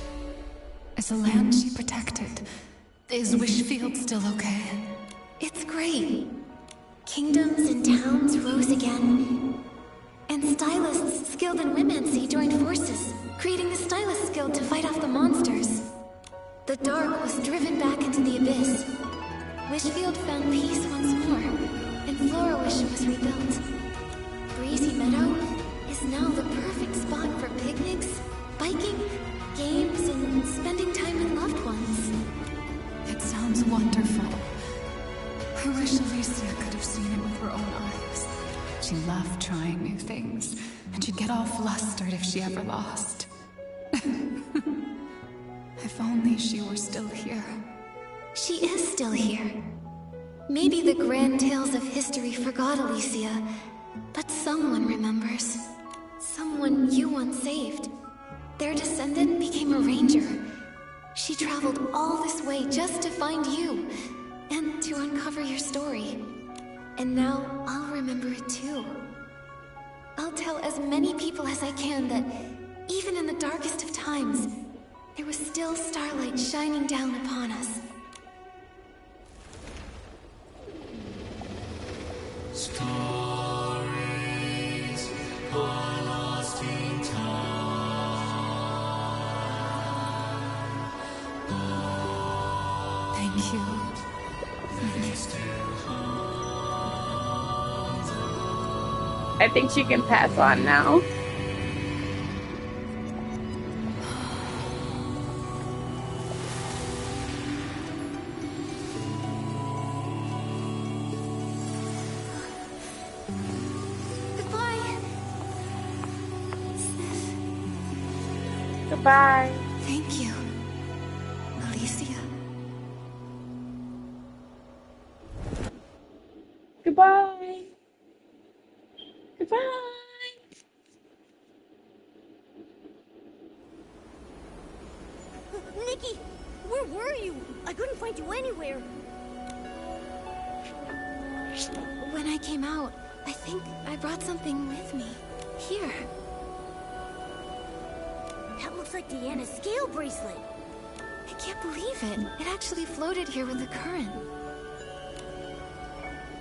Is the land she protected, is Wishfield still okay? It's great. Kingdoms and towns rose again. And stylists skilled in Womancy joined forces, creating the Stylist Guild to fight off the monsters. The dark was driven back into the abyss. Wishfield found peace once more, and Florawish was rebuilt. Breezy Meadow is now the perfect spot for picnics, biking, games, and spending time with loved ones. It sounds wonderful. I wish Alicia could have seen it with her own eyes. She loved trying new things, and she'd get all flustered if she ever lost. If only she were still here. She is still here. Maybe the grand tales of history forgot Alicia, but someone remembers. Someone you once saved. Their descendant became a ranger. She traveled all this way just to find you, and to uncover your story. And now I'll remember it too. I'll tell as many people as I can that, even in the darkest of times, there was still starlight shining down upon us. Stories are lost in time. Thank you. I think she can pass on now. Goodbye. Goodbye. Thank you, Alicia. Goodbye. Nikki, where were you? I couldn't find you anywhere. When I came out, I think I brought something with me. Here. That looks like Deanna's scale bracelet. I can't believe it. It actually floated here with the current.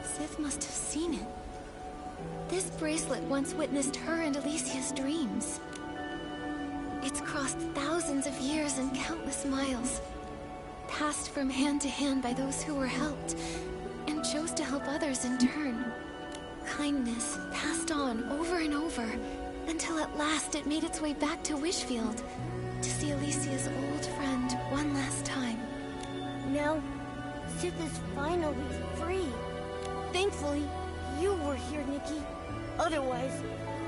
Sith must have seen it. This bracelet once witnessed her and Alicia's dreams. It's crossed thousands of years and countless miles. Passed from hand to hand by those who were helped, and chose to help others in turn. Kindness passed on over and over, until at last it made its way back to Wishfield, to see Alicia's old friend one last time. Now, Sith is finally free. Thankfully, you were here, Nikki. Otherwise,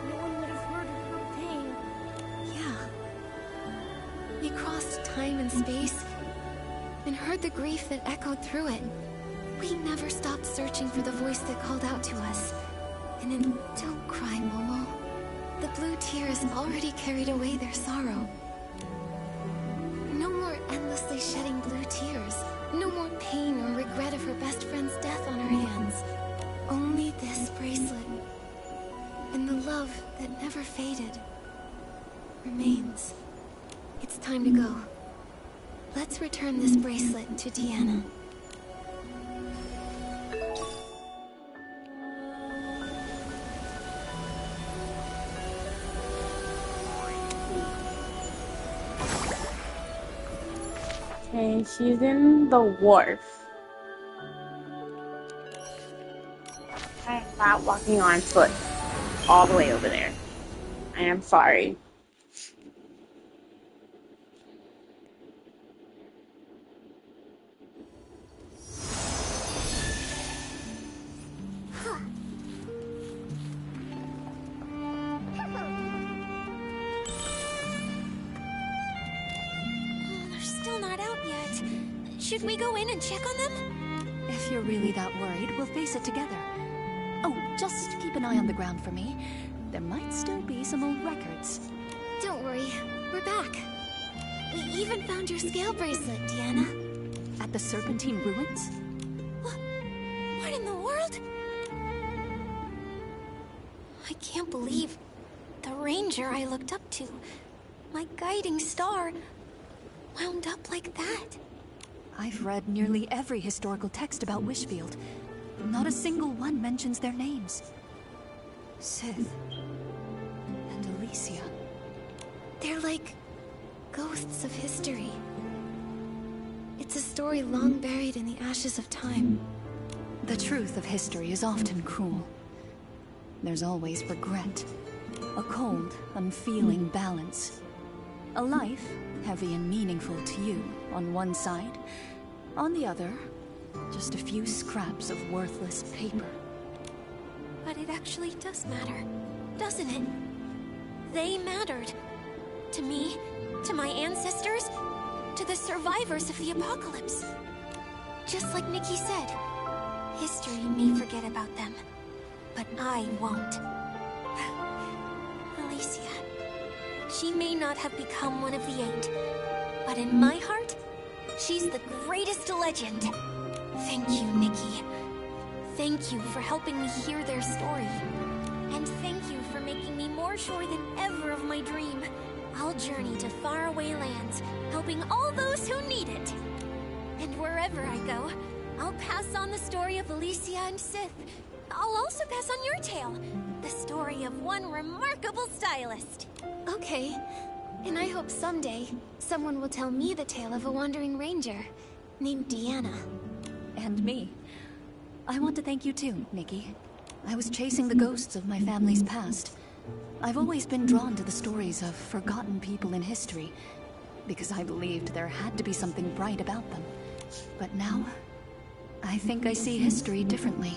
no one would have heard of her pain. Yeah. We crossed time and space, and heard the grief that echoed through it. We never stopped searching for the voice that called out to us. And then, don't cry, Momo. The blue tears already carried away their sorrow. No more endlessly shedding blue tears. No more pain or regret of her best friend's death on her hands. Only this bracelet. And the love that never faded remains. It's time to go. Let's return this bracelet to Deanna. Okay, she's in the wharf. I am not walking on foot all the way over there. I am sorry. Should we go in and check on them? If you're really that worried, we'll face it together. Oh, just keep an eye on the ground for me. There might still be some old records. Don't worry, we're back. We even found your scale bracelet, Deanna. At the Serpentine Ruins? What in the world? I can't believe the ranger I looked up to, my guiding star, wound up like that. I've read nearly every historical text about Wishfield. Not a single one mentions their names. Sith and Alicia. They're like ghosts of history. It's a story long buried in the ashes of time. The truth of history is often cruel. There's always regret. A cold, unfeeling balance. A life heavy and meaningful to you on one side. On the other, just a few scraps of worthless paper. But it actually does matter, doesn't it? They mattered. To me, to my ancestors, to the survivors of the apocalypse. Just like Nikki said, history may forget about them, but I won't. Alicia. She may not have become one of the 8, but in my heart, she's the greatest legend. Thank you, Nikki. Thank you for helping me hear their story. And thank you for making me more sure than ever of my dream. I'll journey to faraway lands, helping all those who need it. And wherever I go, I'll pass on the story of Alicia and Sith. I'll also pass on your tale, the story of one remarkable stylist. Okay, and I hope someday someone will tell me the tale of a wandering ranger named Deanna. And me. I want to thank you too, Nikki. I was chasing the ghosts of my family's past. I've always been drawn to the stories of forgotten people in history, because I believed there had to be something bright about them. But now, I think I see history differently.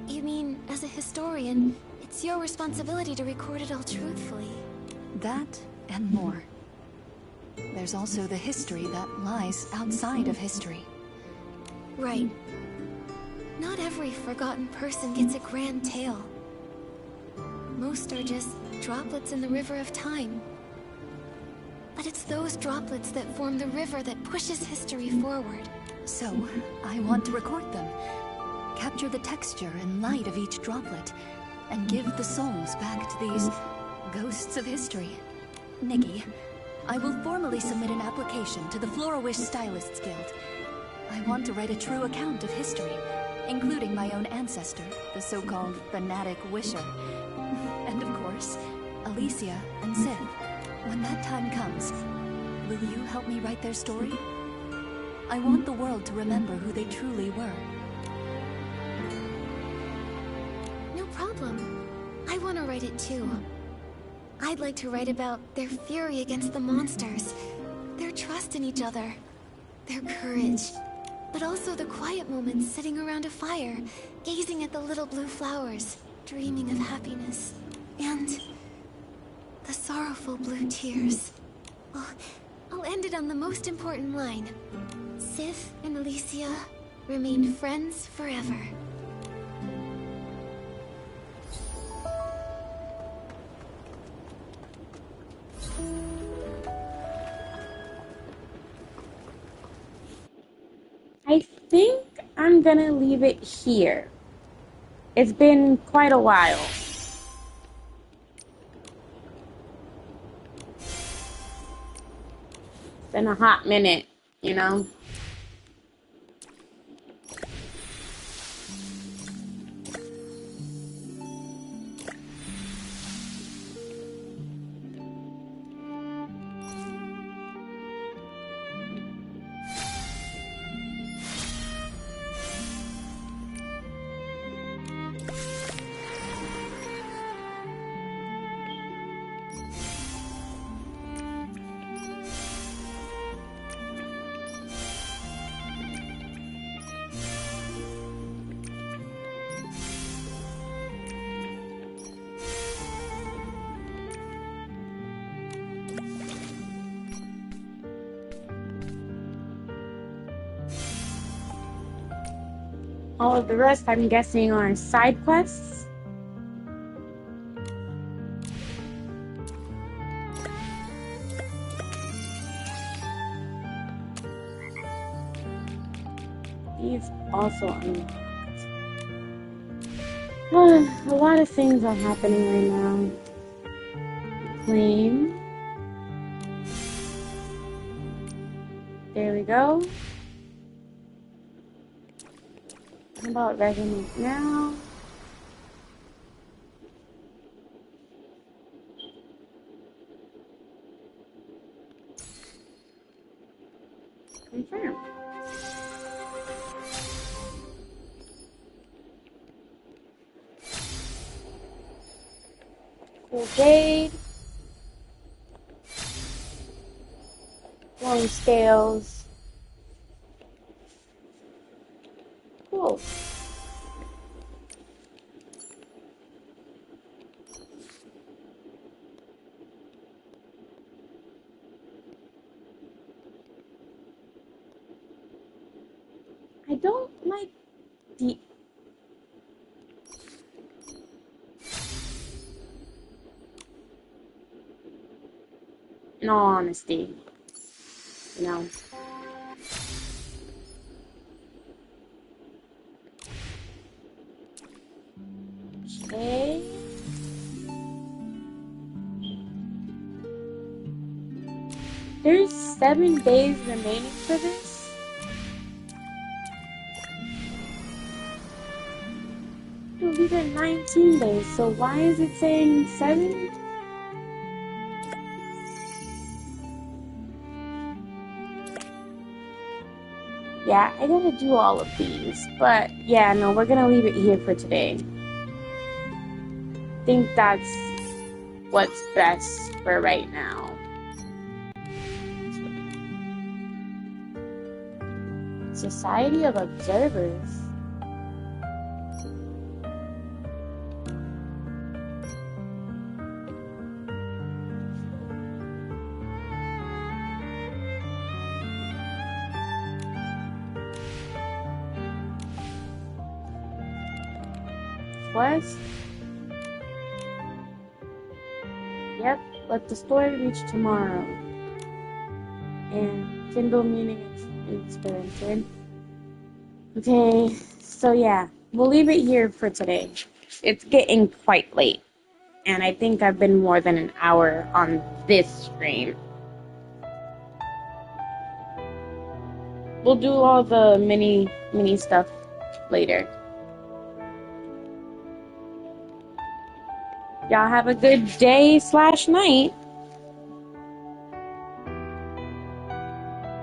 You mean, as a historian, it's your responsibility to record it all truthfully? That and more. There's also the history that lies outside of history. Right. Not every forgotten person gets a grand tale. Most are just droplets in the river of time. But it's those droplets that form the river that pushes history forward. So, I want to record them. Capture the texture and light of each droplet, and give the souls back to these ghosts of history. Nikki, I will formally submit an application to the Flora-Wish Stylists Guild. I want to write a true account of history, including my own ancestor, the so-called fanatic wisher. And of course, Alicia and Sith. When that time comes, will you help me write their story? I want the world to remember who they truly were. No problem. I want to write it too. I'd like to write about their fury against the monsters, their trust in each other, their courage, but also the quiet moments sitting around a fire, gazing at the little blue flowers, dreaming of happiness, and the sorrowful blue tears. I'll end it on the most important line. Sif and Alicia remain friends forever. I think I'm gonna leave it here. It's been quite a while. It's been a hot minute, you know? All of the rest, I'm guessing, are side quests. These also unlocked. A lot of things are happening right now. Claim. There we go. How about resonate now? Confirm. Full jade. Long scales. Cool. I don't like the... In all honesty, you know. Okay. There's 7 days remaining for this. No, these are 19 days, so why is it saying 7? Yeah, I gotta do all of these, but yeah, no, we're gonna leave it here for today. I think that's what's best for right now. Society of Observers. Quest. Yep, let the story reach tomorrow. And Kindle meaning experienced. Okay, so yeah, we'll leave it here for today. It's getting quite late, and I think I've been more than an hour on this stream. We'll do all the mini stuff later. Y'all have a good day/night.